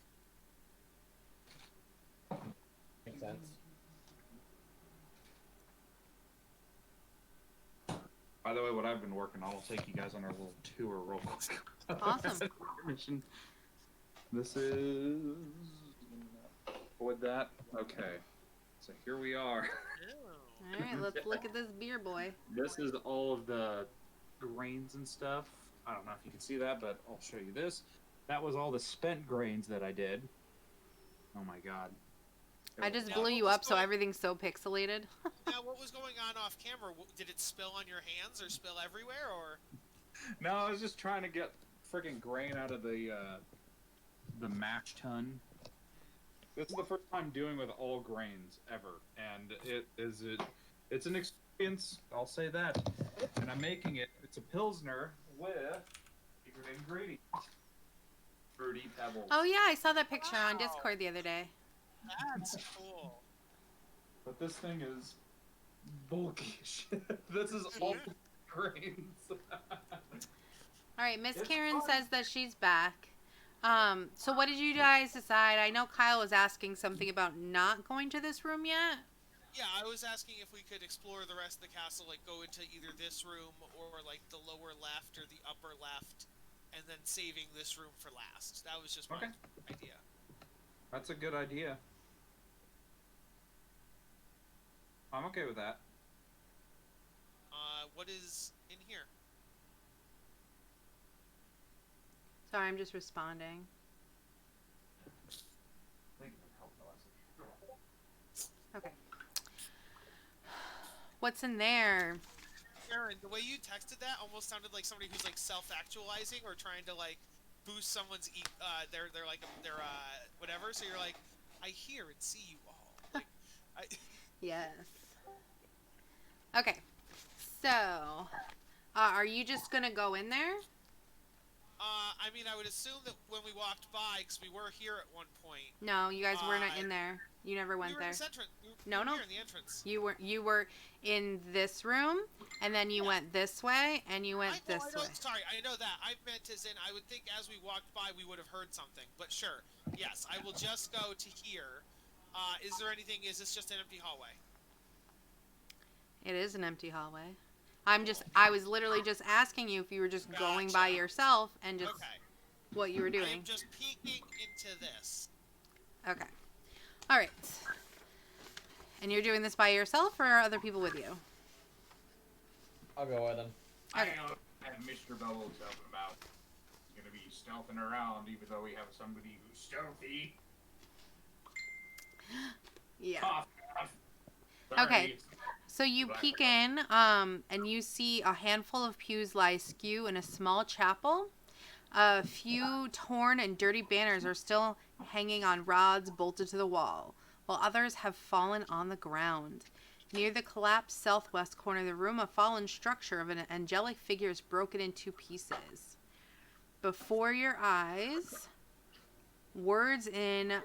Makes sense. By the way, what I've been working on, I'll take you guys on our little tour real quick. Awesome. This is... Avoid that. Okay. So here we are. All right, let's look at this beer boy. This is all of the grains and stuff. I don't know if you can see that, but I'll show you this. That was all the spent grains that I did. Oh my god. I just blew you up, so everything's so pixelated. Now, what was going on off camera? Did it spill on your hands or spill everywhere, or? No, I was just trying to get friggin' grain out of the mash tun. This is the first time doing with all grains ever, and it's an experience. I'll say that. And I'm making it. It's a pilsner with secret ingredient: fruity pebbles. Oh yeah, I saw that picture on Discord the other day. That's cool. But this thing is bulky as shit. This is all grains. All right, Miss Karen says that she's back. So what did you guys decide? I know Kyle was asking something about not going to this room yet. Yeah, I was asking if we could explore the rest of the castle, like go into either this room or like the lower left or the upper left, and then saving this room for last. That was just my idea. That's a good idea. I'm okay with that. What is in here? Sorry, I'm just responding. Okay. What's in there? Aaron, the way you texted that almost sounded like somebody who's like self-actualizing or trying to like boost someone's their whatever. So you're like, I hear and see you all. Like, Yes. Okay. So, are you just gonna go in there? I mean, I would assume that when we walked by, because we were here at one point. No, you guys weren't in there. You never went there. In this entrance. No. Here in the entrance. You were in this room, and then you went this way, and you went this way. Sorry, I know that. I meant as in, I would think as we walked by, we would have heard something. But sure, yes, I will just go to here. Is there anything? Is this just an empty hallway? It is an empty hallway. I was literally just asking you if you were just going by yourself and just what you were doing. I'm just peeking into this. Okay. All right. And you're doing this by yourself or are other people with you? I'll go with him. Okay. I have Mr. Bubbles helping about. He's gonna be stealthing around, even though we have somebody who's stealthy. Yeah. Cough. Okay. So you peek in, and you see a handful of pews lie askew in a small chapel. A few torn and dirty banners are still hanging on rods bolted to the wall, while others have fallen on the ground. Near the collapsed southwest corner of the room, a fallen structure of an angelic figure is broken in two pieces. Before your eyes, words in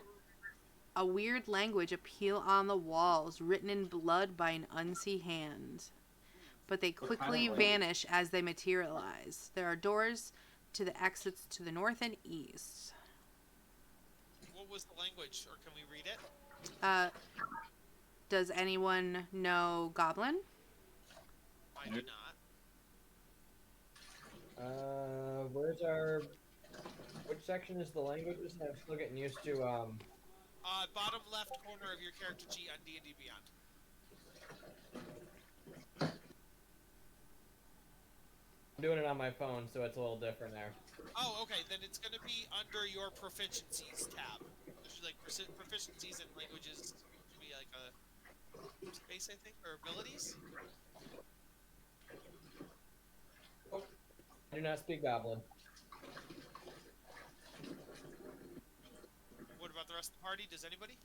a weird language appeal on the walls, written in blood by an unseen hand. But they quickly vanish as they materialize. There are doors to the exits to the north and east. What was the language, or can we read it? Does anyone know Goblin? I do not. Where's our? Which section is the languages? I'm still getting used to. Bottom left corner of your character sheet on D&D Beyond. I'm doing it on my phone, so it's a little different there. Oh, okay. Then it's going to be under your proficiencies tab. There's like proficiencies in languages. Should be like a space, I think, or abilities. Oh, I do not speak Goblin. What about the rest of the party? Does anybody?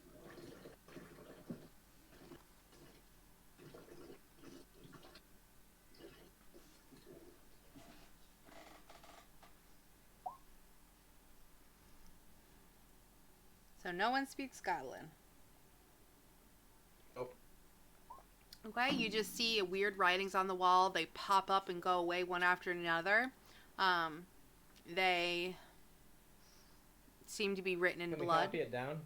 So no one speaks Goblin. Nope. Okay, you just see weird writings on the wall. They pop up and go away one after another. They seem to be written in Can we blood. copy it down?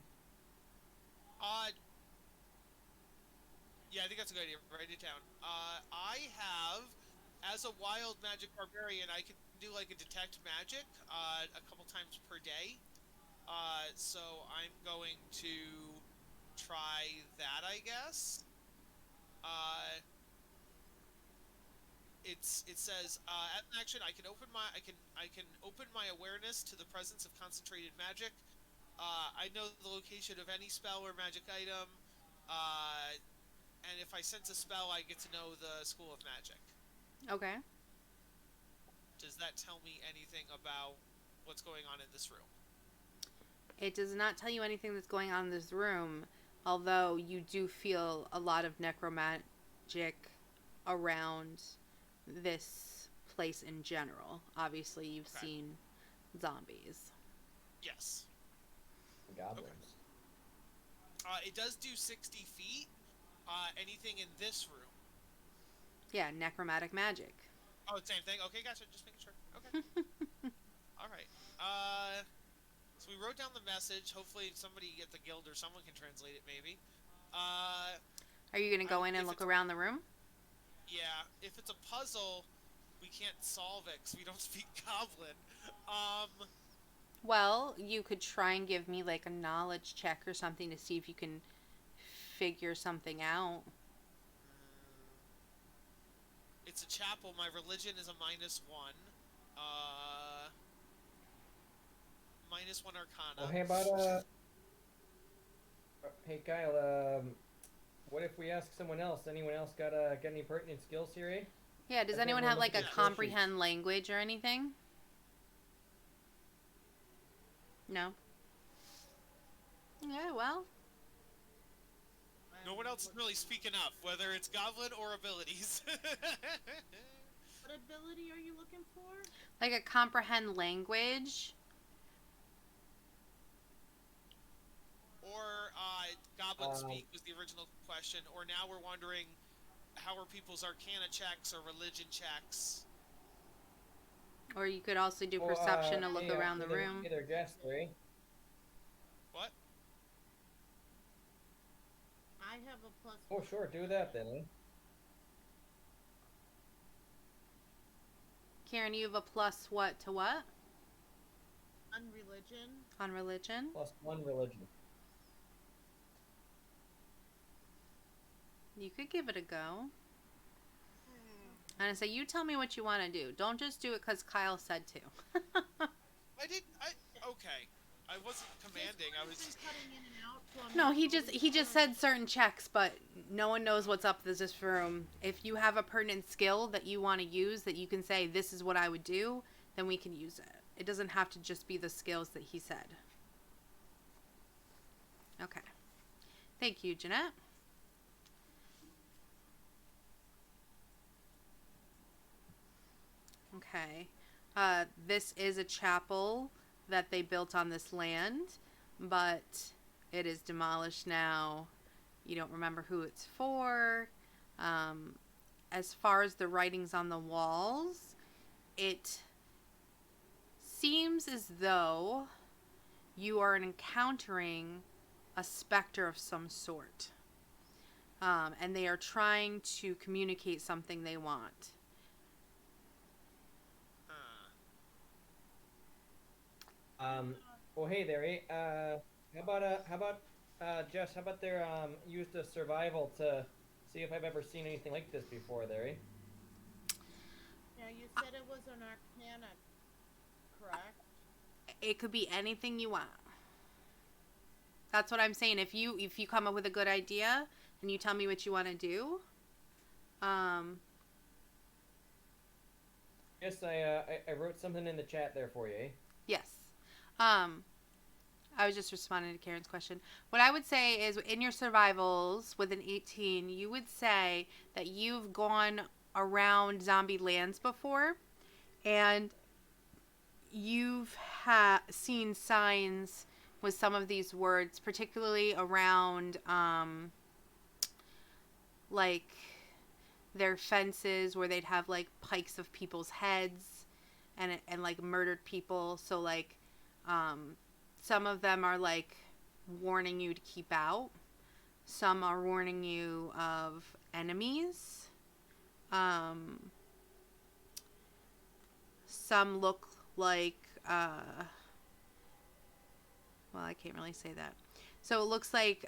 Yeah, I think that's a good idea. Write it down. I have, as a wild magic barbarian, I can do like a detect magic a couple times per day. So I'm going to try that, I guess. It says at an action I can open my awareness to the presence of concentrated magic. I know the location of any spell or magic item. And if I sense a spell, I get to know the school of magic. Okay. Does that tell me anything about what's going on in this room? It does not tell you anything that's going on in this room, although you do feel a lot of necromagic around this place in general. Obviously, you've seen zombies. Yes. Goblins. It does do 60 feet. Anything in this room? Yeah, necromantic magic. Oh, same thing. Okay, gotcha. Just making sure. Okay. All right. So we wrote down the message. Hopefully somebody at the guild or someone can translate it, maybe. Are you going to go in and look around the room? Yeah. If it's a puzzle, we can't solve it because we don't speak Goblin. Well, you could try and give me like a knowledge check or something to see if you can figure something out. It's a chapel. My religion is a -1. -1 Arcana. Well, hey, hey, Kyle. What if we ask someone else? Anyone else got any pertinent skills here? Eh? Yeah. Does anyone have like a comprehend language or anything? No. Yeah. Well. No one else is really speaking up, whether it's Goblin or abilities. What ability are you looking for? Like a comprehend language. Or Goblin speak was the original question. Or now we're wondering, how are people's Arcana checks or religion checks? Or you could also do perception to look around the room. Either guess, right? What? I have a +1. Oh, sure, do that then. Eh? Karen, you have a plus what to what? On religion. On religion? +1 religion. You could give it a go. And I say, you tell me what you want to do. Don't just do it because Kyle said to. Okay. I wasn't commanding. I was just cutting in and out. So I'm No, not he just said certain checks, but no one knows what's up in this room. If you have a pertinent skill that you want to use that you can say, this is what I would do, then we can use it. It doesn't have to just be the skills that he said. Okay. Thank you, Jeanette. Okay. This is a chapel that they built on this land, but it is demolished now. You don't remember who it's for. As far as the writings on the walls, it seems as though you are encountering a specter of some sort. and they are trying to communicate something they want. Well, hey there, eh? Jess? How about there? Use the survival to see if I've ever seen anything like this before, there, eh? Now, you said it was an arcana, correct? It could be anything you want. That's what I'm saying. If you come up with a good idea and you tell me what you want to do, Yes, I wrote something in the chat there for you, eh? yes. I was just responding to Karen's question. What I would say is in your survivals with an 18, you would say that you've gone around zombie lands before and you've seen signs with some of these words, particularly around like their fences where they'd have like pikes of people's heads and like murdered people. So like some of them are like warning you to keep out. Some are warning you of enemies. Some look like well, I can't really say that. So it looks like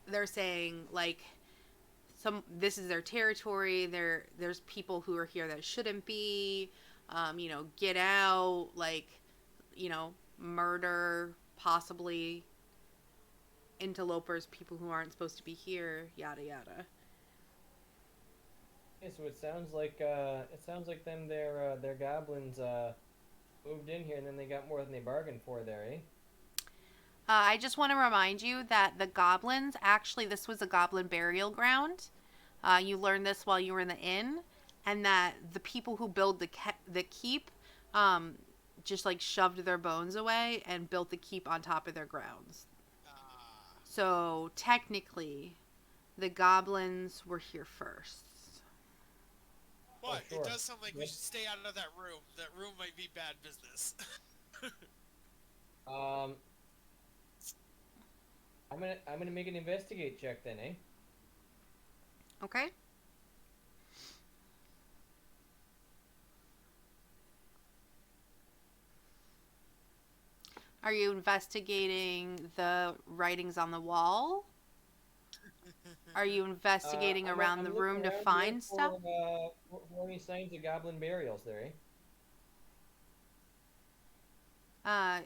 they're saying like this is their territory. There's people who are here that shouldn't be. Get out. Like, murder, possibly interlopers, people who aren't supposed to be here. Yada yada. Okay, so it sounds like them their goblins moved in here and then they got more than they bargained for there, eh? I just want to remind you that the goblins, actually, this was a goblin burial ground. You learned this while you were in the inn, and that the people who build the keep just like shoved their bones away and built the keep on top of their grounds. So technically, the goblins were here first. But sure. it does sound like we should stay out of that room. That room might be bad business. I'm gonna make an investigate check then, eh? Okay. Are you investigating the writings on the wall? Are you investigating around the room to find stuff? For any signs of goblin burials there, eh?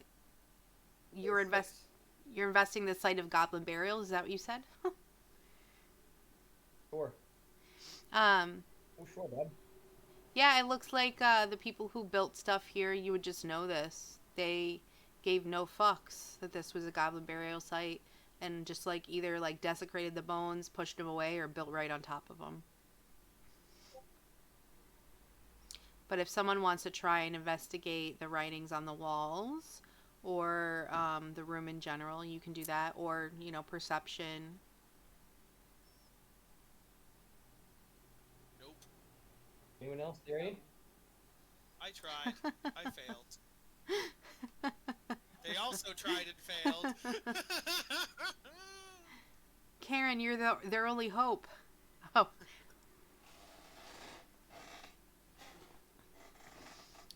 You're investing the site of goblin burial. Is that what you said? Sure. Oh, sure, bud. Yeah, it looks like the people who built stuff here, you would just know this. They gave no fucks that this was a goblin burial site and just like either like desecrated the bones, pushed them away, or built right on top of them. But if someone wants to try and investigate the writings on the walls or the room in general, you can do that, or perception. Nope. Anyone else there, eh? I tried. I failed. They also tried and failed. Karen, you're their only hope. Oh.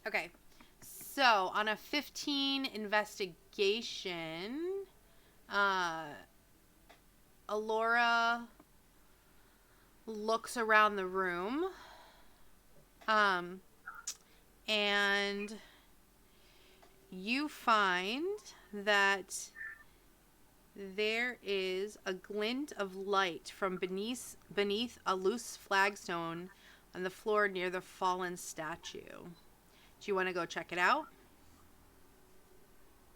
Okay. So, on a 15 investigation, Alora looks around the room, and you find that there is a glint of light from beneath a loose flagstone on the floor near the fallen statue. Do you want to go check it out?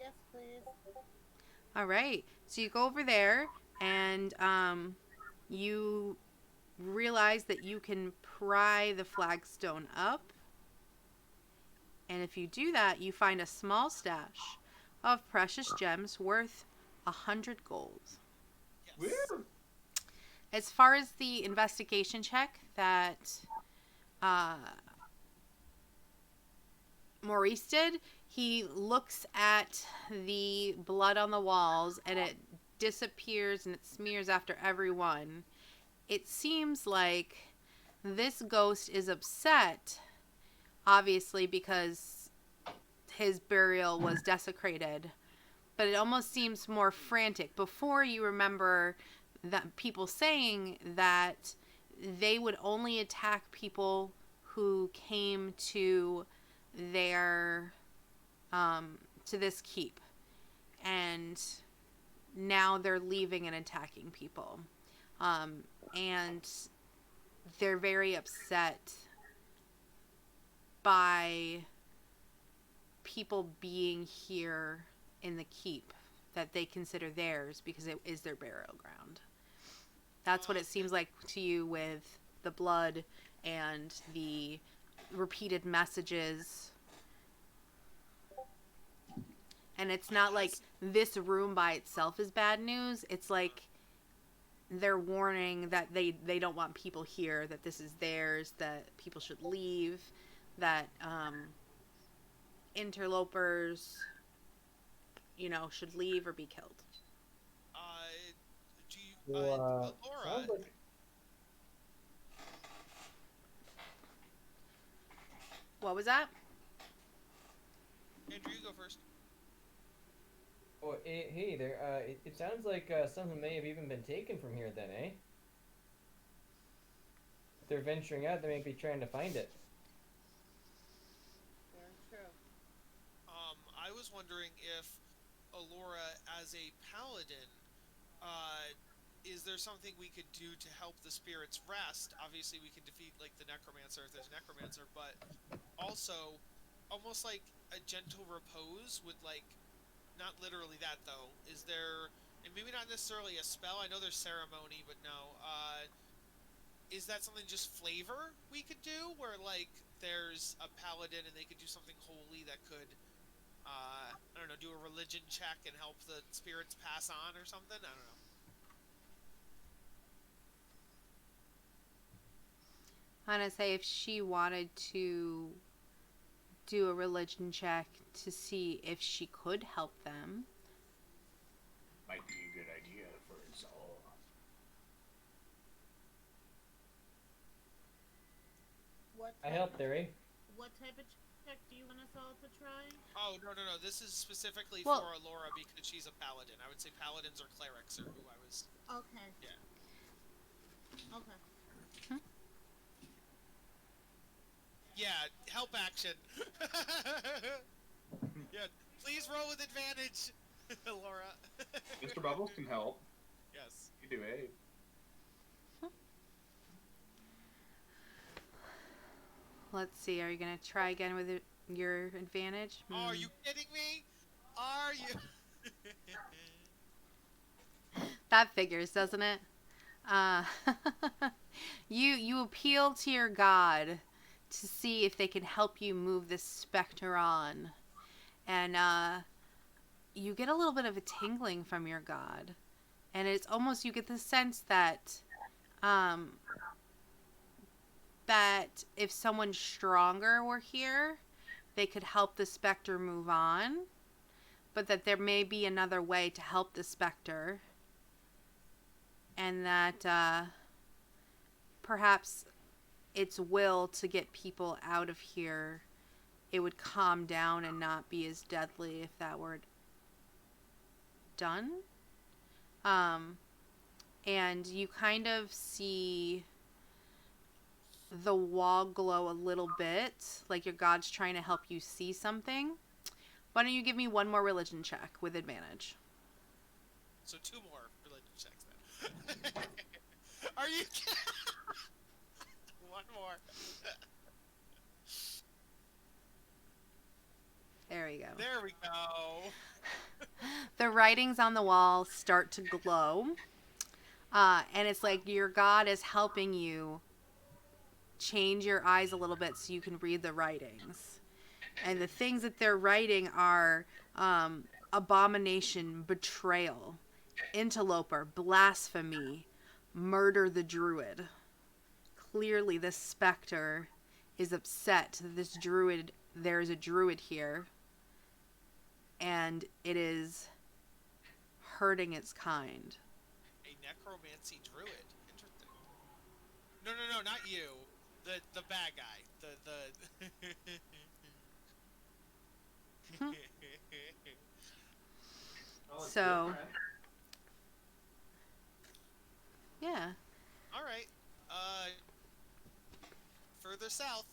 Yes, please. All right. So you go over there and you realize that you can pry the flagstone up. And if you do that, you find a small stash of precious gems worth 100 gold. Yes. As far as the investigation check that Maurice did, he looks at the blood on the walls and it disappears and it smears after everyone. it seems like this ghost is upset, obviously, because his burial was desecrated. But it almost seems more frantic. Before, you remember that people saying that they would only attack people who came to their to this keep, and now they're leaving and attacking people, and they're very upset by people being here in the keep that they consider theirs because it is their burial ground. That's what it seems like to you with the blood and the repeated messages. And it's not like this room by itself is bad news. It's like they're warning that they don't want people here, that this is theirs, that people should leave, that interlopers, should leave or be killed. Do you, Well, Laura? sounds like What was that? Andrew, you go first. Oh, hey there. It sounds like something may have even been taken from here then, eh? If they're venturing out, they may be trying to find it. Very true. I was wondering if Alora, as a paladin, is there something we could do to help the spirits rest? Obviously, we can defeat, like, the necromancer if there's a necromancer, but also, almost like a gentle repose would, like, not literally that, though. Is there, and maybe not necessarily a spell, I know there's ceremony, but no, is that something just flavor we could do, where, like, there's a paladin and they could do something holy that could, I don't know, do a religion check and help the spirits pass on or something? I don't know. I'm going to say if she wanted to do a religion check to see if she could help them. Might be a good idea for us all. I help there, eh? What type of check do you want us all to try? Oh, no. This is specifically Well- for Alora because she's a paladin. I would say paladins or clerics are who I was... Okay. Yeah. Okay. Yeah, help action. Yeah, please roll with advantage, Laura. Mr. Bubbles can help. Yes. You do, eh? Let's see. Are you going to try again with your advantage? Oh, are you kidding me? Are you? That figures, doesn't it? You appeal to your god to see if they can help you move this specter on. And you get a little bit of a tingling from your god. And it's almost, you get the sense that that if someone stronger were here, they could help the specter move on. But that there may be another way to help the specter. And that perhaps its will to get people out of here, it would calm down and not be as deadly if that were done. And you kind of see the wall glow a little bit, like your god's trying to help you see something. Why don't you give me one more religion check with advantage? So 2 more religion checks then. Are you kidding? 1 more. There we go. There we go. The writings on the wall start to glow. And it's like your god is helping you change your eyes a little bit so you can read the writings. And the things that they're writing are abomination, betrayal, interloper, blasphemy, murder the druid. Clearly this specter is upset that there's a druid here. And it is hurting its kind. A necromancy druid. Interesting. No, not you. The bad guy. The Oh, it's So, different. yeah. All right. Further south.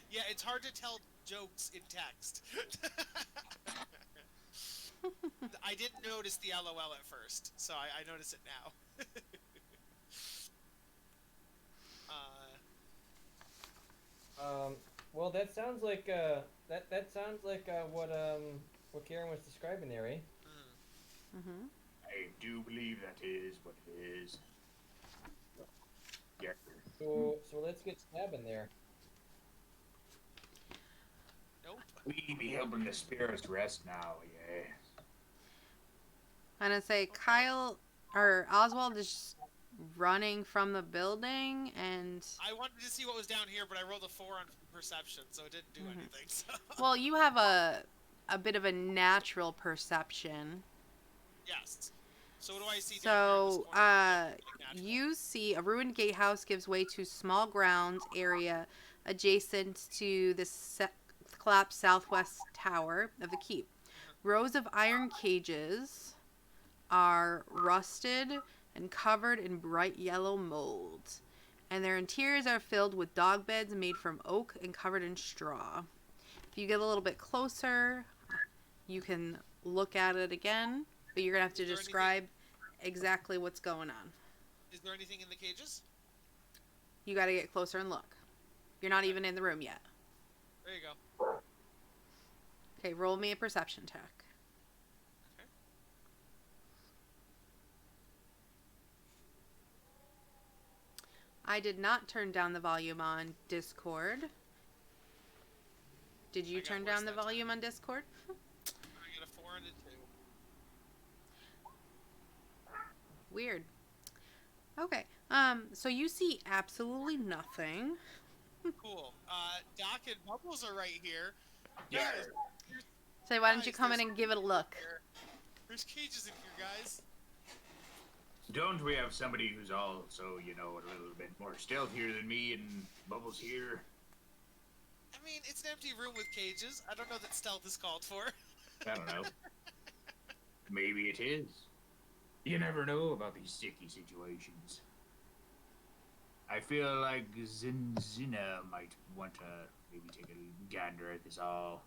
Yeah, it's hard to tell jokes in text. I didn't notice the LOL at first, so I notice it now. Well, that sounds like that sounds like what Karen was describing there, eh? Mm-hmm. I do believe that is what it is. Yeah. So let's get stabbing there. Nope. We be helping the spirits rest now, yeah. I'm gonna say Kyle or Oswald is just running from the building, and I wanted to see what was down here, but I rolled a 4 on perception, so it didn't do anything. So. well, you have a bit of a natural perception. Yes. So what do I see down So, here in this corner? you see a ruined gatehouse gives way to small ground area adjacent to the collapsed southwest tower of the keep. Rows of iron cages are rusted and covered in bright yellow mold, and their interiors are filled with dog beds made from oak and covered in straw. If you get a little bit closer, you can look at it again, but you're gonna have to describe exactly what's going on. Is there anything in the cages? You got to get closer and look. You're not even in the room yet. There you go. Okay, roll me a perception check. Okay. I did not turn down the volume on Discord. Did you turn down the volume on Discord? I got a 4 and a 2. Weird. Okay. So you see absolutely nothing. Cool. Doc and Bubbles are right here. Yeah. Guys, So why don't you come in and give it a look? there's cages in here, guys. Don't we have somebody who's also, you know, a little bit more stealthier than me and Bubbles here? I mean, it's an empty room with cages. I don't know that stealth is called for. I don't know. Maybe it is. You never know about these sticky situations. I feel like Zina might want to maybe take a gander at this all.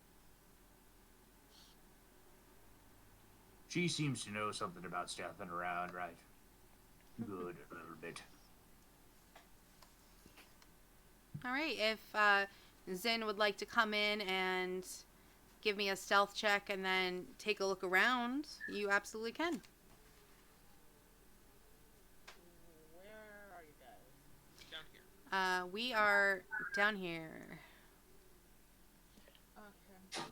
She seems to know something about stealthing around, right? Good, a little bit. All right. If Zin would like to come in and give me a stealth check and then take a look around, you absolutely can. Where are you guys? Down here. We are down here. Okay.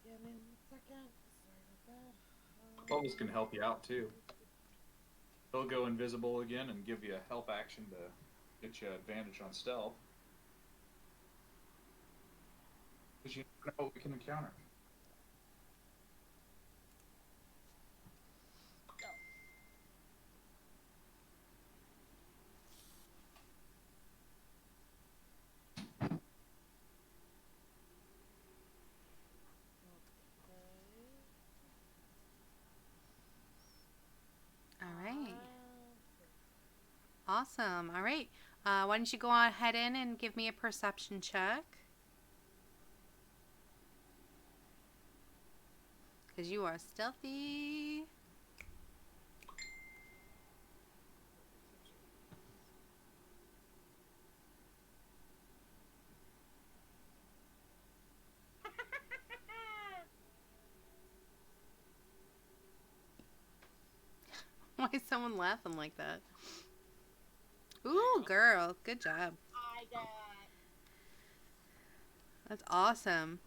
Give me 1 second. Sorry about that. Bubbles can help you out too. He'll go invisible again and give you a help action to get you advantage on stealth. Because you never know what we can encounter. All right. Awesome. All right. Why don't you go ahead in and give me a perception check? Because you are stealthy. Why is someone laughing like that? Ooh, girl. Good job. I got. That's awesome.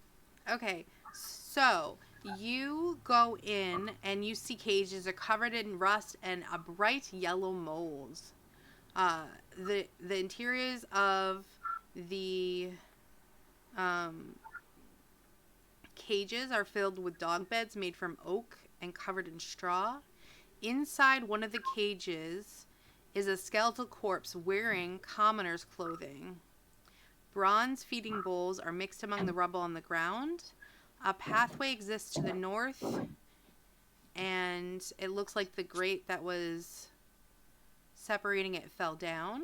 Okay, so you go in and you see cages are covered in rust and a bright yellow mold. The interiors of the cages are filled with dog beds made from oak and covered in straw. Inside one of the cages is a skeletal corpse wearing commoner's clothing. Bronze feeding bowls are mixed among the rubble on the ground. A pathway exists to the north, and it looks like the grate that was separating it fell down.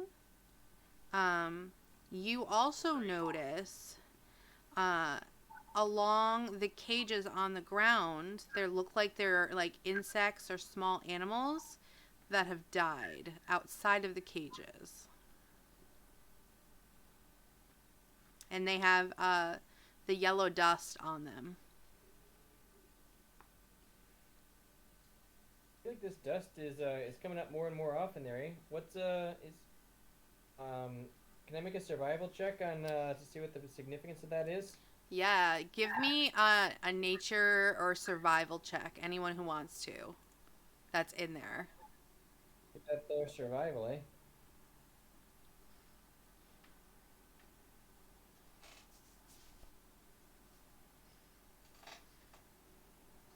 You also notice along the cages on the ground, there look like they're like insects or small animals that have died outside of the cages. And they have the yellow dust on them. I feel like this dust is coming up more and more often there, eh? Can I make a survival check on to see what the significance of that is? Yeah, give me a nature or survival check. Anyone who wants to. That's in there. Get that there, survival, eh?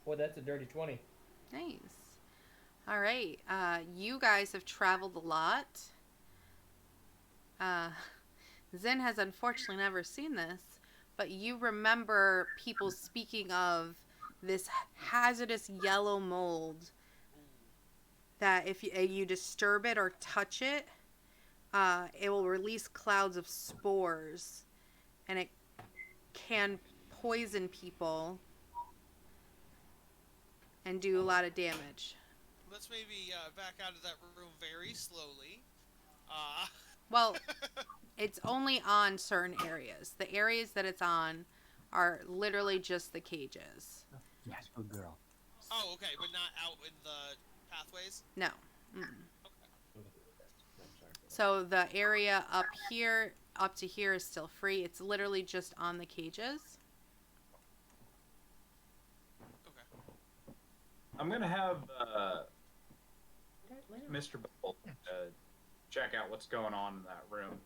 Boy, that's a dirty 20. Nice. All right. You guys have traveled a lot. Zen has unfortunately never seen this, but you remember people speaking of this hazardous yellow mold that if you disturb it or touch it, it will release clouds of spores, and it can poison people and do a lot of damage. Let's maybe back out of that room very slowly. Well, it's only on certain areas. The areas that it's on are literally just the cages. Yes, good girl. Oh, okay, but not out in the pathways? No. So the area up here, up to here is still free. It's literally just on the cages. Okay. I'm gonna have Mr. Bubble check out what's going on in that room.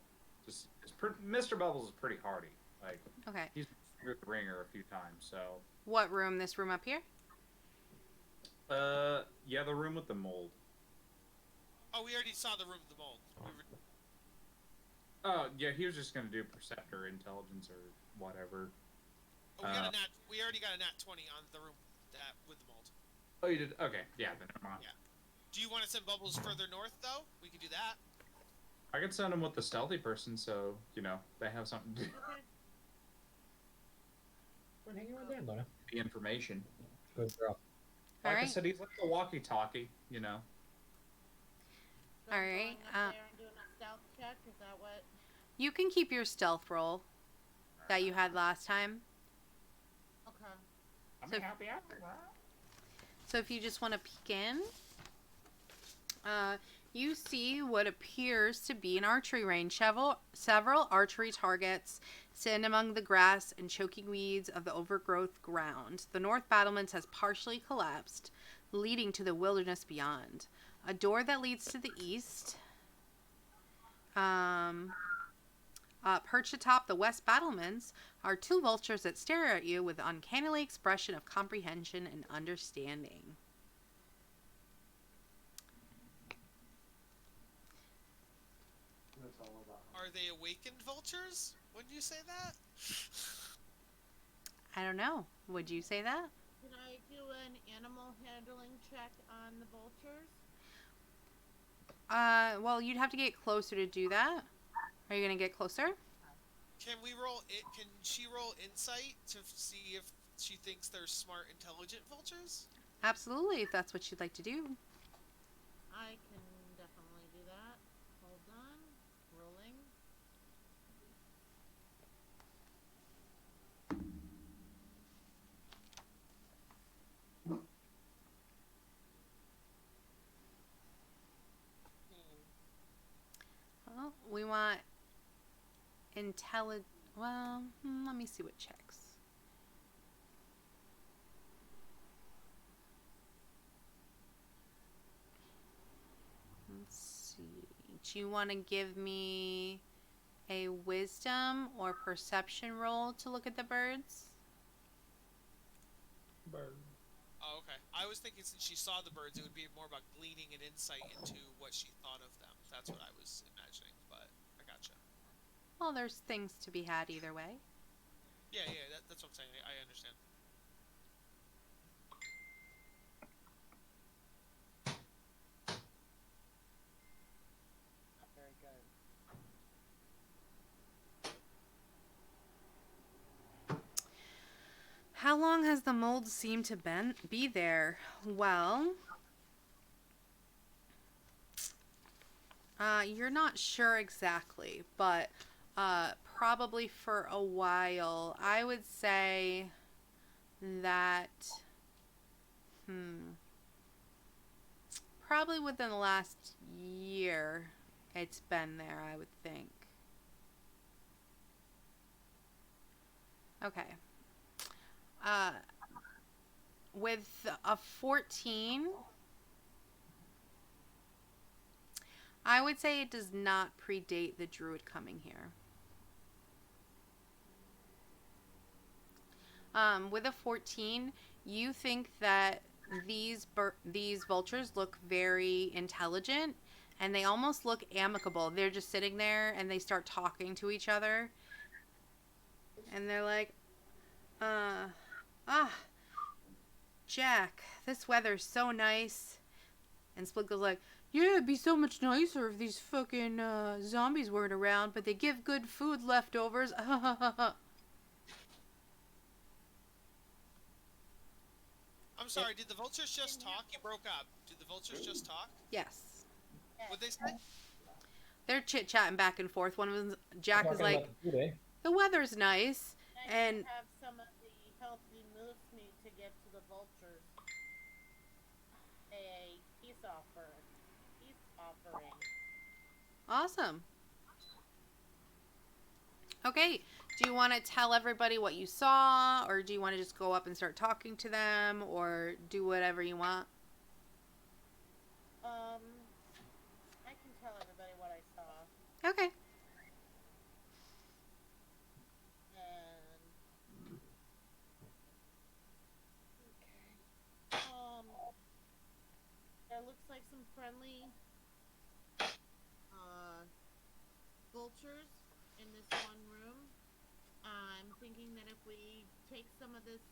Mr. Bubbles is pretty hardy. Like, Okay. he's been through the ringer a few times. So. What room? This room up here? Yeah, the room with the mold. Oh, we already saw the room with the mold. Oh, yeah, he was just gonna do perceptor intelligence or whatever. Oh, we already got a nat 20 on the room with the mold. Oh, you did? Okay, yeah, then never mind. Yeah. Do you want to send Bubbles further north, though? We could do that. I could send him with the stealthy person, so, you know, they have something to do. We're hanging around Dan, Lona. The information. Good girl. Like I Alright. said, he's like the walkie-talkie, you know. So I'm Alright, going up there and doing a stealth check. Is that what? You can keep your stealth roll that you had last time. Okay. I'm So- happy after that. So if you just want to peek in, you see what appears to be an archery range. Several archery targets stand among the grass and choking weeds of the overgrowth ground. The north battlements has partially collapsed, leading to the wilderness beyond. A door that leads to the east. Perched atop the west battlements are two vultures that stare at you with an uncannily expression of comprehension and understanding. Are they awakened vultures? Wouldn't you say that? I don't know. Would you say that? Can I do an animal handling check on the vultures? Well, you'd have to get closer to do that. Are you gonna get closer? Can we roll it? Can she roll insight to see if she thinks they're smart, intelligent vultures? Absolutely, if that's what you'd like to do. I can definitely do that. Hold on. Rolling. Well, we want well, let me see what checks. Let's see. Do you want to give me a wisdom or perception roll to look at the birds? Bird. Oh, okay. I was thinking since she saw the birds, it would be more about gleaning an insight into what she thought of them. That's what I was imagining, but I gotcha. Well, there's things to be had either way. Yeah, that's what I'm saying. I understand. Very good. How long has the mold seemed to be there? Well, you're not sure exactly, but probably for a while. I would say that, probably within the last year, it's been there, I would think. Okay. With a 14, I would say it does not predate the druid coming here. With a 14, you think that these vultures look very intelligent, and they almost look amicable. They're just sitting there, and they start talking to each other, and they're like, Jack, this weather's so nice. And Splinkle's like, yeah, it'd be so much nicer if these fucking zombies weren't around, but they give good food leftovers. I'm sorry, did the vultures just talk? You broke up. Did the vultures just talk? Yes. What'd they say? They're chit-chatting back and forth. One of them, Jack, is Talking like, about the food, eh? the weather's nice. And have some of the healthy moose meat to give to the vultures. A peace offering. awesome. Okay, do you want to tell everybody what you saw, or do you want to just go up and start talking to them, or do whatever you want? I can tell everybody what I saw. Okay. And there looks like some friendly vultures in this one room. I'm thinking that if we take some of this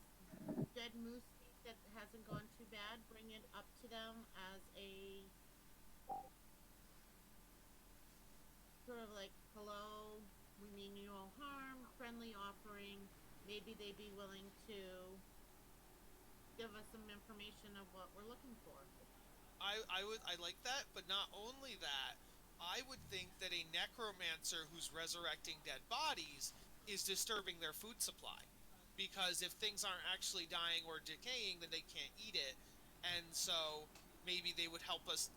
dead moose meat that hasn't gone too bad, bring it up to them as a sort of like, hello, we mean you no harm, friendly offering. Maybe they'd be willing to give us some information of what we're looking for. I like that, but not only that, I would think that a necromancer who's resurrecting dead bodies is disturbing their food supply. Because if things aren't actually dying or decaying, then they can't eat it. And so maybe they would help us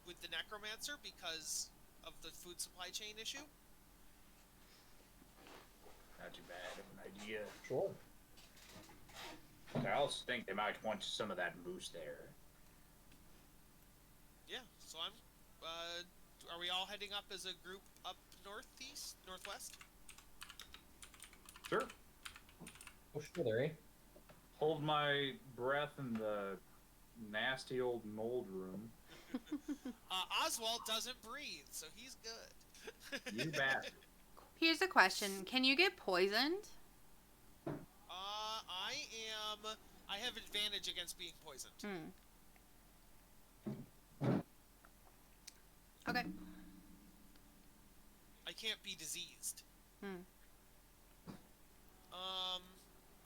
with the necromancer because of the food supply chain issue? Not too bad of an idea. Sure. I also think they might want some of that moose there. Yeah, so I'm... are we all heading up as a group up northwest? Sure. Oh, sure there, eh? Hold my breath in the nasty old mold room. Oswald doesn't breathe, so he's good. You bet. Here's a question. Can you get poisoned? I have advantage against being poisoned. Okay. I can't be diseased.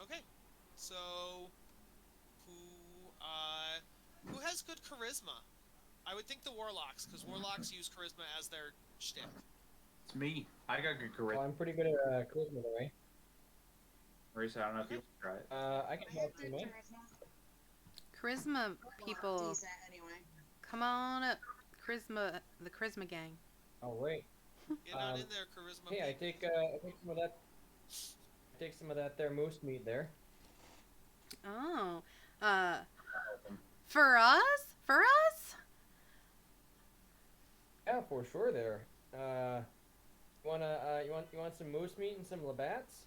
Okay. So, who has good charisma? I would think the warlocks, because warlocks use charisma as their shtick. It's me. I got good Well, charisma. I'm pretty good at charisma, though, eh? Marisa, I don't know if you want to try it. I can help you, man. Charisma people. Come on up. The charisma gang. Oh, wait. Get on in there, charisma. Hey, I take some of that. Take some of that there moose meat there. Oh. For us? For us? Yeah, for sure there. You want some moose meat and some Labatt's?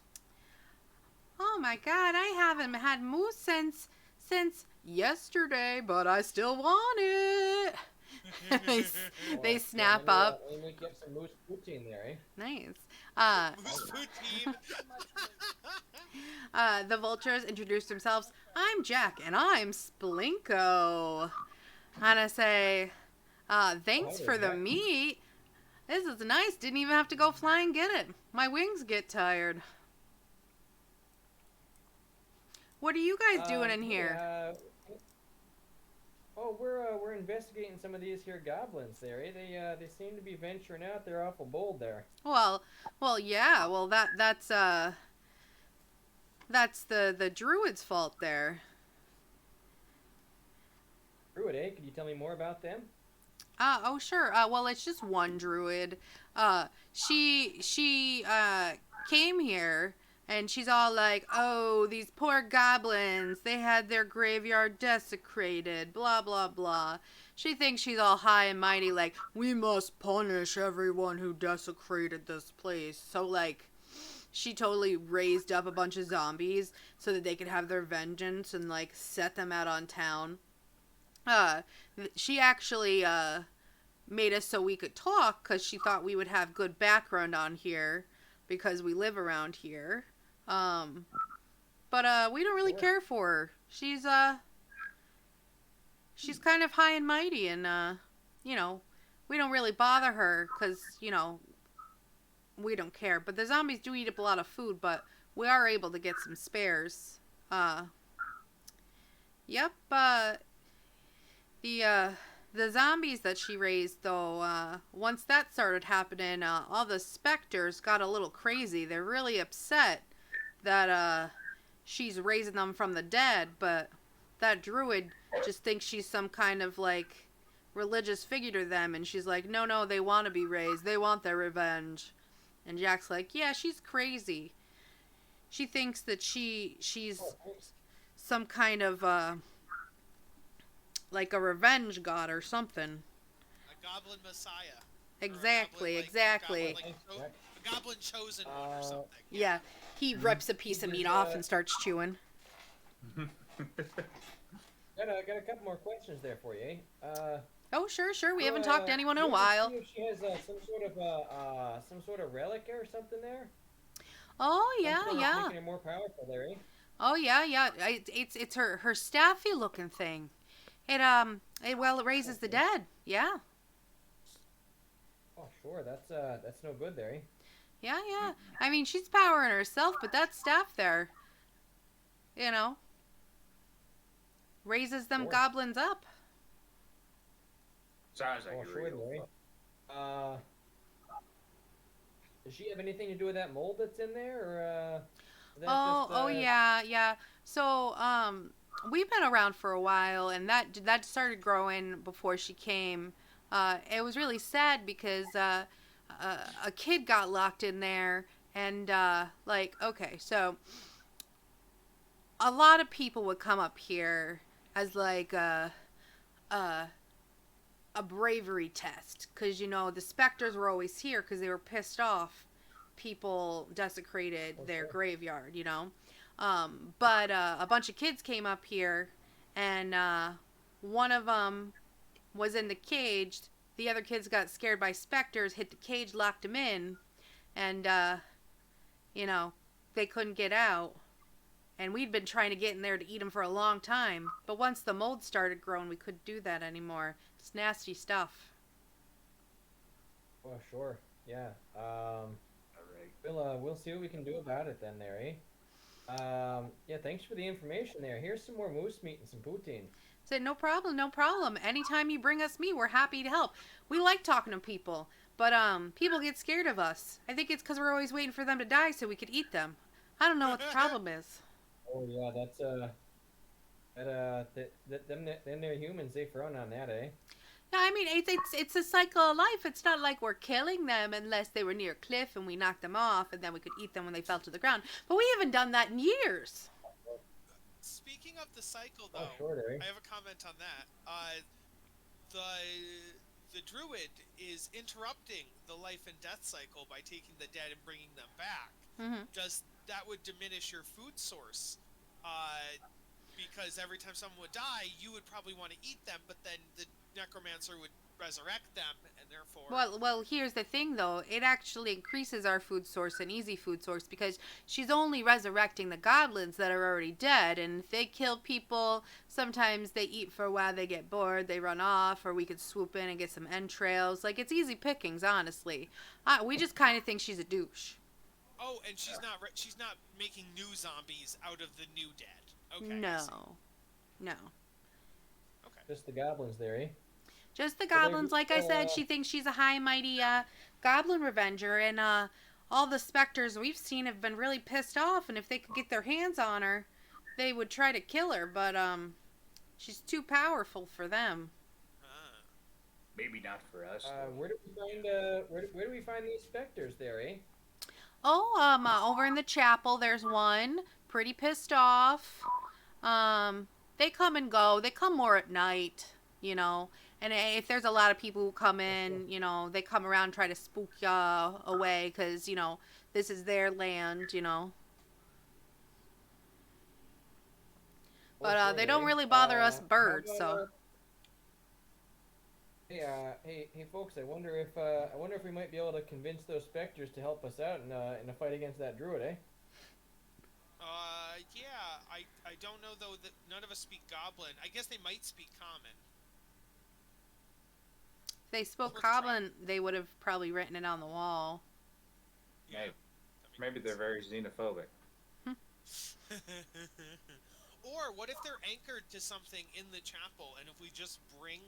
Oh my god, I haven't had moose since since yesterday, but I still want it. They snap up. Let me get some moose poutine there, eh? Nice. Moose poutine. The vultures introduce themselves. I'm Jack, and I'm Splinko. And I say, thanks Hi for there, the Jack. meat. This is nice. Didn't even have to go fly and get it. My wings get tired. What are you guys doing in here? We're investigating some of these here goblins there, eh? They seem to be venturing out. They're awful bold there. Well, yeah. Well, that's the druid's fault there. Druid, eh? Can you tell me more about them? Oh, sure. Well, it's just one druid. She came here, and she's all like, oh, these poor goblins, they had their graveyard desecrated, blah, blah, blah. She thinks she's all high and mighty, like, we must punish everyone who desecrated this place. So, like, she totally raised up a bunch of zombies so that they could have their vengeance and, like, set them out on town. She actually, made us so we could talk because she thought we would have good background on here because we live around here. But we don't really care for her. She's kind of high and mighty, and, you know, we don't really bother her because, you know, we don't care. But the zombies do eat up a lot of food, but we are able to get some spares. Yep, the zombies that she raised, though, once that started happening, all the specters got a little crazy. They're really upset that, she's raising them from the dead, but that druid just thinks she's some kind of, like, religious figure to them, and she's like, no, they want to be raised. They want their revenge. And Jack's like, yeah, she's crazy. She thinks that she's some kind of, like a revenge god or something. A goblin messiah. Exactly, A goblin chosen one or something. Yeah, he rips a piece of meat off and starts chewing. Got a couple more questions there for you, eh? Oh, sure. We haven't talked to anyone in a while. See if she has some sort of relic or something there. Oh yeah. Making her more powerful there, eh? Oh yeah. It's her staffy looking thing. It raises the dead. Yeah. Oh sure, that's no good there, eh? Yeah. I mean, she's powering herself, but that staff there, you know, raises them goblins up. Sounds like sure, Larry. Does she have anything to do with that mold that's in there, or yeah. So, we've been around for a while, and that started growing before she came. It was really sad because a kid got locked in there, and okay, so a lot of people would come up here as like a bravery test, because you know the specters were always here because they were pissed off people desecrated their graveyard, you know. But a bunch of kids came up here, and one of them was in the cage. The other kids got scared by specters, hit the cage, locked him in, and you know, they couldn't get out. And we'd been trying to get in there to eat him for a long time, but once the mold started growing, we couldn't do that anymore. It's nasty stuff. Oh sure, yeah. All right. We'll see what we can do about it then, there, eh? Yeah, thanks for the information there. Here's some more moose meat and some poutine. Said, no problem. Anytime you bring us meat, we're happy to help. We like talking to people, but people get scared of us. I think it's because we're always waiting for them to die so we could eat them. I don't know what the problem is. Oh yeah, that's them they're humans. They frown on that, eh? Yeah, I mean, it's a cycle of life. It's not like we're killing them unless they were near a cliff and we knocked them off, and then we could eat them when they fell to the ground. But we haven't done that in years. Speaking of the cycle, though, I have a comment on that. The druid is interrupting the life and death cycle by taking the dead and bringing them back. Mm-hmm. That would diminish your food source, because every time someone would die, you would probably want to eat them, but then the necromancer would resurrect them, and therefore. Well, here's the thing, though. It actually increases our food source, an easy food source, because she's only resurrecting the goblins that are already dead. And if they kill people, sometimes they eat for a while, they get bored, they run off, or we could swoop in and get some entrails. Like, it's easy pickings, honestly. We just kind of think she's a douche. Oh, and she's not making new zombies out of the new dead. Okay. No. No. Okay. Just the goblins there, eh? Just the goblins. Like I said, she thinks she's a high mighty goblin revenger, and all the specters we've seen have been really pissed off, and if they could get their hands on her, they would try to kill her, but she's too powerful for them. Maybe not for us. Where do we find these specters there, eh? Oh, over in the chapel, there's one. Pretty pissed off. They come and go. They come more at night, you know. And if there's a lot of people who come in, you know, they come around and try to spook ya away because, you know, this is their land, you know. But they don't really bother us birds, so. Hey, folks! I wonder if we might be able to convince those specters to help us out in a fight against that druid, eh? Yeah. I don't know though that none of us speak Goblin. I guess they might speak Common. If they spoke Goblin, they would have probably written it on the wall. Yeah. Maybe they're very xenophobic. Or what if they're anchored to something in the chapel, and if we just bring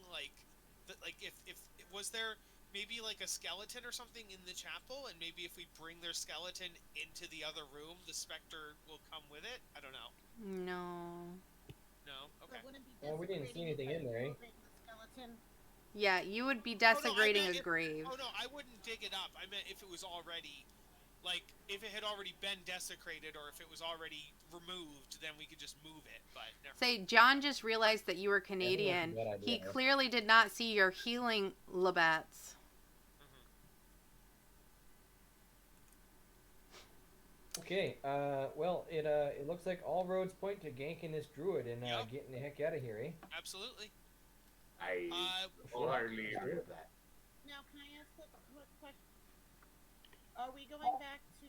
if was there maybe like a skeleton or something in the chapel, and maybe if we bring their skeleton into the other room, the specter will come with it? I don't know. No. No? Okay. Well, we didn't see anything in there, eh? Yeah, you would be desecrating a grave. Oh no, I wouldn't dig it up. I meant if it was already, like, if it had already been desecrated or if it was already removed, then we could just move it, but never. Say, John just realized that you were Canadian. He clearly did not see your healing Labats. Okay, well, it looks like all roads point to ganking this druid and getting the heck out of here, eh? Absolutely. I wholeheartedly agree with that. Now, can I ask a quick question? Are we going back to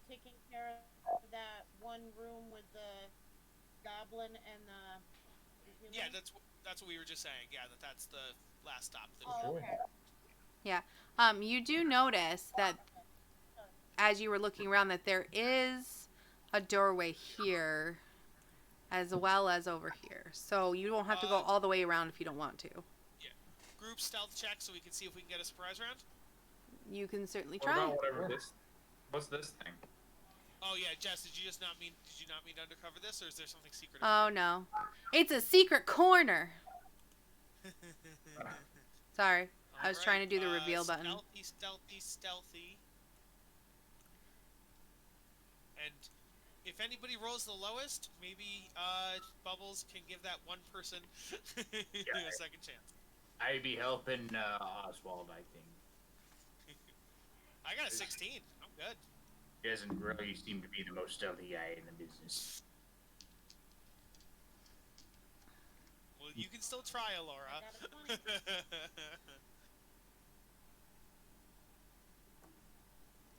taking care of that one room with the goblin and the human? Yeah, that's what we were just saying. Yeah, that's the last stop. Okay. Yeah. You do notice that as you were looking around that there is a doorway here as well as over here. So you don't have to go all the way around if you don't want to. Yeah. Group stealth check so we can see if we can get a surprise round. You can certainly What try. about whatever this? What's this thing? Oh yeah, Jess, did you not mean to undercover this, or is there something secret? Oh no. It's a secret corner. Sorry. I was trying to do the reveal button. Stealthy. And if anybody rolls the lowest, maybe Bubbles can give that one person a second chance. I'd be helping Oswald, I think. I got a 16. I'm good. He doesn't really seem to be the most stealthy guy in the business. Well, you can still try, Alora.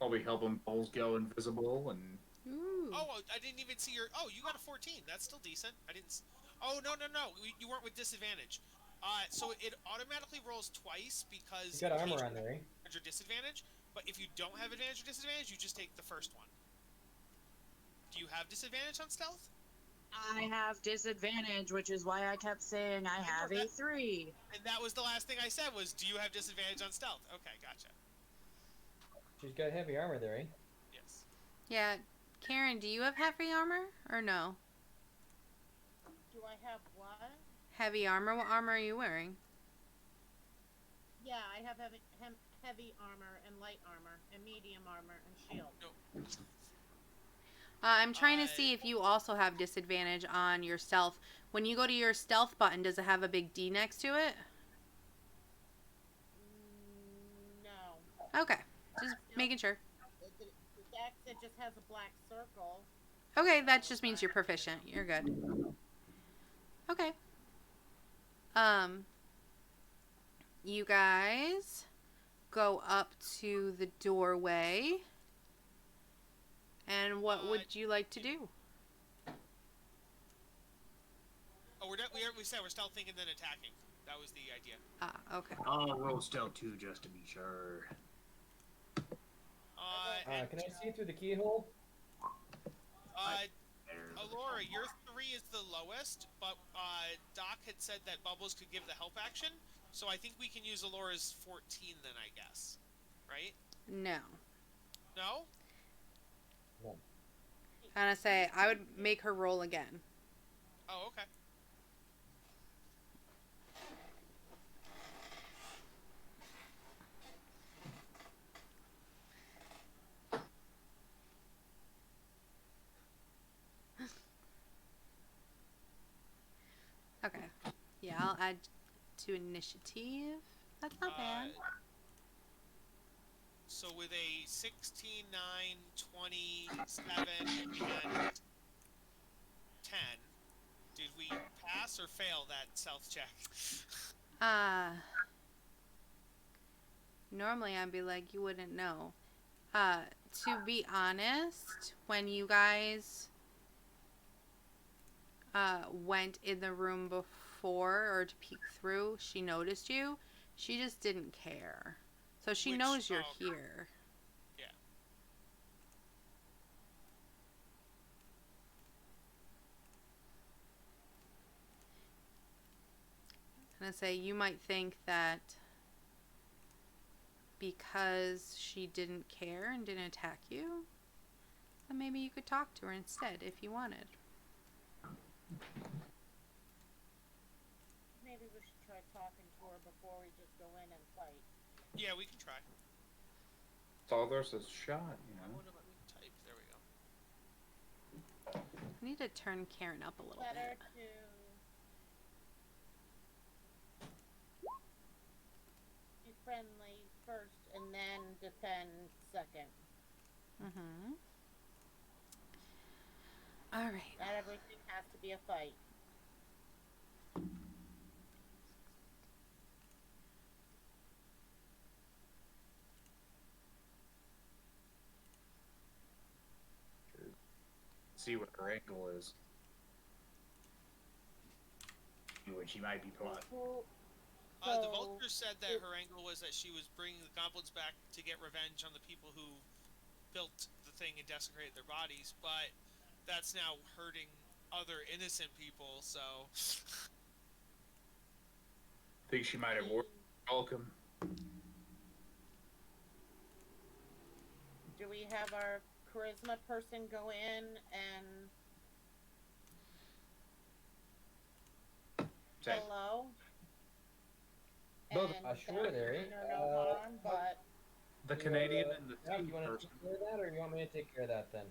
Probably helping Bowles go invisible and. Ooh. Oh, I didn't even see your. Oh, you got a 14. That's still decent. I didn't. Oh no. You weren't with disadvantage. So it automatically rolls twice because you got armor on there, eh? Or disadvantage. But if you don't have advantage or disadvantage, you just take the first one. Do you have disadvantage on stealth? I have disadvantage, which is why I kept saying I have a 3. And that was the last thing I said was, do you have disadvantage on stealth? Okay, gotcha. She's got heavy armor there, eh? Yes. Yeah. Karen, do you have heavy armor or no? Do I have what? Heavy armor? What armor are you wearing? Yeah, I have heavy armor and light armor and medium armor and shield. No. I'm trying to see if you also have disadvantage on your stealth. When you go to your stealth button, does it have a big D next to it? No. Okay. Just making sure. The dex, it just has a black circle. Okay, that just means you're proficient. You're good. Okay. You guys go up to the doorway. And what would you like to do? Oh, we said we're stealthing and then attacking. That was the idea. Ah, okay. I'll roll stealth too, just to be sure. Can I see through the keyhole? Alora, your 3 is the lowest, but Doc had said that Bubbles could give the help action, so I think we can use Alora's 14 then, I guess. Right? No. No? No. And I say I would make her roll again. Oh, okay. Okay. Yeah, I'll add to initiative. That's not bad. So with a 16, 9, 27, and 10, did we pass or fail that stealth check? Normally I'd be like, you wouldn't know. To be honest, when you guys went in the room before or to peek through, she noticed you. She just didn't care. So she knows you're here. Yeah. And I say you might think that because she didn't care and didn't attack you, then maybe you could talk to her instead if you wanted. Maybe we should try talking to her before we just go in and fight. Yeah, we can try. That's all there's a shot, you know. I wonder what we type. There we go. I need to turn Karen up a little Better bit. to be friendly first and then defend second. Mm-hmm. All right. Not everything has to be a fight. See what her angle is. What she might be plotting. The vulture said that her angle was that she was bringing the goblins back to get revenge on the people who built the thing and desecrated their bodies, but that's now hurting other innocent people, so... Think she might have worked welcome. Do we have our charisma person go in and hello? Both. And Sure, Larry. no harm, but The Canadian and the Doc, tea you want to person. take care of that, or you want me to take care of that then?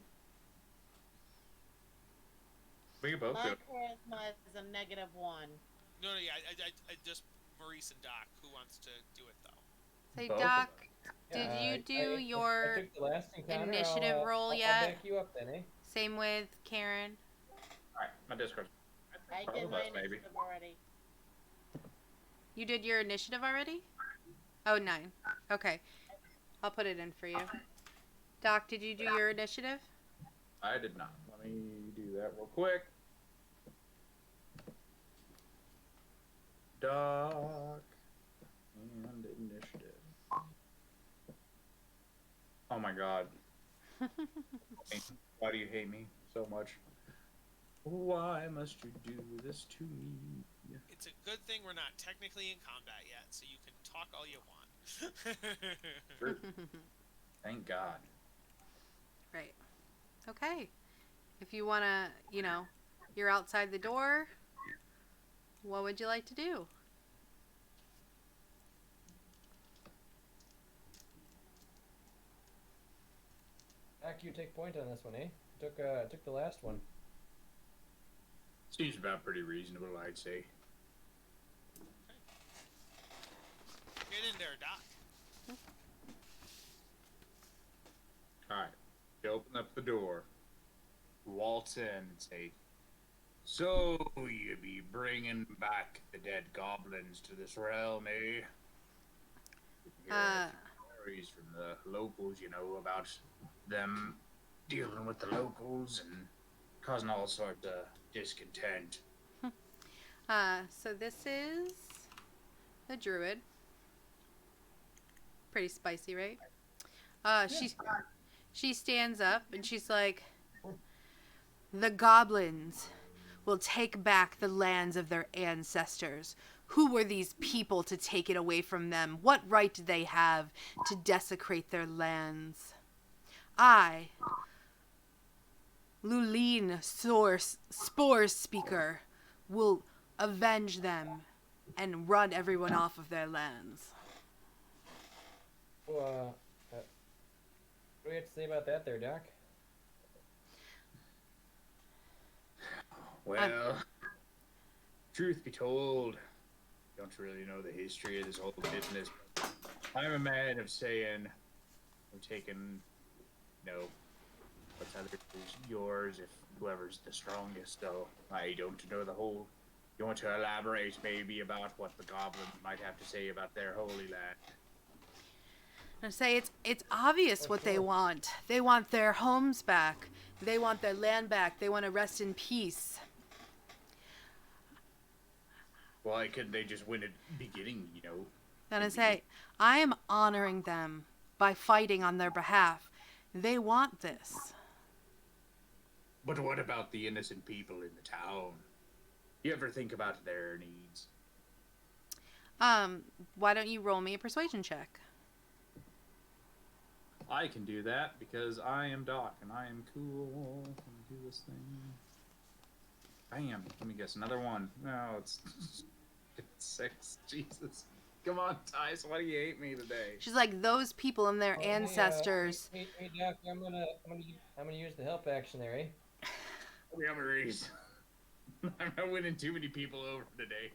We can both do my it. charisma is a -1. No, yeah, I just... Maurice and Doc, who wants to do it, though? Say, Both of Doc, Yeah, did you do I your took the last encounter. initiative roll I'll yet? back you up then, eh? Same with Karen. Alright, my Discord. I Both did of my us, maybe. initiative already. You did your initiative already? Oh, 9. Okay. I'll put it in for you. Doc, did you do your initiative? I did not. Let me do that real quick. Doc and initiative. Oh my god. Why do you hate me so much? Why must you do this to me? It's a good thing we're not technically in combat yet, so you can talk all you want. Sure. Thank God. Right. Okay. If you want to, you're outside the door, what would you like to do? Back, you take point on this one, eh? Took the last one. Seems about pretty reasonable, I'd say. Get in there, Doc. Alright. You open up the door. Waltz in and say, So you be bringing back the dead goblins to this realm, eh? Hear a few stories from the locals, you know, about them dealing with the locals and causing all sorts of discontent. So this is the druid. Pretty spicy, right? She stands up and she's like, the goblins will take back the lands of their ancestors. Who were these people to take it away from them? What right did they have to desecrate their lands? I, Luline Spore Speaker, will avenge them and run everyone off of their lands. What do you have to say about that there, Doc? Well, truth be told, don't really know the history of this whole business. I'm a man of saying, I'm taking, you know, what's other is yours if whoever's the strongest. So I don't know the whole. You want to elaborate maybe about what the goblins might have to say about their holy land? I say it's obvious what they want. They want their homes back. They want their land back. They want to rest in peace. Why couldn't they just win at the beginning, you know? And I say, I am honoring them by fighting on their behalf. They want this. But what about the innocent people in the town? You ever think about their needs? Why don't you roll me a persuasion check? I can do that because I am Doc and I am cool. Let me do this thing. Bam. Let me guess. Another one. No, it's 6. Jesus. Come on, Tice. Why do you hate me today? She's like, those people and their ancestors. Hey, Doc, I'm gonna use the help action there, eh? Memories. I'm not winning too many people over today.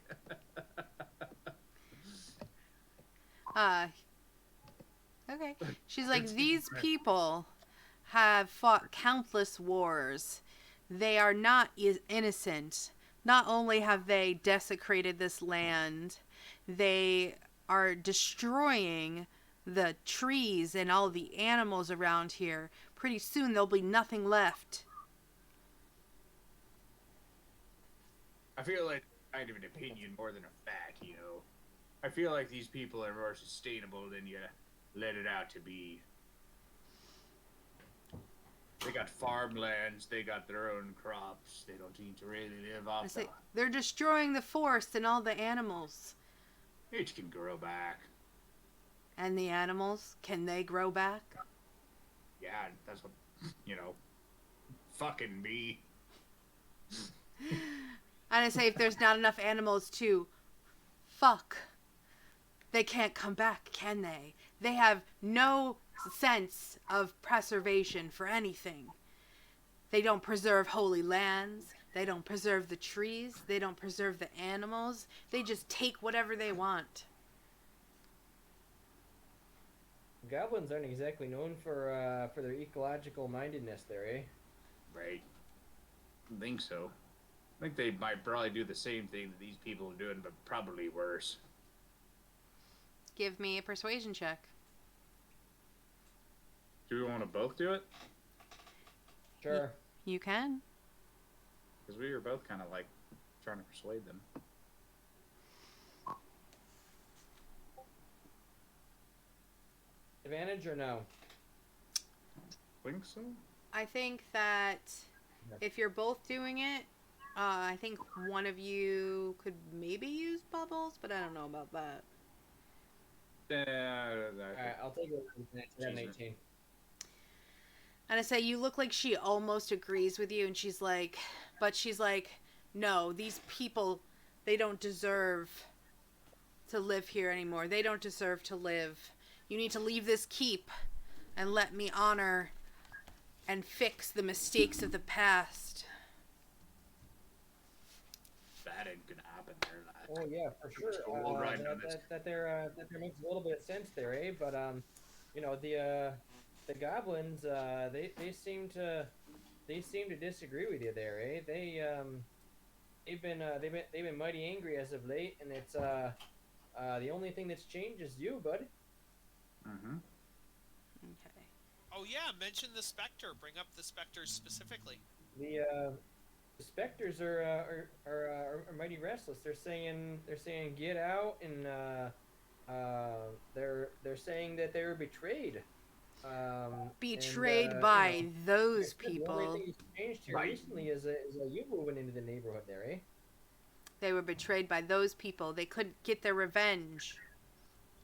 Okay. She's like, these people have fought countless wars. They are not innocent. Not only have they desecrated this land, they are destroying the trees and all the animals around here. Pretty soon there'll be nothing left. I feel like kind of an opinion more than a fact, you know. I feel like these people are more sustainable than you let it out to be. They got farmlands, they got their own crops, they don't need to really live off the... They're destroying the forest and all the animals. It can grow back. And the animals, can they grow back? Yeah, that's what, you know, fucking me. And I say, if there's not enough animals to fuck, they can't come back, can they? They have no sense of preservation for anything. They don't preserve holy lands. They don't preserve the trees. They don't preserve the animals. They just take whatever they want. Goblins aren't exactly known for their ecological mindedness there, eh? Right. I think so. I think they might probably do the same thing that these people are doing, but probably worse. Give me a persuasion check. Do we want to both do it? Sure. You can. Because we were both kind of like trying to persuade them. Advantage or no? Think so? I think that if you're both doing it, I think one of you could maybe use bubbles, but I don't know about that. Alright, I'll take it. I got an 18. And I say, you look like she almost agrees with you, and she's like, no, these people, they don't deserve to live here anymore. They don't deserve to live. You need to leave this keep and let me honor and fix the mistakes of the past. That ain't gonna happen there, lad. Oh yeah, for sure. That makes a little bit of sense there, eh? But you know, the goblins, they seem to disagree with you there, eh? they've been mighty angry as of late, and it's the only thing that's changed is you, bud. Mm-hmm. Okay. Oh yeah, mention the Spectre. Bring up the Spectres specifically. The specters are mighty restless. They're saying get out, and they're saying that they were betrayed. Betrayed and, by you know, those the only people. thing that's changed here recently is you moving into the neighborhood there, eh? They were betrayed by those people. They couldn't get their revenge.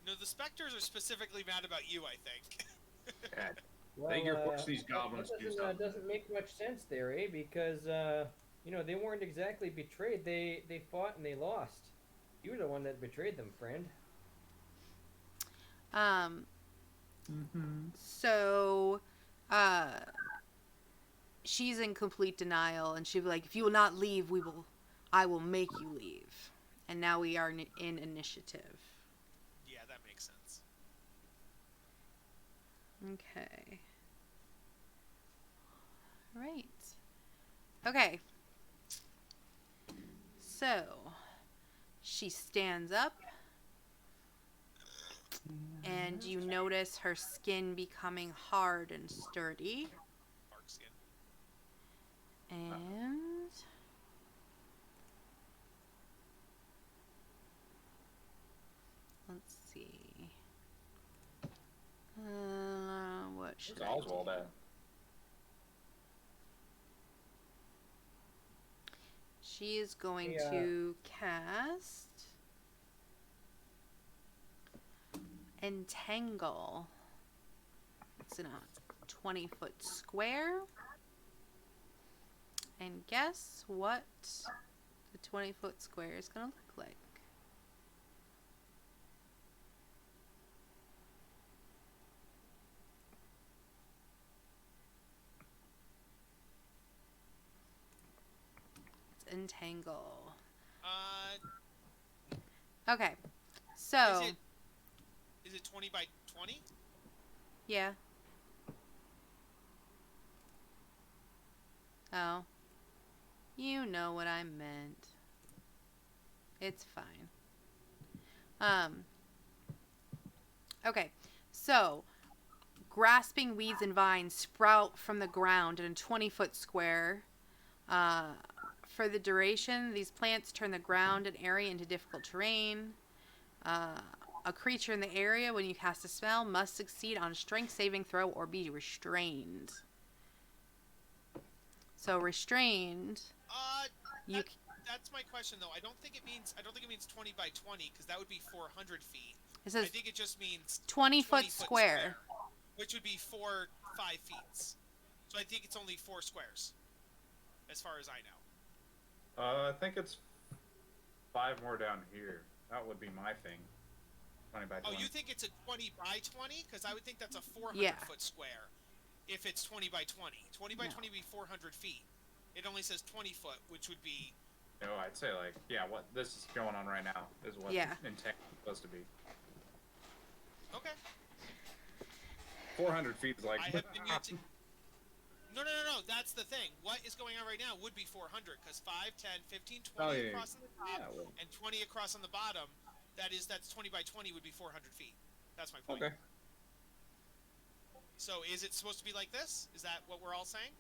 No, the Spectres are specifically mad about you, I think. Well, Think you're forcing these goblins to do that something. doesn't make much sense there, eh? Because you know, they weren't exactly betrayed. They fought and they lost. You were the one that betrayed them, friend. So, she's in complete denial, and she'll be like, "If you will not leave, I will make you leave." And now we are in initiative. Yeah, that makes sense. Okay. Right. Okay. So, she stands up, and you notice her skin becoming hard and sturdy. Bark skin. And let's see. What should I do? Oswald at? She is going to cast Entangle. It's in a 20-foot square. And guess what the 20-foot square is going to look like? It's Entangle. Okay. So. Is it 20 by 20? Yeah. Oh. You know what I meant. It's fine. Okay. So, grasping weeds and vines sprout from the ground in a 20-foot square. For the duration, these plants turn the ground and area into difficult terrain. A creature in the area, when you cast a spell, must succeed on a strength saving throw or be restrained. So restrained. That's my question though. I don't think it means 20 by 20 because that would be 400 feet. It says I think it just means 20-foot square, which would be 5 feet. So I think it's only 4 squares, as far as I know. I think it's 5 more down here. That would be my thing. 20 by 20. Oh, you think it's a 20 by 20? Because I would think that's a 400-foot square. If it's 20 by 20. 20 by 20 would be 400 feet. It only says 20 foot, which would be... No, I'd say like, yeah, what this is going on right now is what Entangle is supposed to be. Okay. 400 feet is like... I have been using... No, that's the thing. What is going on right now would be 400, because 5, 10, 15, 20 across on the top, and 20 across on the bottom. That's 20 by 20 would be 400 feet. That's my point. Okay. So is it supposed to be like this? Is that what we're all saying?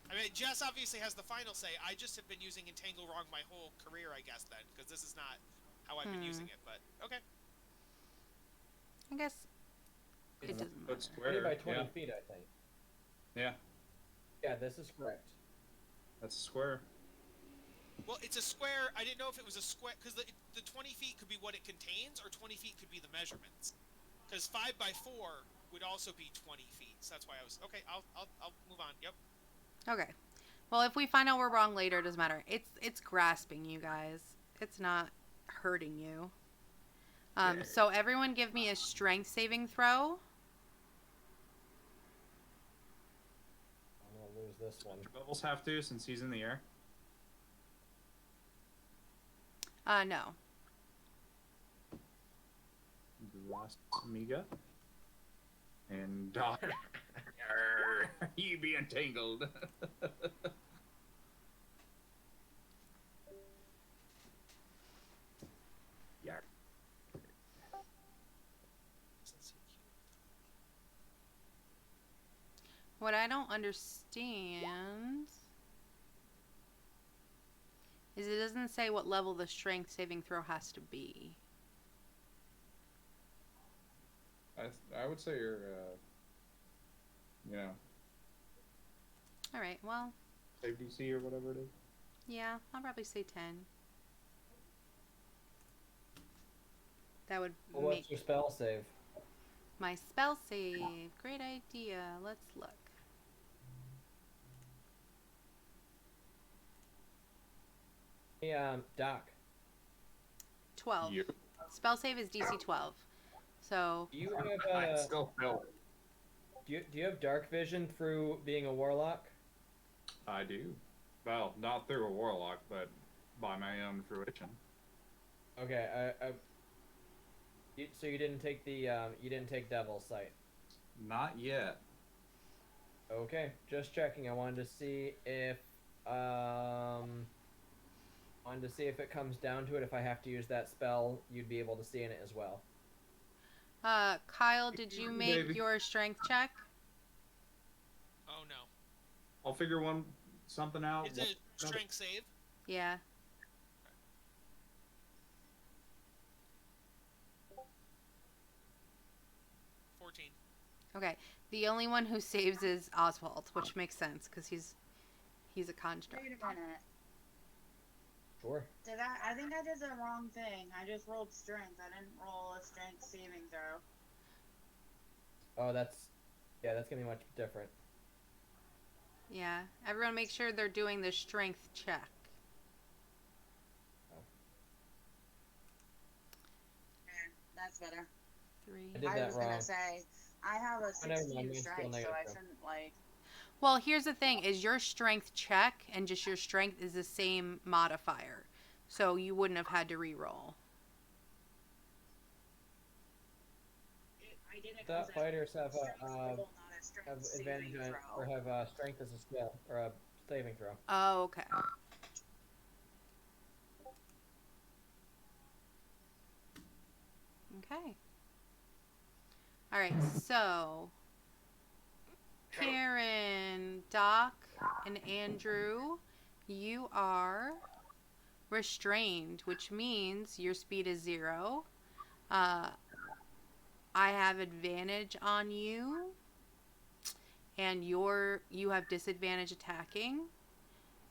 I mean, Jess obviously has the final say. I just have been using Entangle wrong my whole career, I guess, then, because this is not how I've been using it, but okay. I guess it doesn't matter. Square, 20 by 20 feet, I think. Yeah. Yeah, this is correct. That's a square. Well, it's a square. I didn't know if it was a square, because the 20 feet could be what it contains, or 20 feet could be the measurements. Because 5 by 4 would also be 20 feet. So that's why I was okay. I'll move on. Yep. Okay. Well, if we find out we're wrong later, it doesn't matter. It's grasping you guys. It's not hurting you. So everyone give me a strength saving throw. I'm gonna lose this one. Bubbles have to since he's in the air. No. Last Amiga. And You be entangled. What I don't understand is it doesn't say what level the strength saving throw has to be. I would say you're, you know, All right. Well, save DC or whatever it is. yeah, I'll probably say 10. That would Well, what's make your spell save? my spell save. Great idea. Let's look. Hey, Doc. 12. Yeah. Spell save is DC 12. So, Do you have I still fail it. do you have dark vision through being a warlock? I do. Well, not through a warlock, but by my own fruition. Okay, so you didn't take the you didn't take Devil's Sight. Not yet. Okay, just checking. I wanted to see if it comes down to it. If I have to use that spell, you'd be able to see in it as well. Kyle, did you make Maybe. your strength check? Oh no. I'll figure something out. Is it strength save? Yeah. Okay. The only one who saves is Oswald, which makes sense because he's a construct. Wait a minute. Sure. I think I did the wrong thing. I just rolled strength. I didn't roll a strength saving throw. Oh, that's gonna be much different. Yeah. Everyone make sure they're doing the strength check. That's better. 3. I did that was wrong. gonna say I have a never mind, 16 mine's still strength, so I negative. shouldn't like. Well, here's the thing: is your strength check and just your strength is the same modifier, so you wouldn't have had to re-roll. I did it 'cause That fighters have strength roll, not a strength have saving advantage on, throw. or have strength as a skill or a saving throw. Oh, okay. Okay. All right. So, Karen, Doc, and Andrew, you are restrained, which means your speed is 0. I have advantage on you, and you have disadvantage attacking,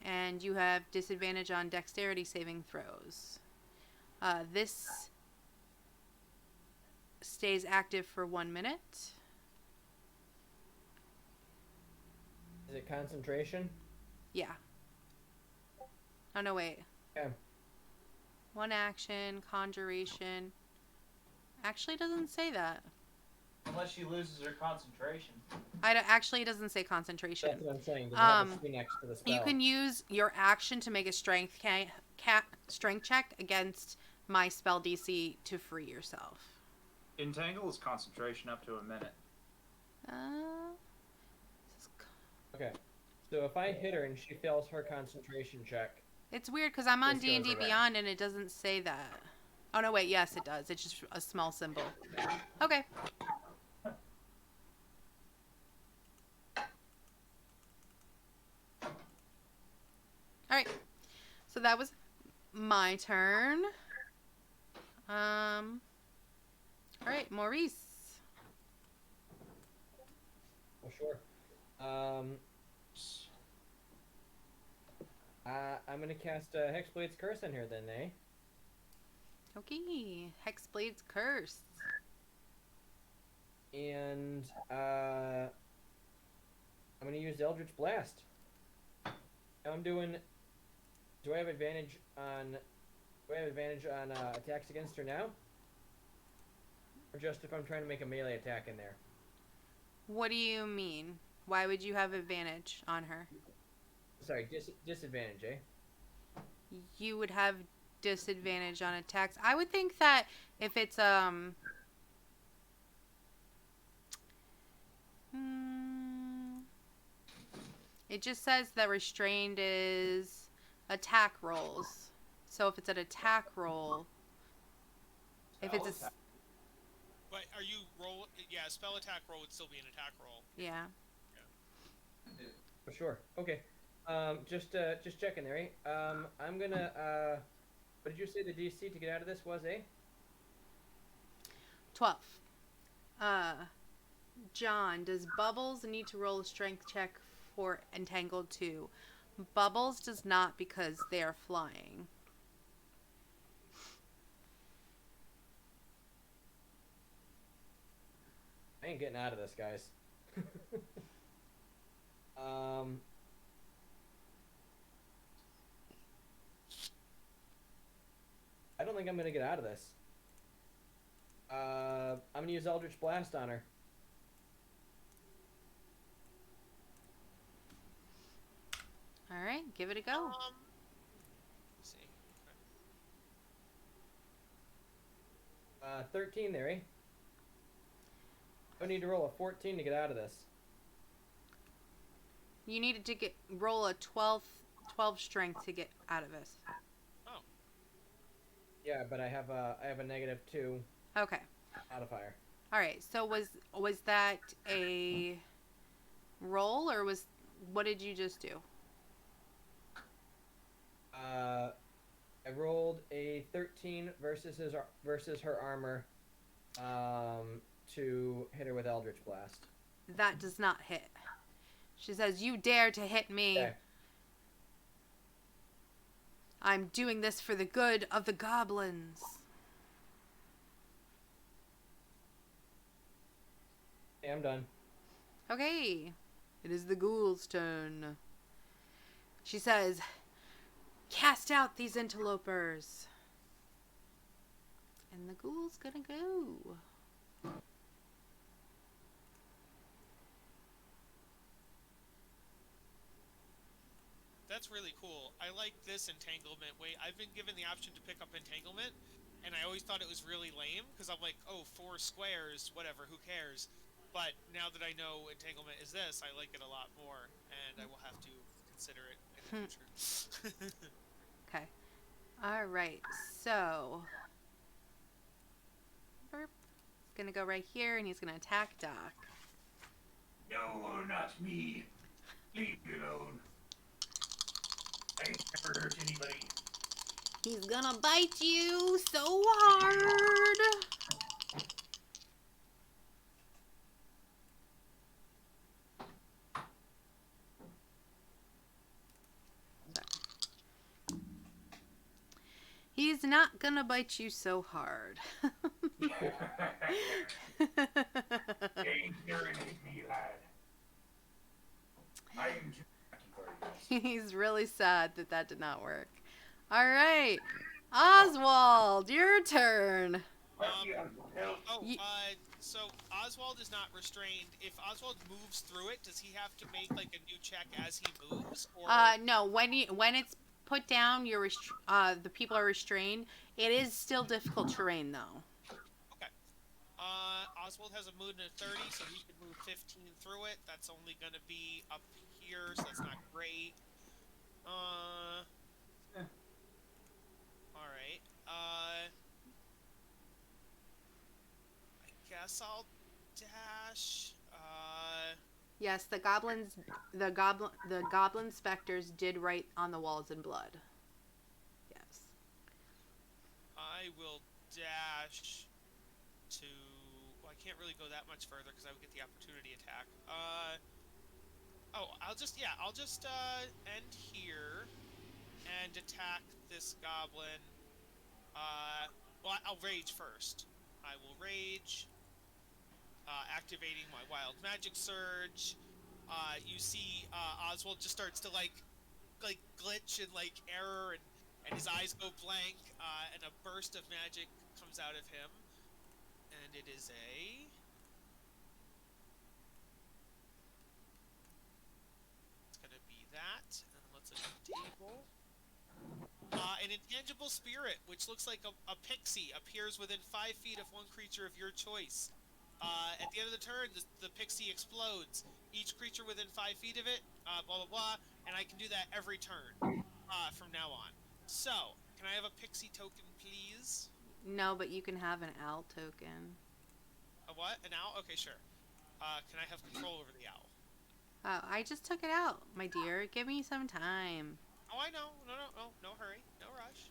and you have disadvantage on dexterity saving throws. This stays active for 1 minute. Is it concentration? Yeah. Oh, no, wait. Okay. 1 action, conjuration. Actually, it doesn't say that. Unless she loses her concentration. Actually, it doesn't say concentration. That's what I'm saying. Does it have a C next to the spell? You can use your action to make a strength strength check against my spell DC to free yourself. Entangle is concentration up to a minute. Okay. So if I hit her and she fails her concentration check. It's weird because I'm on This goes D&D away. Beyond and it doesn't say that. Oh, no, wait. Yes, it does. It's just a small symbol. Okay. All right. So that was my turn. All right, Maurice. Oh, sure. I'm gonna cast Hexblade's Curse in here then, eh? Okay, Hexblade's Curse. And I'm gonna use Eldritch Blast. Now I'm doing. Do I have advantage on? Do I have advantage on attacks against her now? Or just if I'm trying to make a melee attack in there? What do you mean? Why would you have advantage on her? Sorry, disadvantage, eh? You would have disadvantage on attacks. I would think that if it's it just says that restrained is attack rolls. So if it's an attack roll, if it's a But are you roll? Yeah, spell attack roll would still be an attack roll. yeah. For sure. Okay. Just checking there. Eh? I'm gonna. What did you say the DC to get out of this was? 12. John, does Bubbles need to roll a strength check for Entangled 2? Bubbles does not because they are flying. I ain't getting out of this, guys. I don't think I'm gonna get out of this. I'm gonna use Eldritch Blast on her. All right, give it a go. Let's see. 13 there, eh? I need to roll a 14 to get out of this. You needed to roll a 12 strength to get out of this. Oh. Yeah, but I have a -2 Okay. modifier. All right. So was that a roll or what did you just do? I rolled a 13 versus her armor, to hit her with Eldritch Blast. That does not hit. She says, "You dare to hit me. Okay. I'm doing this for the good of the goblins." Okay, I'm done. Okay. It is the ghoul's turn. She says, "Cast out these interlopers." And the ghoul's gonna go. That's really cool. I like this entanglement. Wait, I've been given the option to pick up entanglement, and I always thought it was really lame because I'm like, oh, 4 squares, whatever, who cares? But now that I know entanglement is this, I like it a lot more, and I will have to consider it in the future. Okay. All right. So, Burp is gonna go right here, and he's gonna attack Doc. No, not me. Leave me alone. I ain't never hurt anybody. He's gonna bite you so hard. He's not gonna bite you so hard. Ain't urinate me, lad. I am too lucky for you. He's really sad that did not work. All right, Oswald, your turn. So Oswald is not restrained. If Oswald moves through it, does he have to make like a new check as he moves? Or No. When it's put down, the people are restrained. It is still difficult terrain though. Okay. Oswald has a movement of 30, so he can move 15 through it. That's only going to be up here, so that's not great. All right. I guess I'll dash. Yes, the goblin specters did write on the walls in blood. Yes. I will dash to. Well, I can't really go that much further because I would get the opportunity attack. I'll just end here and attack this goblin. Well, I'll rage first. I will rage. Activating my wild magic surge. You see Oswald just starts to like glitch and like error, and his eyes go blank, and a burst of magic comes out of him, and it is it's gonna be that, and let's look at the table. An intangible spirit, which looks like a pixie, appears within 5 feet of one creature of your choice. At the end of the turn, the pixie explodes. Each creature within 5 feet of it, blah, blah, blah, and I can do that every turn from now on. So, can I have a pixie token, please? No, but you can have an owl token. A what? An owl? Okay, sure. Can I have control over the owl? Oh, I just took it out, my dear. Give me some time. Oh, I know. No hurry. No rush.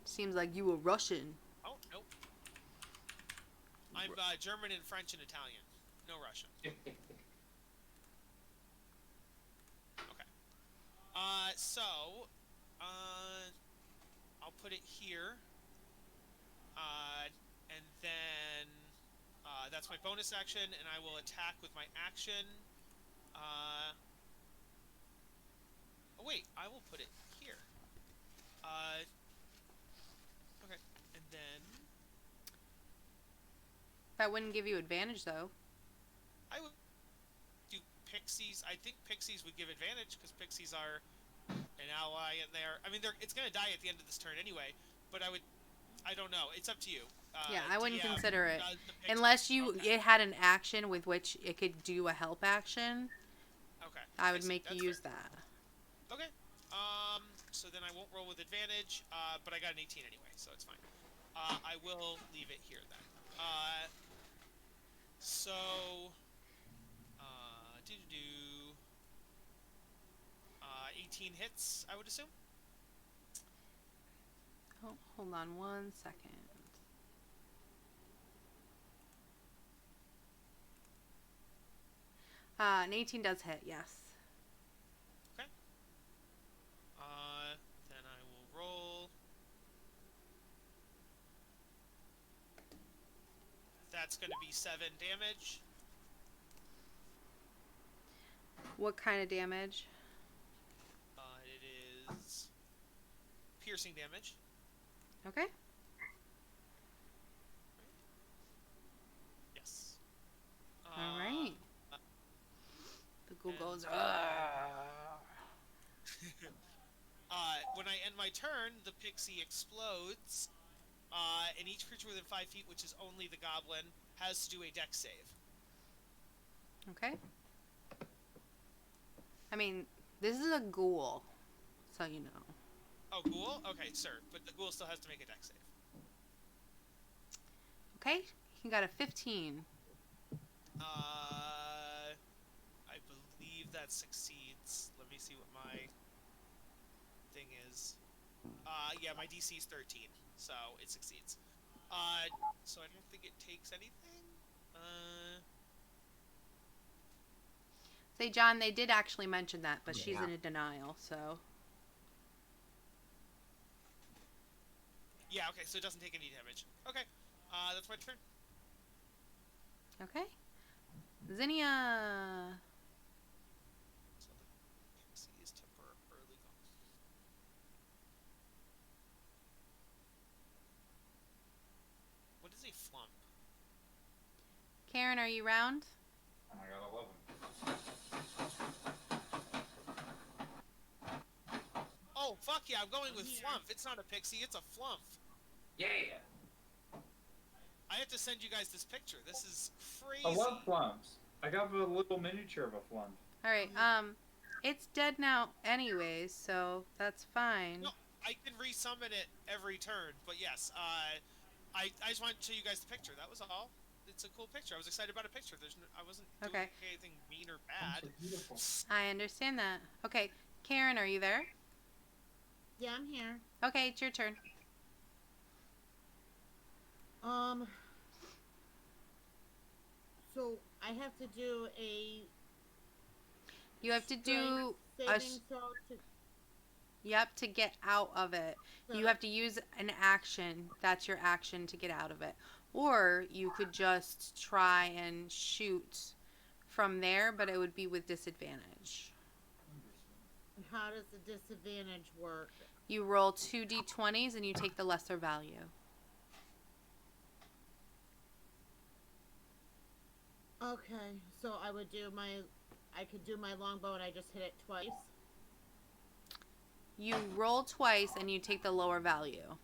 Seems like you were Russian. Oh, nope. I'm German and French and Italian. No Russian. Okay. So, I'll put it here. And then, that's my bonus action, and I will attack with my action. Oh wait, I will put it here. Okay, and then That wouldn't give you advantage, though. I would do pixies. I think pixies would give advantage because pixies are an ally, and it's going to die at the end of this turn anyway. But I don't know. It's up to you. Yeah, I wouldn't DM, consider it. the pixies. Unless Okay. it had an action with which it could do a help action. Okay. I would see. make you That's use fair. that. Okay. So then I won't roll with advantage, but I got an 18 anyway, so it's fine. I will leave it here then. So, 18 hits, I would assume. Oh, hold on 1 second. An 18 does hit, yes. Okay. Then I will roll. That's going to be 7 damage. What kind of damage? It is piercing damage. Okay. Yes. All right. The ghoul goes. When I end my turn, the pixie explodes, and each creature within 5 feet, which is only the goblin, has to do a dex save. Okay. I mean, this is a ghoul, so you know. Oh, ghoul? Okay, sir. But the ghoul still has to make a dex save. Okay, he got a 15. I believe that succeeds. Let me see what my thing is. Yeah, my DC is 13, so it succeeds. So I don't think it takes anything. Say, John, they did actually mention that, but she's Yeah. in a denial, so. Yeah, okay, so it doesn't take any damage. Okay, that's my turn. Okay. Zinnia. So the pixie is temporarily gone. What is a flump? Karen, are you round? Oh my god, I love them. Oh, fuck yeah, I'm going with flump. It's not a pixie, it's a flump. Yeah. I have to send you guys this picture. This is crazy. I love flumps. I got a little miniature of a flump. All right. It's dead now, anyways, so that's fine. No, I can resummon it every turn, but yes, I just wanted to show you guys the picture. That was all. It's a cool picture. I was excited about a picture. I wasn't doing anything mean or bad. I understand that. Okay, Karen, are you there? Yeah, I'm here. Okay, it's your turn. So I have to do a. You have to do saving throw to. Yep, to get out of it. You have to use an action. That's your action to get out of it. Or you could just try and shoot from there, but it would be with disadvantage. How does the disadvantage work? You roll 2d20s and you take the lesser value. Okay, so I would do I could do my longbow and I just hit it twice. You roll twice and you take the lower value.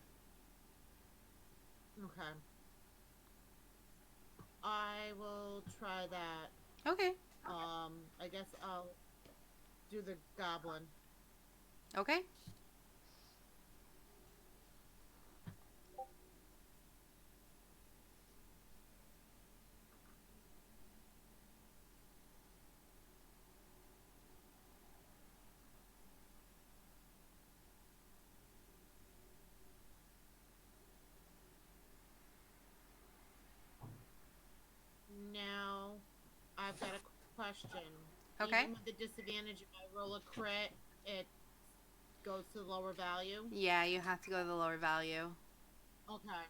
Okay. I will try that. Okay. I guess I'll do the goblin. Okay. question. Okay. Even with the disadvantage, if I roll a crit, it goes to the lower value? Yeah, you have to go to the lower value. Okay.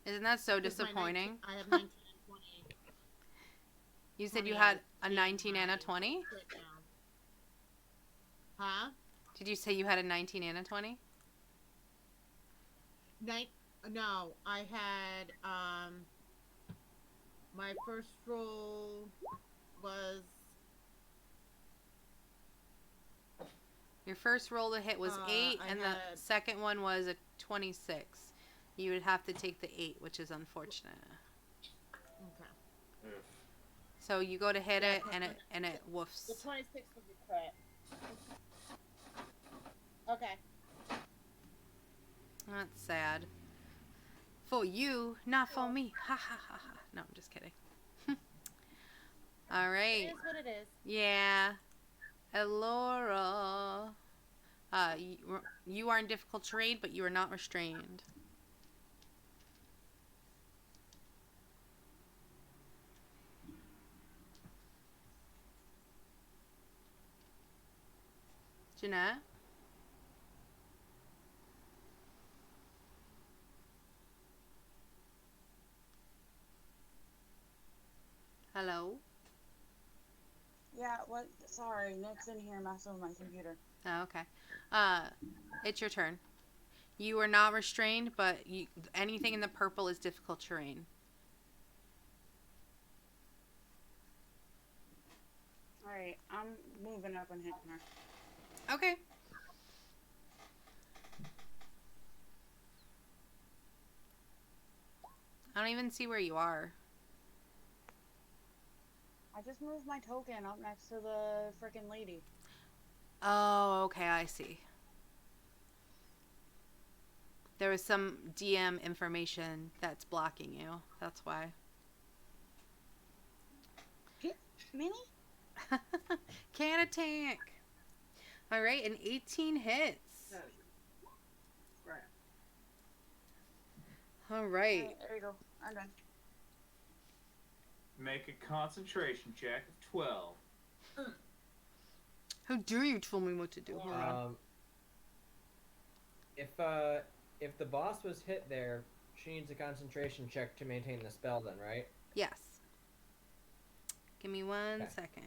Isn't that so 'Cause my disappointing? I have 19 and 20. You said 20 you had a being 19 and a my 20? crit now. Huh? Did you say you had a 19 and a 20? No, I had, my first roll was, Your first roll to hit was 8, I and the had- second one was a 26. You would have to take the 8, which is unfortunate. okay. So you go to hit Yeah, it, and it The woofs. 26 was a crit. Okay. That's sad. For you, not for me. Ha ha ha ha. No, I'm just kidding. All right. It is what it is. Yeah. Elora. You are in difficult terrain, but you are not restrained. Jeanette? Hello? Yeah, what? Sorry, Nick's in here messing with my computer. Oh, okay. It's your turn. You are not restrained, but anything in the purple is difficult terrain. Alright, I'm moving up and hitting her. Okay. I don't even see where you are. I just moved my token up next to the frickin' lady. Oh, okay, I see. There was some DM information that's blocking you. That's why. Mini? Can a tank. All right, an 18 hits. All right. There you go. I'm done. Make a concentration check of 12. How dare you tell me what to do? Hold on. If the boss was hit there, she needs a concentration check to maintain the spell then, right? Yes. Give me one second.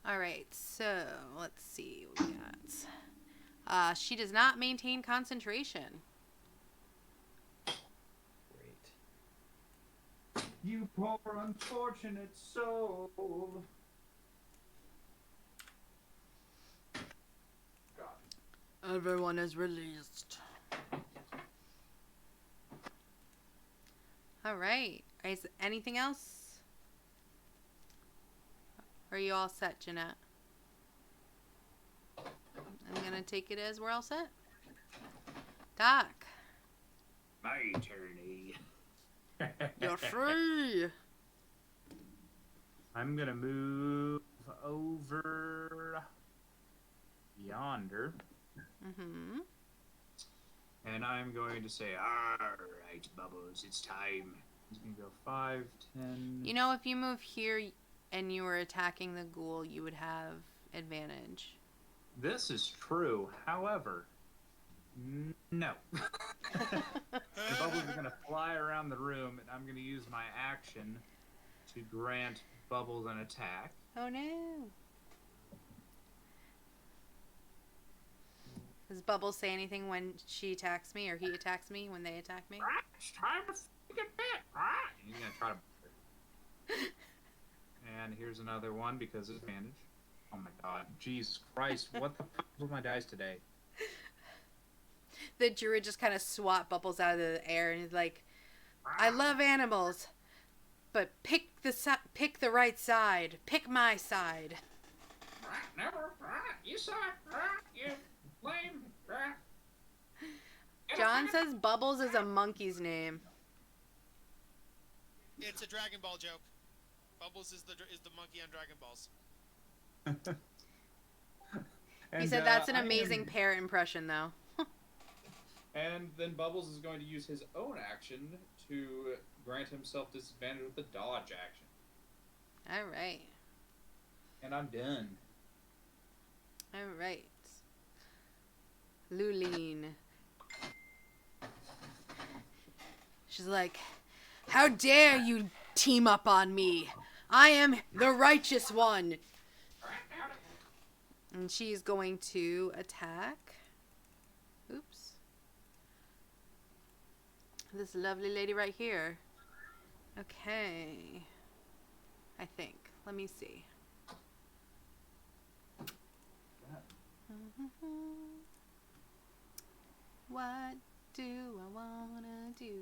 All right, so let's see what we got. She does not maintain concentration. Great. You poor unfortunate soul. God. Everyone is released. All right. Is anything else? Are you all set, Jeanette? I'm gonna take it as we're all set. Doc. My turn, You're free. I'm gonna move over yonder. Mm-hmm. And I'm going to say, alright, Bubbles, it's time. He's gonna go 5, 10. You know, if you move here and you were attacking the ghoul, you would have advantage. This is true. However, no. The bubbles are going to fly around the room, and I'm going to use my action to grant Bubbles an attack. Oh no. Does Bubbles say anything when she attacks me or he attacks me when they attack me? It's time to get bit. He's going to try to... And here's another one because of advantage. Oh my god. Jesus Christ. What the fuck with my dice today? The druid just kind of swat Bubbles out of the air and is like, I love animals, but pick the right side. Pick my side. Never. You saw it. You lame. John says Bubbles is a monkey's name. It's a Dragon Ball joke. Bubbles is the monkey on Dragon Balls. He said that's an amazing pear impression, though. And then Bubbles is going to use his own action to grant himself disadvantage with the dodge action. All right. And I'm done. All right. Luline. She's like, how dare you team up on me? I am the righteous one. And she's going to attack. Oops. This lovely lady right here. Okay. I think. Let me see. What do I wanna do?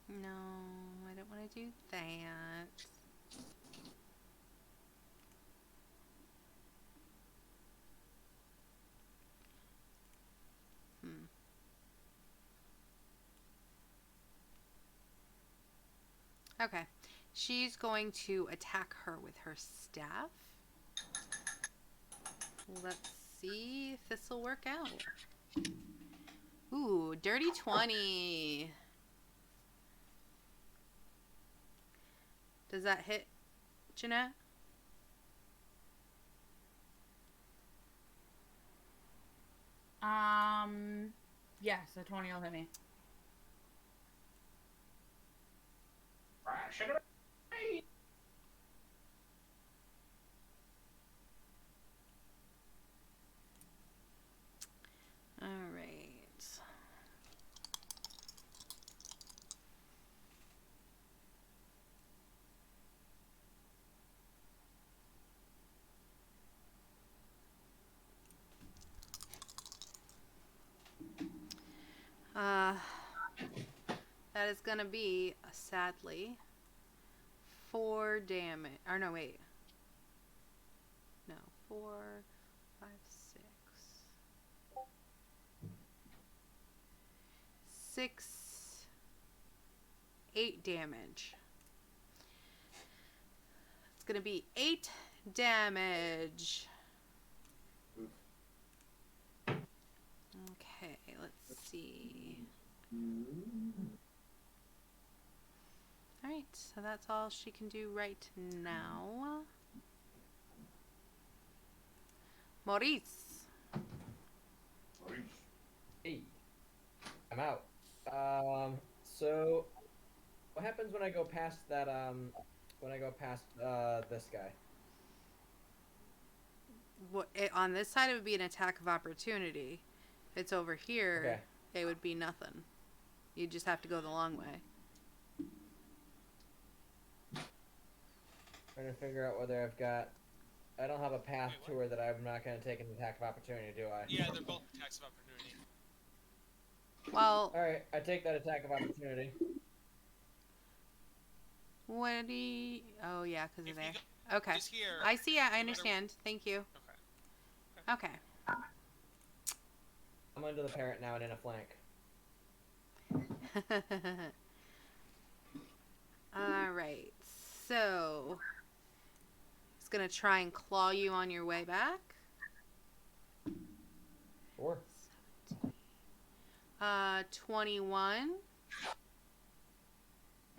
No, I don't want to do that. Okay. She's going to attack her with her staff. Let's see if this will work out. Ooh, dirty 20. Does that hit, Jeanette? Yes, a 20 will hit me. All right. That is gonna be, sadly, 4 damage. Or no, wait. No, 4, 5, 6, 8 damage. It's gonna be 8 damage. Okay, let's see. Alright, so that's all she can do right now. Maurice. Hey, I'm out. So what happens when I go past that? This guy? On this side, it would be an attack of opportunity. If it's over here, Okay. it would be nothing. You just have to go the long way. Trying to figure out whether I've got. I don't have a path to her that I'm not going to take an attack of opportunity, do I? Yeah, they're both attacks of opportunity. Well. All right, I take that attack of opportunity. What do you... Oh, yeah, because of there. Okay. Just here, I see. I understand. Thank you. Okay. I'm under the parrot now and in a flank. Alright. So... It's going to try and claw you on your way back. Sure. 21.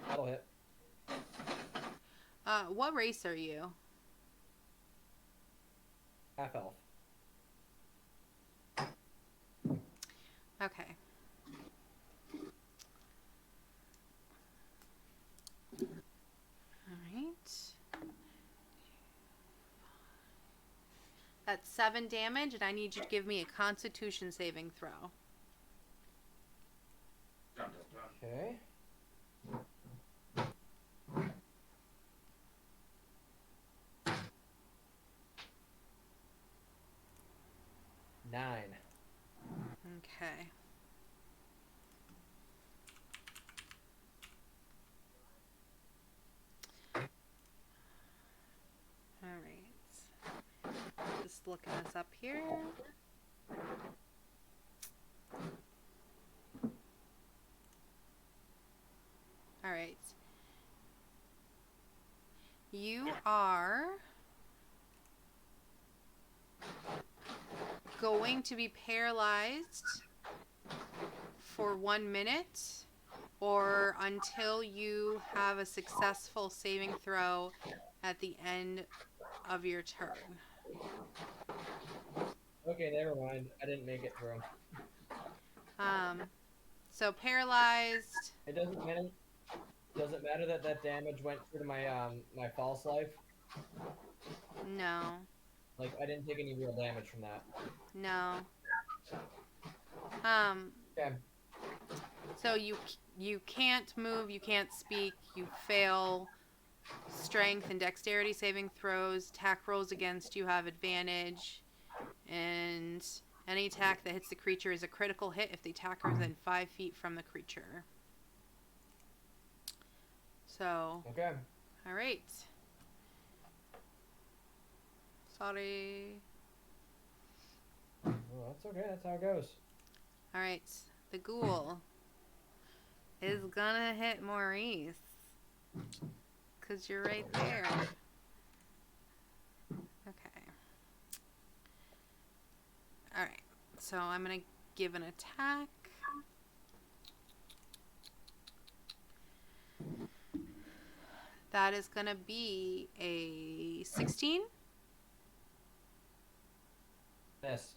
That'll hit. What race are you? Half elf. Okay. Alright. That's 7 damage, and I need you to give me a Constitution saving throw. Okay. Nine. Okay. All right. Just looking this up here. All right. You are going to be paralyzed for 1 minute or until you have a successful saving throw at the end of your turn. Okay, never mind. I didn't make it through. So paralyzed. It doesn't matter. Does it matter that that damage went through to my my false life? No. Like I didn't take any real damage from that. No. Okay. So you can't move, you can't speak, you fail strength and dexterity saving throws. Attack rolls against you have advantage, and any attack that hits the creature is a critical hit if the attacker is within 5 feet from the creature. So. Okay. All right. Sorry. Well, that's okay. That's how it goes. All right. The ghoul is gonna hit Maurice. Because you're right there. Okay. Alright. So I'm gonna give an attack. That is gonna be a 16. Miss.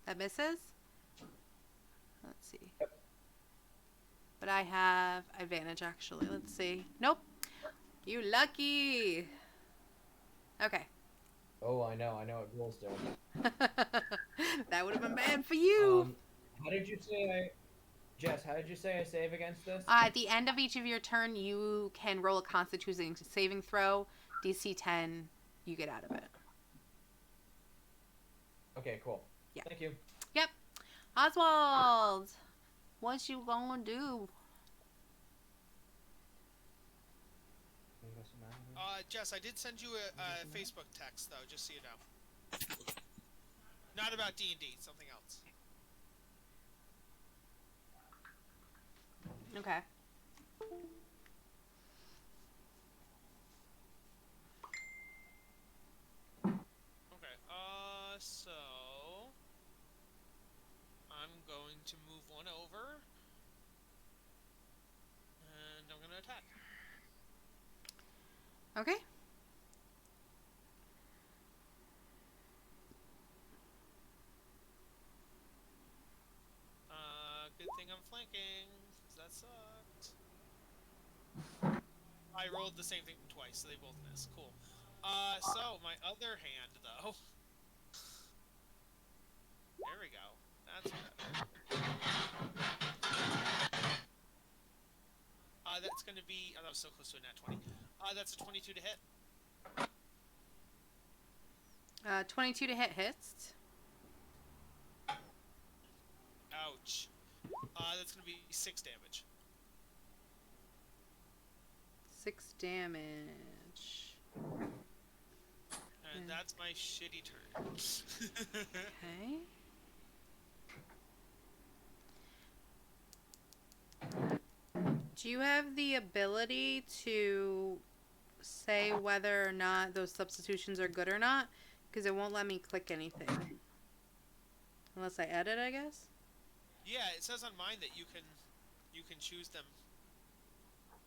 That misses? Let's see. But I have advantage, actually. Let's see. Nope. You lucky. Okay. Oh, I know what ghouls do. That would have been bad for you. How did you say Jess, how did you say I save against this? At the end of each of your turn, you can roll a Constitution saving throw. DC 10, you get out of it. Okay, cool. Yeah. Thank you. Yep. Oswald, what you gonna do? Jess, I did send you a Facebook text though, just so you know. Not about D&D, something else. Okay. Okay, so I'm going to move one over, and I'm gonna attack. Okay. Good thing I'm flanking, 'cause that sucked. I rolled the same thing twice, so they both miss. Cool. So my other hand, though. There we go. That's better. That's gonna be. Oh, that was so close to a nat 20. That's a 22 to hit. 22 to hit hits. Ouch. That's gonna be 6 damage. 6 damage. And that's my shitty turn. Okay. Do you have the ability to say whether or not those substitutions are good or not? Because it won't let me click anything. Unless I edit, I guess? Yeah, it says on mine that you can choose them.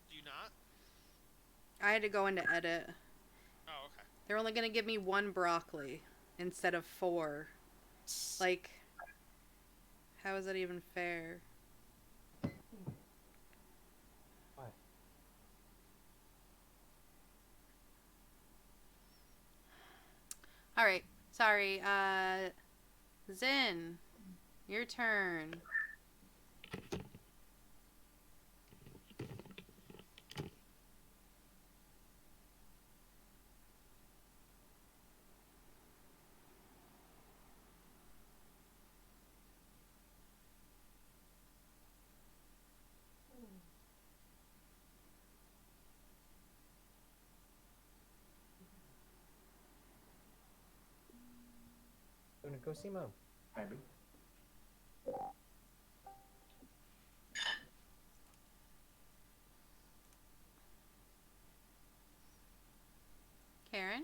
Do you not? I had to go into edit. Oh, okay. They're only going to give me 1 broccoli instead of 4. Like, how is that even fair? What? Alright, sorry. Zin, your turn. Cosimo. Maybe. Karen?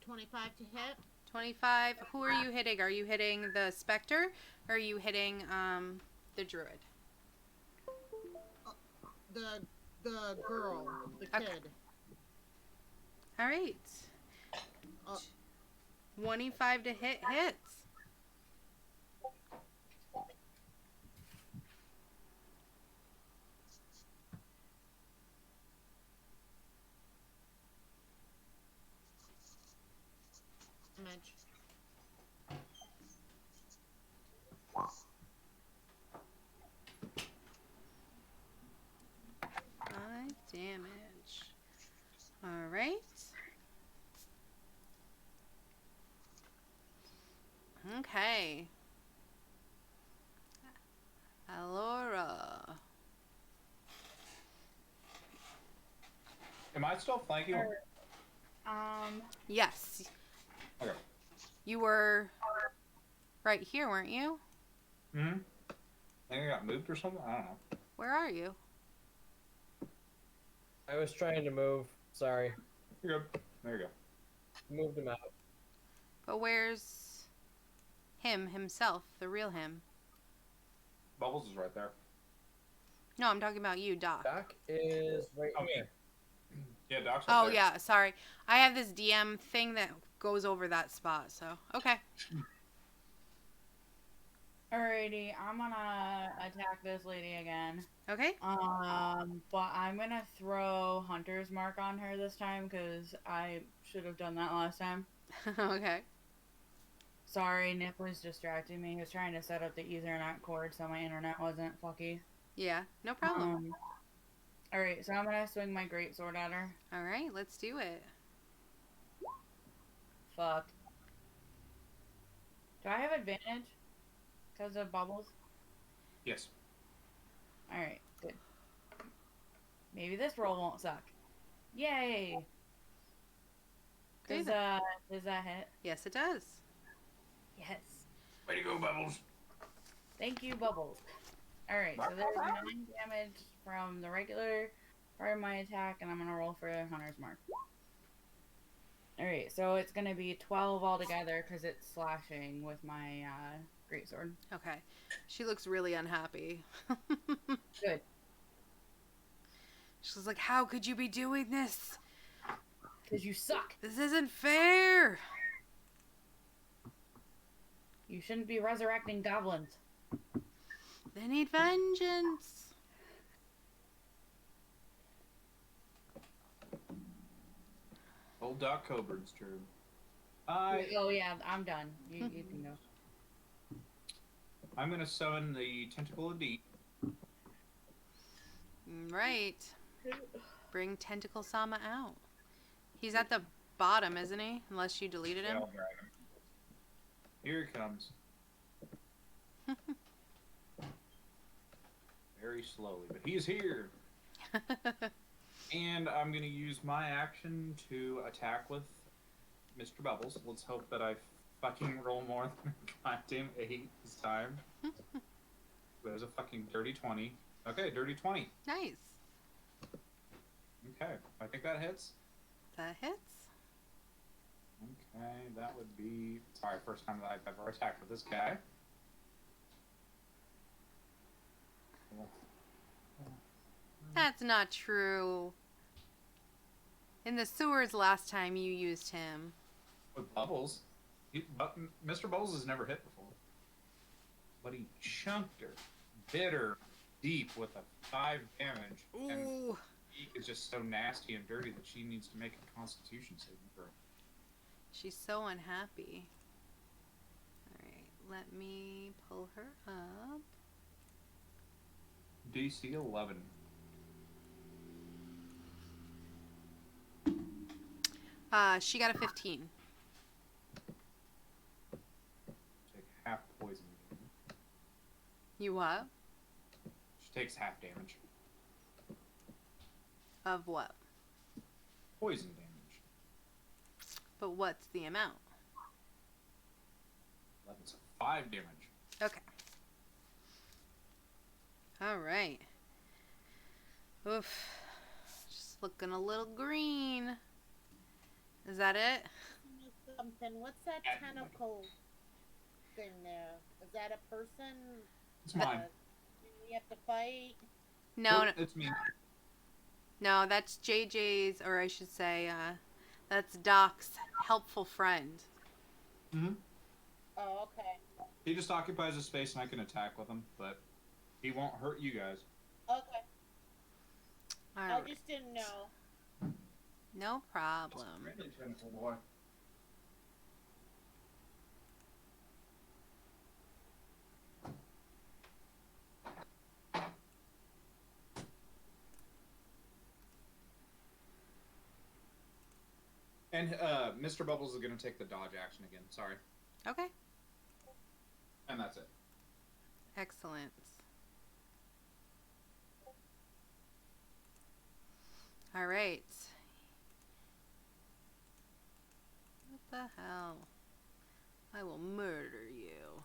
25 to hit. 25. Who are you hitting? Are you hitting the specter? Or are you hitting the druid? The girl, the kid. All right. 25 to hit hits. Damage. 5 damage. All right. Okay. Alora. Am I still flanking? Yes. Okay. You were right here, weren't you? Hmm. I think I got moved or something. I don't know. Where are you? I was trying to move. Sorry. You're good. There you go. Moved him out. But where's him himself, the real him? Bubbles is right there. No, I'm talking about you, Doc. Doc is right here. Yeah, Doc's right there. Yeah, sorry. I have this DM thing that goes over that spot, so okay. Alrighty, I'm gonna attack this lady again. Okay. But I'm gonna throw Hunter's Mark on her this time because I should have done that last time. Okay. Sorry, Nip was distracting me. He was trying to set up the Ethernet cord so my internet wasn't fucky. Yeah, no problem. Alright, so I'm gonna swing my greatsword at her. Alright, let's do it. Fuck. Do I have advantage? Because of bubbles? Yes. Alright, good. Maybe this roll won't suck. Yay! Does that hit? Yes, it does. Yes. Way to go, Bubbles. Thank you, Bubbles. Alright, so there's 9 damage from the regular part of my attack, and I'm gonna roll for Hunter's Mark. Alright, so it's gonna be 12 altogether because it's slashing with my greatsword. Okay. She looks really unhappy. Good. She's like, how could you be doing this? Because you suck. This isn't fair. You shouldn't be resurrecting goblins. They need vengeance. Old Doc Coburn's turn. Oh yeah, I'm done. You can go. I'm gonna summon the Tentacle of Deep. Right. Bring Tentacle Sama out. He's at the bottom, isn't he? Unless you deleted him. Yeah, I'll drag him. Here he comes. Very slowly, but he's here. And I'm going to use my action to attack with Mr. Bubbles. Let's hope that I fucking roll more than a goddamn 8 this time. There's a fucking dirty 20. Okay, dirty 20. Nice. Okay, I think that hits. That hits. Okay, that would be... Sorry, first time that I've ever attacked with this guy. That's not true. In the sewers last time you used him. With Bubbles? Mr. Bubbles has never hit before. But he chunked her. Bitter deep with a 5 damage. Ooh. And he is just so nasty and dirty that she needs to make a Constitution saving throw. She's so unhappy. Alright, let me pull her up. DC 11. She got a 15. Take half poison damage. You what? She takes half damage. Of what? Poison damage. But what's the amount? That's 5 damage. Okay. All right. Oof. Just looking a little green. Is that it? Something. What's that tentacle thing there? Is that a person? It's mine. We have to fight. No, Nope, it's me. no, that's JJ's, or I should say, that's Doc's helpful friend. Mm-hmm. Oh, okay. He just occupies a space and I can attack with him, but he won't hurt you guys. Okay. All I right. just didn't know. No problem. Boy. And Mr. Bubbles is going to take the dodge action again. Sorry. Okay. And that's it. Excellent. All right. What the hell? I will murder you.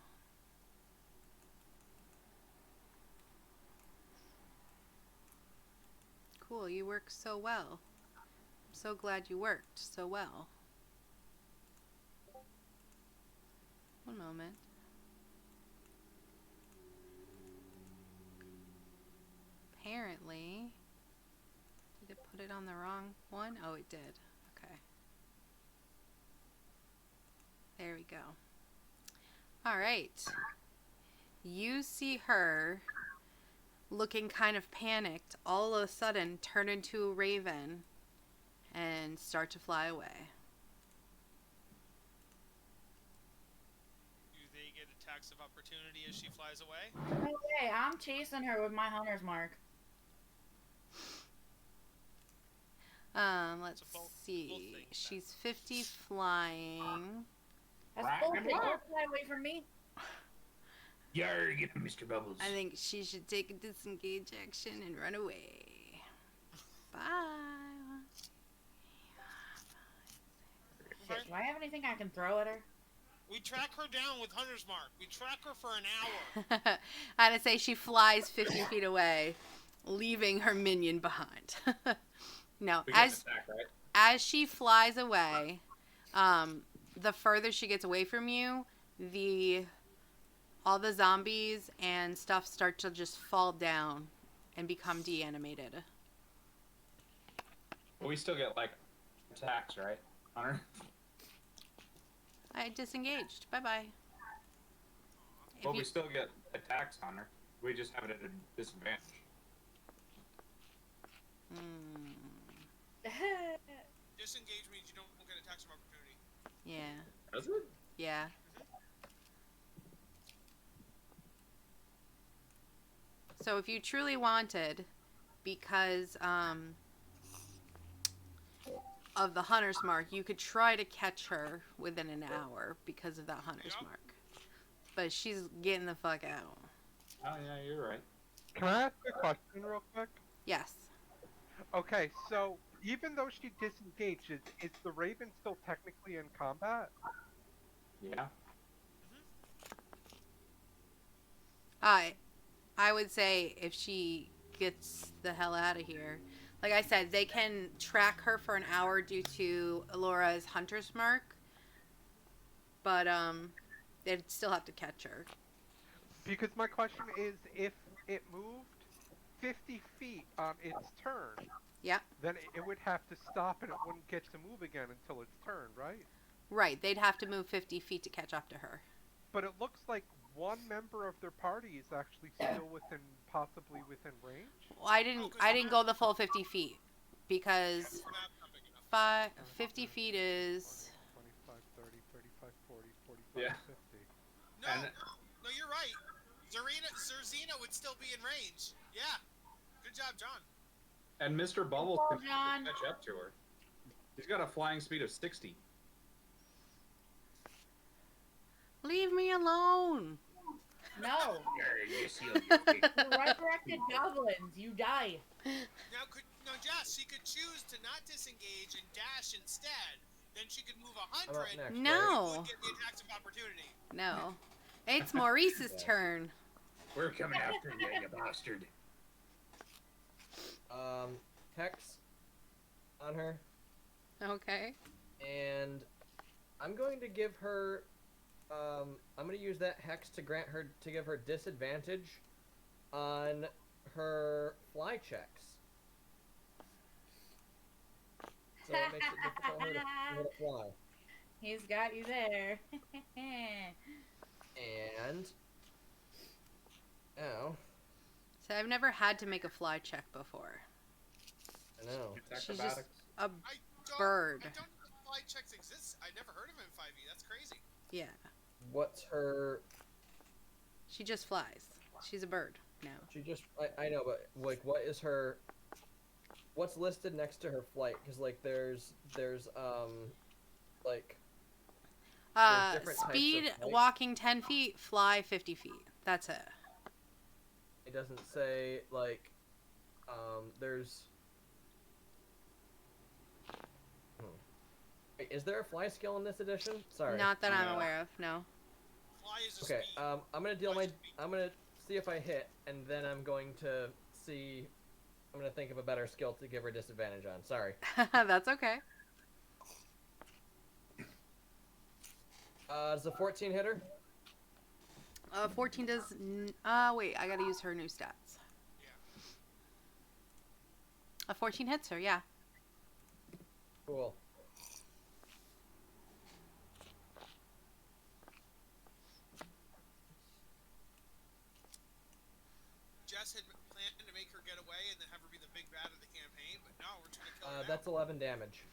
Cool, you work so well. I'm so glad you worked so well. One moment. Apparently, did it put it on the wrong one? Oh, it did. Okay. There we go. All right. You see her looking kind of panicked, all of a sudden turn into a raven and start to fly away. Do they get attacks of opportunity as she flies away? Okay, I'm chasing her with my hunter's mark. Let's see. She's 50 flying. That's bullshit. Don't fly away from me. Yarr, get him, Mr. Bubbles. I think she should take a disengage action and run away. Bye. Shit, do I have anything I can throw at her? We track her down with Hunter's Mark. We track her for an hour. I had to say she flies 50 feet away, leaving her minion behind. No, as she flies away, the further she gets away from you, all the zombies and stuff start to just fall down and become deanimated. But we still get, like, attacks, right, Hunter? I disengaged. Bye-bye. Well, we still get attacks, Hunter. We just have it at a disadvantage. Disengage means you don't get attacks of opportunity. Yeah. Does it? Yeah. So if you truly wanted, because of the hunter's mark, you could try to catch her within an hour because of that hunter's mark. But she's getting the fuck out. Oh, yeah, you're right. Can I ask a question real quick? Yes. Okay, so even though she disengages, is the Raven still technically in combat? Yeah. I would say if she gets the hell out of here, like I said, they can track her for an hour due to Alora's hunter's mark, but they'd still have to catch her. Because my question is, if it moved 50 feet on its turn, yeah, then it would have to stop and it wouldn't get to move again until its turn, right? Right, they'd have to move 50 feet to catch up to her. But it looks like one member of their party is actually still possibly within range. Well, I didn't go the full 50 feet because 50 feet is 25, 30, 35, 40, 45, 50. No, you're right. Zerzina would still be in range. Yeah. Good job, John. And Mr. Bubbles can John. catch up to her. He's got a flying speed of 60. Leave me alone. No. Yes, You resurrected goblins. You die. Now, Jess, she could choose to not disengage and dash instead, Then she could move I'm up 100. next, and No. it would give me attacks of opportunity. No. It's Maurice's turn. We're coming after you, you bastard. Hex on her, Okay. and I'm going to give her. I'm going to use that hex to give her disadvantage on her fly checks. So it makes it difficult for her to fly. He's got you there. And oh, So I've never had to make a fly check before. I know. She's just a I bird. don't know if fly checks exist. I never heard of them in 5e. That's crazy. Yeah. What's her? She just flies. She's a bird now. She just. I know, but like, what is her? What's listed next to her flight? Because like, there's like. There's different types of Speed, flight. walking 10 feet, fly 50 feet. That's it. It doesn't say like, there's. Wait, is there a fly skill in this edition? Sorry. Not that I'm aware of, no. Fly is a Okay, speed. I'm gonna deal my. I'm gonna see if I hit, and then I'm going to see. I'm gonna think of a better skill to give her disadvantage on. Sorry. That's okay. Does a 14 hit her? 14 does... wait, I gotta use her new stats. Yeah. A 14 hits her, yeah. Cool. Jess had planned to make her get away and then have her be the big bad of the campaign, but no, we're trying to kill her now. That's 11 damage.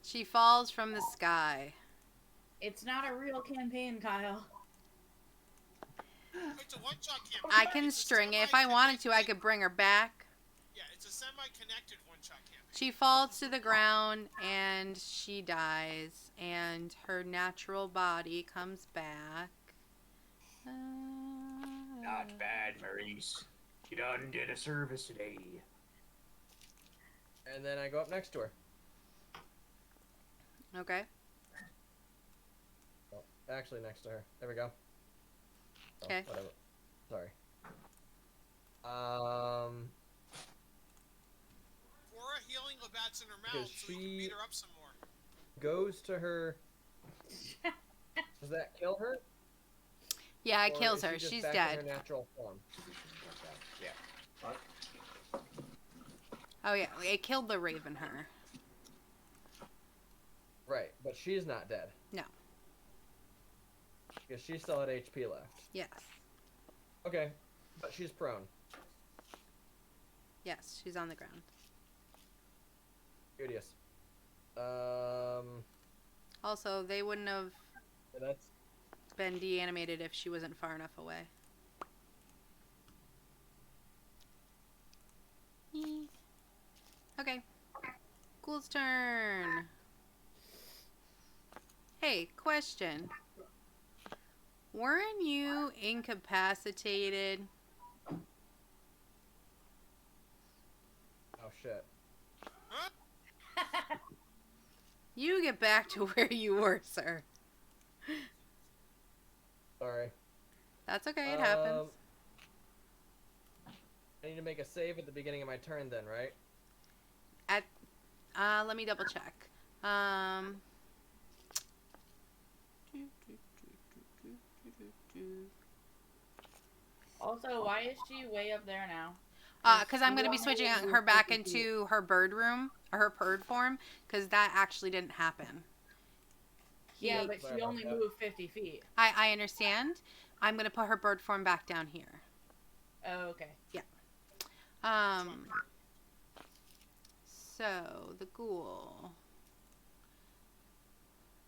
She falls from the sky. It's not a real campaign, Kyle. It's a one-shot campaign. I can It's a string it. If I wanted to, I could bring her back. Yeah, it's a semi-connected one-shot campaign. She falls to the ground and she dies. And her natural body comes back. Not bad, Maurice. You done did a service today. And then I go up next to her. Okay. Oh, actually, next to her. There we go. Okay. Oh, whatever. Sorry. For a healing Labatt's in her mouth, so we can she beat her up some more. goes to her. Does that kill her? Yeah, it Or kills is she her. just She's back dead. in her natural form. Yeah. What? Oh, yeah. It killed the raven her. Right, but she's not dead. No. Because she still had HP left. Yes. Okay, but she's prone. Yes, she's on the ground. Curious. Also, they wouldn't have That's been deanimated if she wasn't far enough away. Yee. Okay. Ghoul's turn. Hey, question. Weren't you incapacitated? oh shit. You get back to where you were, sir. Sorry. That's okay, it happens. I need to make a save at the beginning of my turn then, right? Let me double check. Also, why is she way up there now? Because I'm going to be switching her back into her bird room, or her bird form, because that actually didn't happen. Yeah, but she only moved 50 feet. I understand. I'm going to put her bird form back down here. Oh, okay. Yeah. So, the ghoul.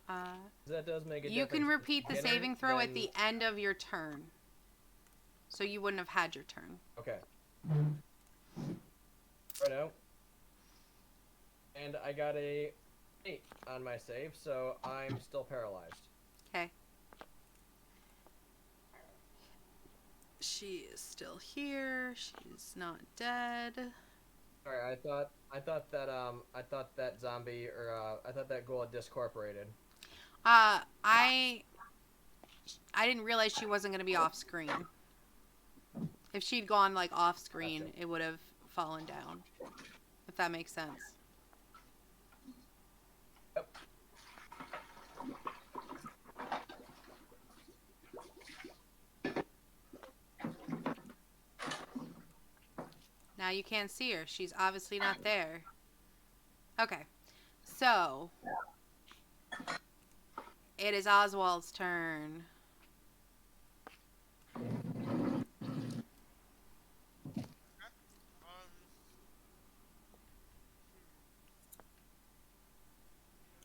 That does make a You can difference. repeat the Beginner, saving throw at then- the end of your turn. So you wouldn't have had your turn. Okay. Righto. And I got a 8 on my save, so I'm still paralyzed. Okay. She is still here. She's not dead. Sorry, I I thought that zombie I thought that ghoul had discorporated. I didn't realize she wasn't gonna be off screen. If she'd gone like off screen, Gotcha. it would have fallen down. If that makes sense. Yep. Now you can't see her. She's obviously not there. Okay. So, it is Oswald's turn.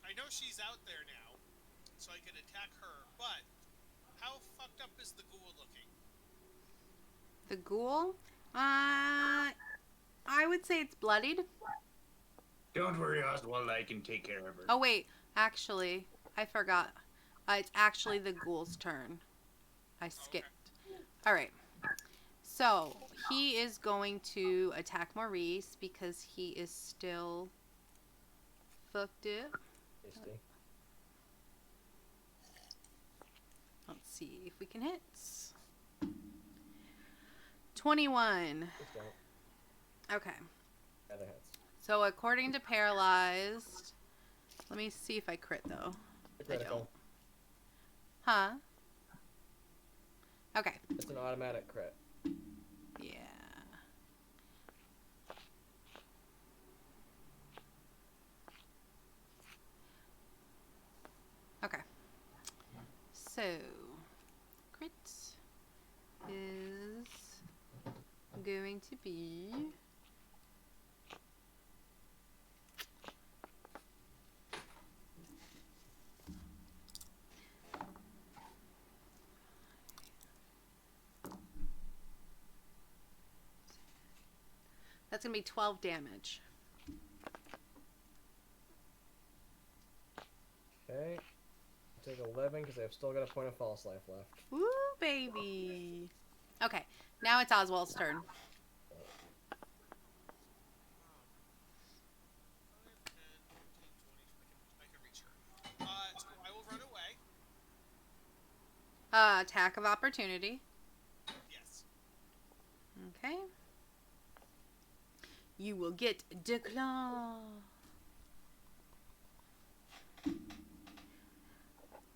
I know she's out there now, so I can attack her, but how fucked up is the ghoul looking? The ghoul? I would say it's bloodied. Don't worry, Oswald. I can take care of her. Oh, wait. Actually, I forgot. It's actually the ghoul's turn. I skipped. Alright. So, he is going to attack Maurice because he is still fucked up. Tasty. Let's see if we can hit. 21. Just don't. Okay. Other hits. So according to Paralyzed, let me see if I crit though. I don't. Huh? Okay. It's an automatic crit. Yeah. Okay. So, crit is going to be that's going to be 12 damage. Okay. Take 11 because I've still got a point of false life left. Woo, baby. Okay, now it's Oswald's turn. I can reach her. So I will run away. Attack of opportunity. Yes. Okay. You will get declaw.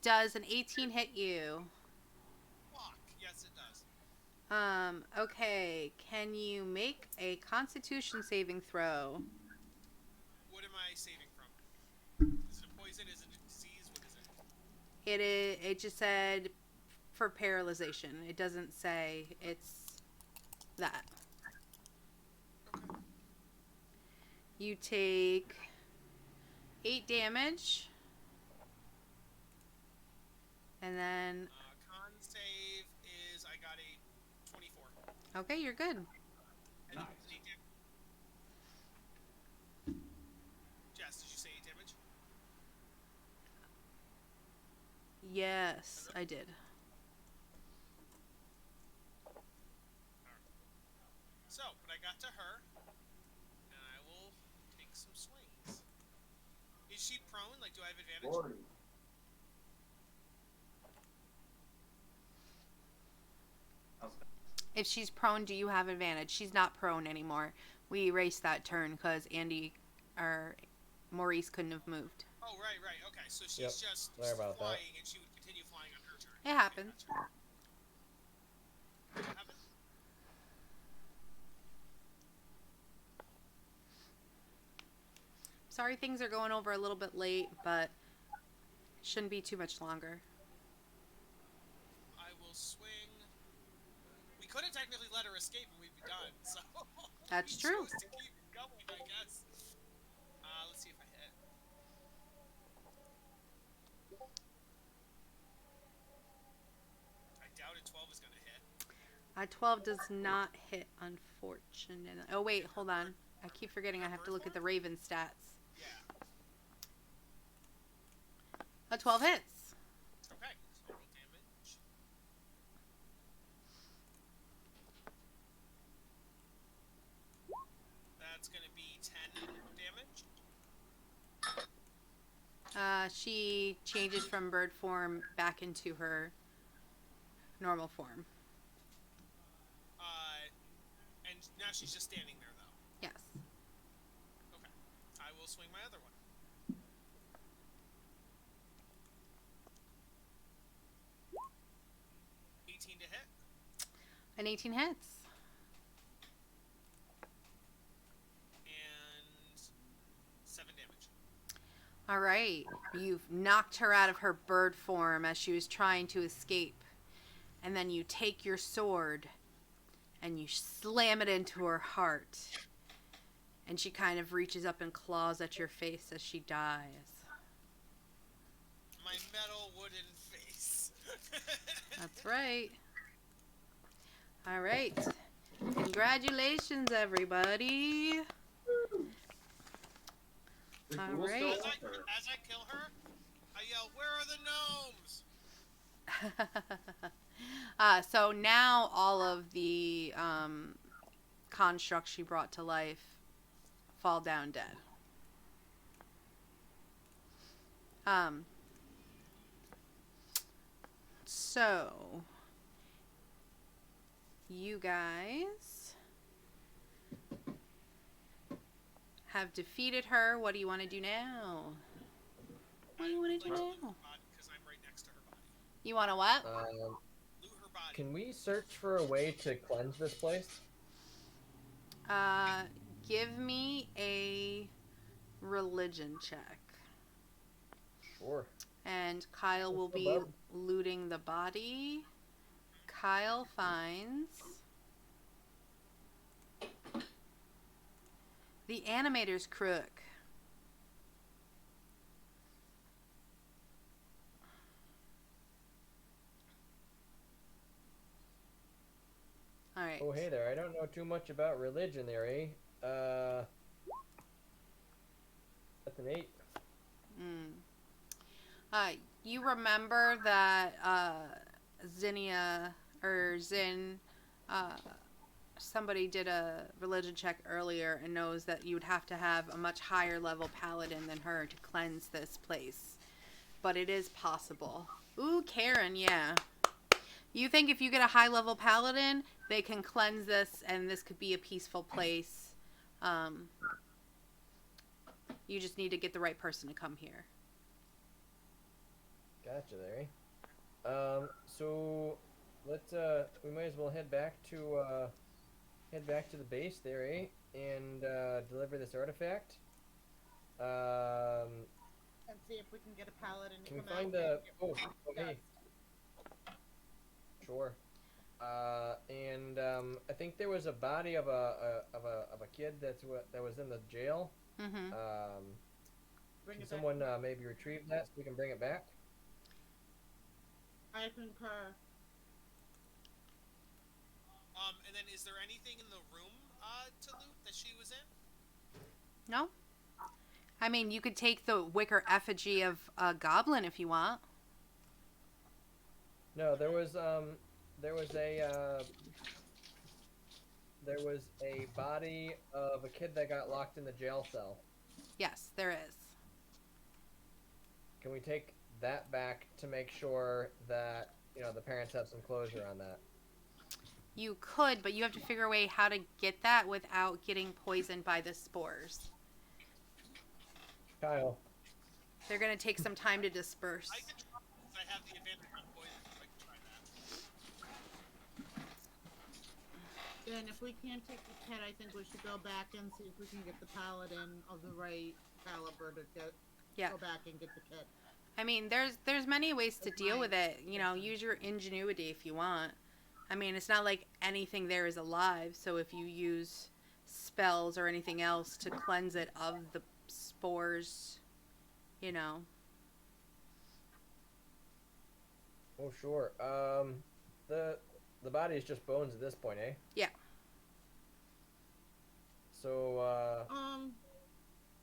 Does an 18 hit you? Fuck. Yes, it does. Okay. Can you make a Constitution saving throw? What am I saving from? Is it a poison? Is it a disease? What is it? It just said for paralyzation. It doesn't say it's that. Okay. You take 8 damage. And then... con save is... I got a 24. Okay, you're good. And nice. Jess, did you say 8 damage? Yes, I did. So, but I got to her, and I will take some swings. Is she prone? Like, do I have advantage? 40. If she's prone, do you have advantage? She's not prone anymore. We erased that turn because Andy or Maurice couldn't have moved. Oh, right. Okay, so she's just Sorry about flying, that. and she would continue flying on her turn. It happens. What happened? Sorry things are going over a little bit late, but shouldn't be too much longer. I will swing. We could have technically let her escape and we'd be done, so... That's we true. chose to keep going, I guess. Let's see if I hit. I doubt a 12 is going to hit. 12 does not hit, unfortunately. Oh, wait, hold on. I keep forgetting I have to look at the Raven stats. Yeah. A 12 hits. Okay, so roll damage. That's going to be 10. She changes from bird form back into her normal form. And now she's just standing there, though. Yes. Okay. I will swing my other one. To hit. An 18 hits. And 7 damage. All right. You've knocked her out of her bird form as she was trying to escape. And then you take your sword and you slam it into her heart. And she kind of reaches up and claws at your face as she dies. My metal wooden face. That's right. All right. Congratulations, everybody. All right. As I kill her, I yell, "Where are the gnomes?" So now all of the constructs she brought to life fall down dead. So you guys have defeated her. What do you want to do now? What do you want to do now? Because I'm right next to her body. You want to what? Loot her body. Can we search for a way to cleanse this place? Give me a religion check. Sure. And Kyle will be looting the body. Kyle finds the animator's crook. All right. Oh, hey there. I don't know too much about religion there, eh? That's an 8. You remember that Zinnia or Zin, somebody did a religion check earlier and knows that you would have to have a much higher level paladin than her to cleanse this place. But it is possible. Ooh, Karen, yeah. You think if you get a high level paladin, they can cleanse this and this could be a peaceful place. You just need to get the right person to come here. Gotcha there, eh? So let's we might as well head back to the base there, eh? And deliver this artifact. And see if we can get a paladin to Can we come find out a and hey. Sure. And I think there was a body of a kid that was in the jail. Mm-hmm. Can someone maybe retrieve that so we can bring it back? I concur. And then is there anything in the room to loot that she was in? No. I mean, you could take the wicker effigy of a goblin if you want. No, there was a body of a kid that got locked in the jail cell. Yes, there is. Can we take that back to make sure that, the parents have some closure on that? You could, but you have to figure a way how to get that without getting poisoned by the spores. Kyle. They're going to take some time to disperse. I can try because I have the advantage on poison, so I can try that. Then if we can't take the kid, I think we should go back and see if we can get the paladin of the right caliber to go back and get the kid. I mean, there's many ways to deal with it. Use your ingenuity if you want. I mean, it's not like anything there is alive, so if you use spells or anything else to cleanse it of the spores, Oh, sure. The body is just bones at this point, eh? Yeah. So,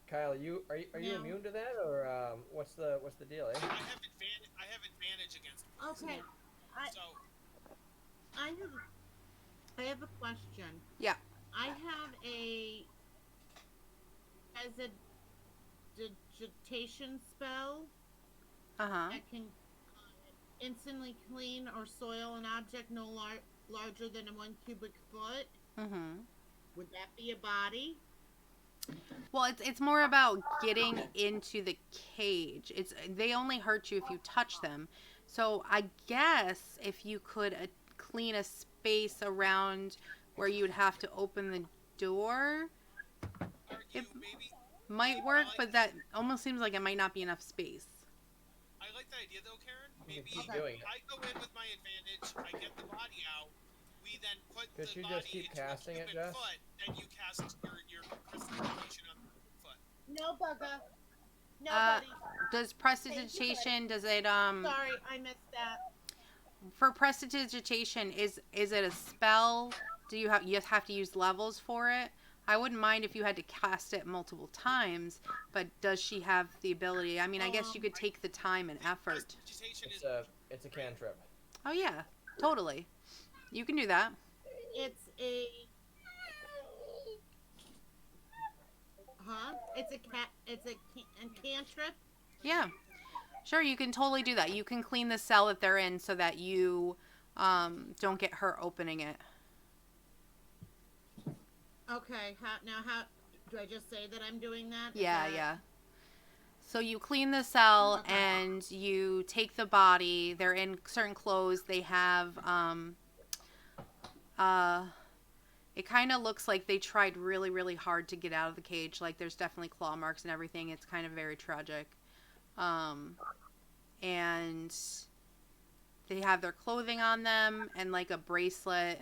Kyle, are you No. immune to that, or what's the deal, eh? I have advantage against poison. Okay. So I have a question. Yeah. I have a digitation spell Uh-huh. that can instantly clean or soil an object no larger than 1 cubic foot. Mm-hmm. Would that be a body? Well, it's more about getting into the cage. They only hurt you if you touch them. So I guess if you could clean a space around where you'd have to open the door, it might work, but that almost seems like it might not be enough space. I like the idea though, Karen. Maybe keep doing it. I go in with my advantage. I get the body out. We then put Could the you body just keep into casting a it, cubic Jess? foot, then you cast your prestidigitation on the cubic foot. No, bugger. No, buddy. Does prestidigitation, does it Sorry, I missed that. for prestidigitation, is it a spell? Do you have to use levels for it? I wouldn't mind if you had to cast it multiple times, but does she have the ability? I mean, I guess you could take the time and effort. It's a cantrip. Oh yeah, totally. You can do that. It's a. Huh? It's a cantrip. Yeah. Sure, you can totally do that. You can clean the cell that they're in so that you don't get hurt opening it. Okay. How do I just say that I'm doing that? Yeah. So you clean the cell and you take the body. They're in certain clothes. They have it kind of looks like they tried really, really hard to get out of the cage. Like there's definitely claw marks and everything. It's kind of very tragic. And they have their clothing on them and like a bracelet.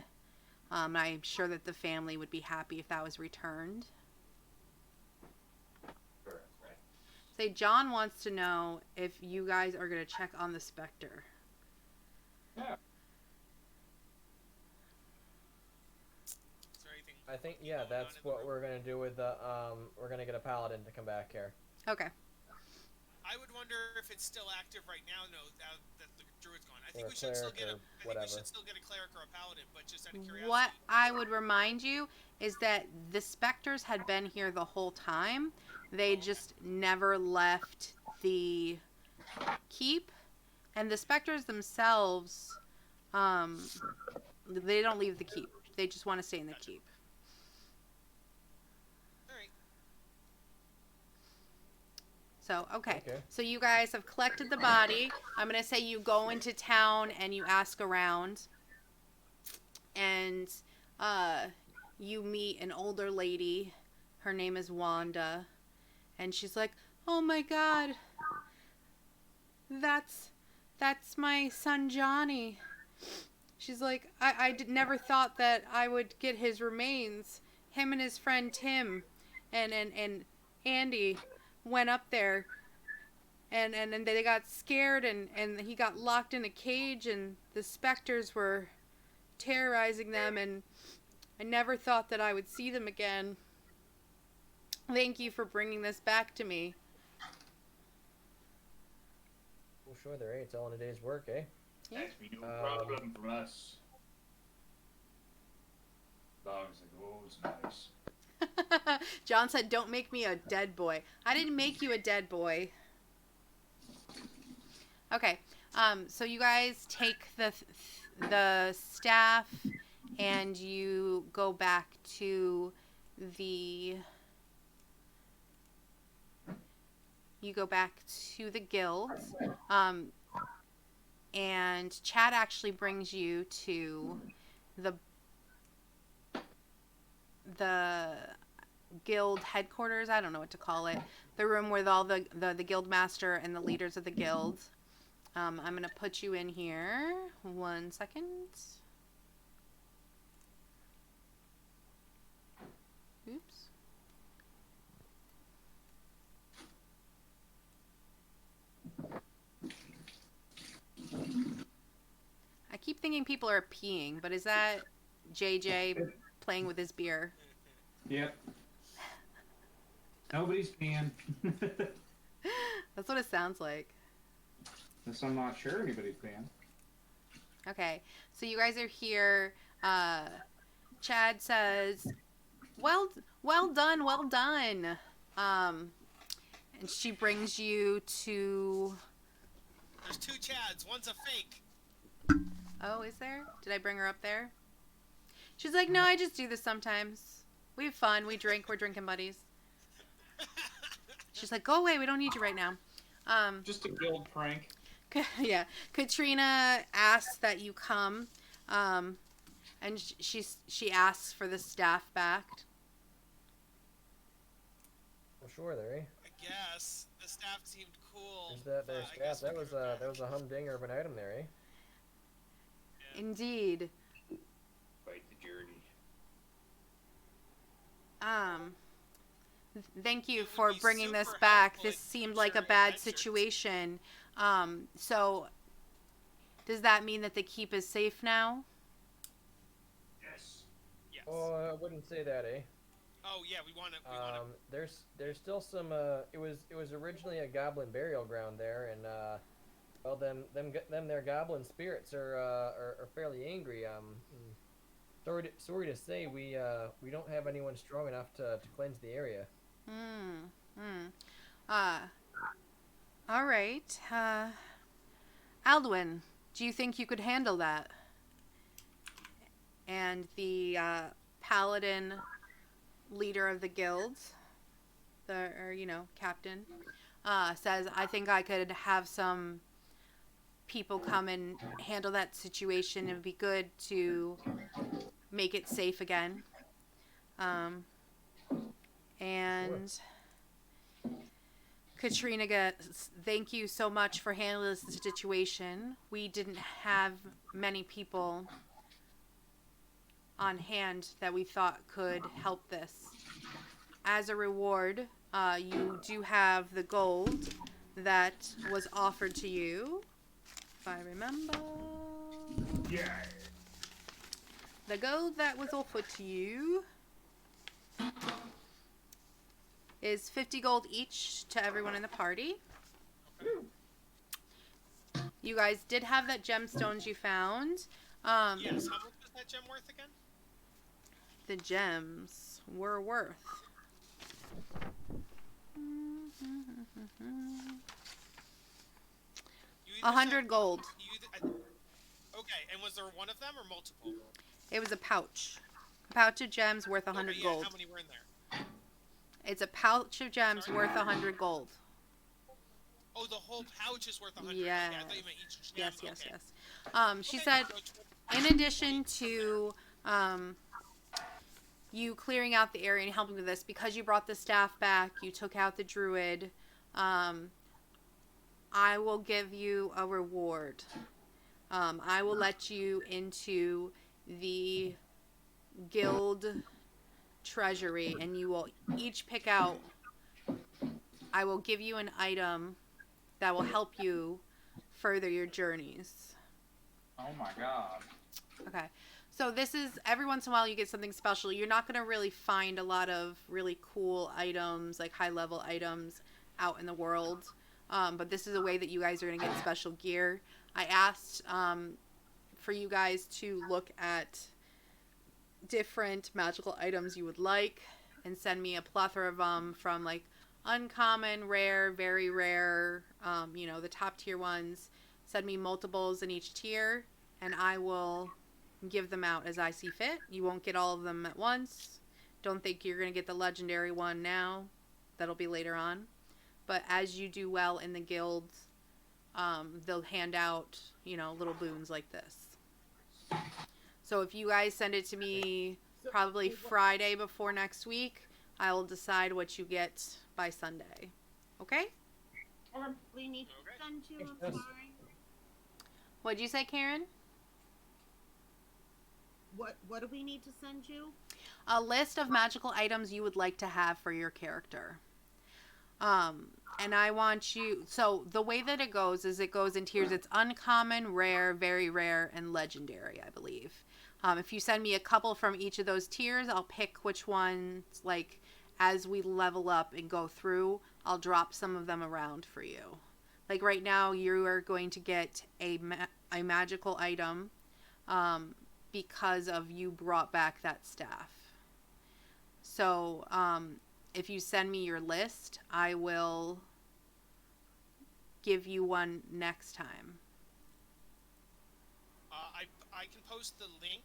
I'm sure that the family would be happy if that was returned. Say, John wants to know if you guys are going to check on the Spectre. Yeah. I think, yeah, that's what we're going to do with the, we're going to get a paladin to come back here. Okay. I would wonder if it's still active right now. No, now that the druid's gone. I think we should still get a cleric or a paladin, but just out of curiosity. What I would remind you is that the Spectres had been here the whole time. They just never left the keep. And the Spectres themselves, they don't leave the keep. They just want to stay in the keep. So, okay. So you guys have collected the body. I'm going to say you go into town and you ask around. And you meet an older lady. Her name is Wanda. And she's like, oh my God. That's my son Johnny. She's like, I never thought that I would get his remains. Him and his friend Tim and Andy went up there and they got scared and he got locked in a cage and the Spectres were terrorizing them and I never thought that I would see them again. Thank you for bringing this back to me. Well, sure, there, it's all in a day's work, eh? Yeah. That's be no problem from us. Long as the gold's nice. John said, don't make me a dead boy. I didn't make you a dead boy. Okay. So you guys take the staff and you go back to the guild. And Chad actually brings you to the guild headquarters. I don't know what to call it. The room with all the guild master and the leaders of the guild. I'm going to put you in here. 1 second. Oops. I keep thinking people are peeing, but is that JJ playing with his beer? Yep. Nobody's peeing. That's what it sounds like. Guess I'm not sure anybody's peeing. Okay, so you guys are here. Chad says, well done. And she brings you to There's 2 Chads. One's a fake. Oh, is there? Did I bring her up there? She's like, no, I just do this sometimes. We have fun. We drink. We're drinking buddies. She's like, go away. We don't need you right now. Just a guild prank. Yeah. Katrina asks that you come, and she asks for the staff back. Well, sure, Larry. I guess the staff seemed cool. Is that their I guess staff? we That can was a humdinger of an item there, eh? Indeed. Quite the journey. Thank you It would for be bringing this super back. helpful This in seemed like a future bad adventures. situation. So does that mean that the keep is safe now? Yes. Yes. Oh, I wouldn't say that, eh? Oh yeah, we want to. There's still some. It was originally a goblin burial ground there, and well, them their goblin spirits are fairly angry. Sorry to say, we don't have anyone strong enough to cleanse the area. All right. Alduin, do you think you could handle that? And the paladin leader of the guild, captain, says, I think I could have some people come and handle that situation. It would be good to make it safe again. And Katrina gets, thank you so much for handling this situation. We didn't have many people on hand that we thought could help this. As a reward, you do have the gold that was offered to you, if I remember. Yeah. The gold that was offered to you is 50 gold each to everyone in the party. You guys did have that gemstones you found. Yes. How much was that gem worth again? The gems were worth. You either 100 said- gold. Okay, and was there one of them or multiple? It was a pouch. A pouch of gems worth 100 Okay, yeah, gold. how many were in there? It's a pouch of gems worth 100 gold. Oh, the whole pouch is worth 100. Yes. Okay, I thought you meant each gem. Yes, yes, Okay. yes. She said, in addition to you clearing out the area and helping with this, because you brought the staff back, you took out the druid, I will give you a reward. I will let you into the guild treasury, and you will each pick out, I will give you an item that will help you further your journeys. Oh my god. Okay. So this is, every once in a while you get something special. You're not going to really find a lot of really cool items, like high level items out in the world. But this is a way that you guys are going to get special gear. I asked for you guys to look at different magical items you would like and send me a plethora of them, from like uncommon, rare, very rare, the top tier ones. Send me multiples in each tier, and I will give them out as I see fit. You won't get all of them at once. Don't think you're going to get the legendary one now. That'll be later on. But as you do well in the guilds, they'll hand out, little boons like this. So if you guys send it to me probably Friday before next week, I will decide what you get by Sunday. Okay? We need to send you. I'm Yes. sorry. What'd you say, Karen? What do we need to send you? A list of magical items you would like to have for your character. And I want you, so the way that it goes is it goes in tiers. It's uncommon, rare, very rare, and legendary, I believe. If you send me a couple from each of those tiers, I'll pick which ones, like, as we level up and go through, I'll drop some of them around for you. Like right now, you are going to get a magical item, because of you brought back that staff. So, if you send me your list, I will give you one next time. I can post the link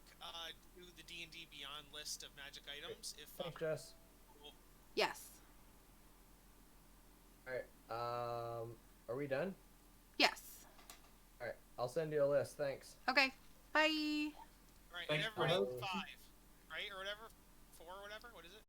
to the D&D Beyond list of magic items if. Thanks, Jess. Yes. All right. Are we done? Yes. All right. I'll send you a list. Thanks. Okay. Bye. Right, and Thanks, everybody bye. 5, right, or whatever, 4 or whatever. What is it?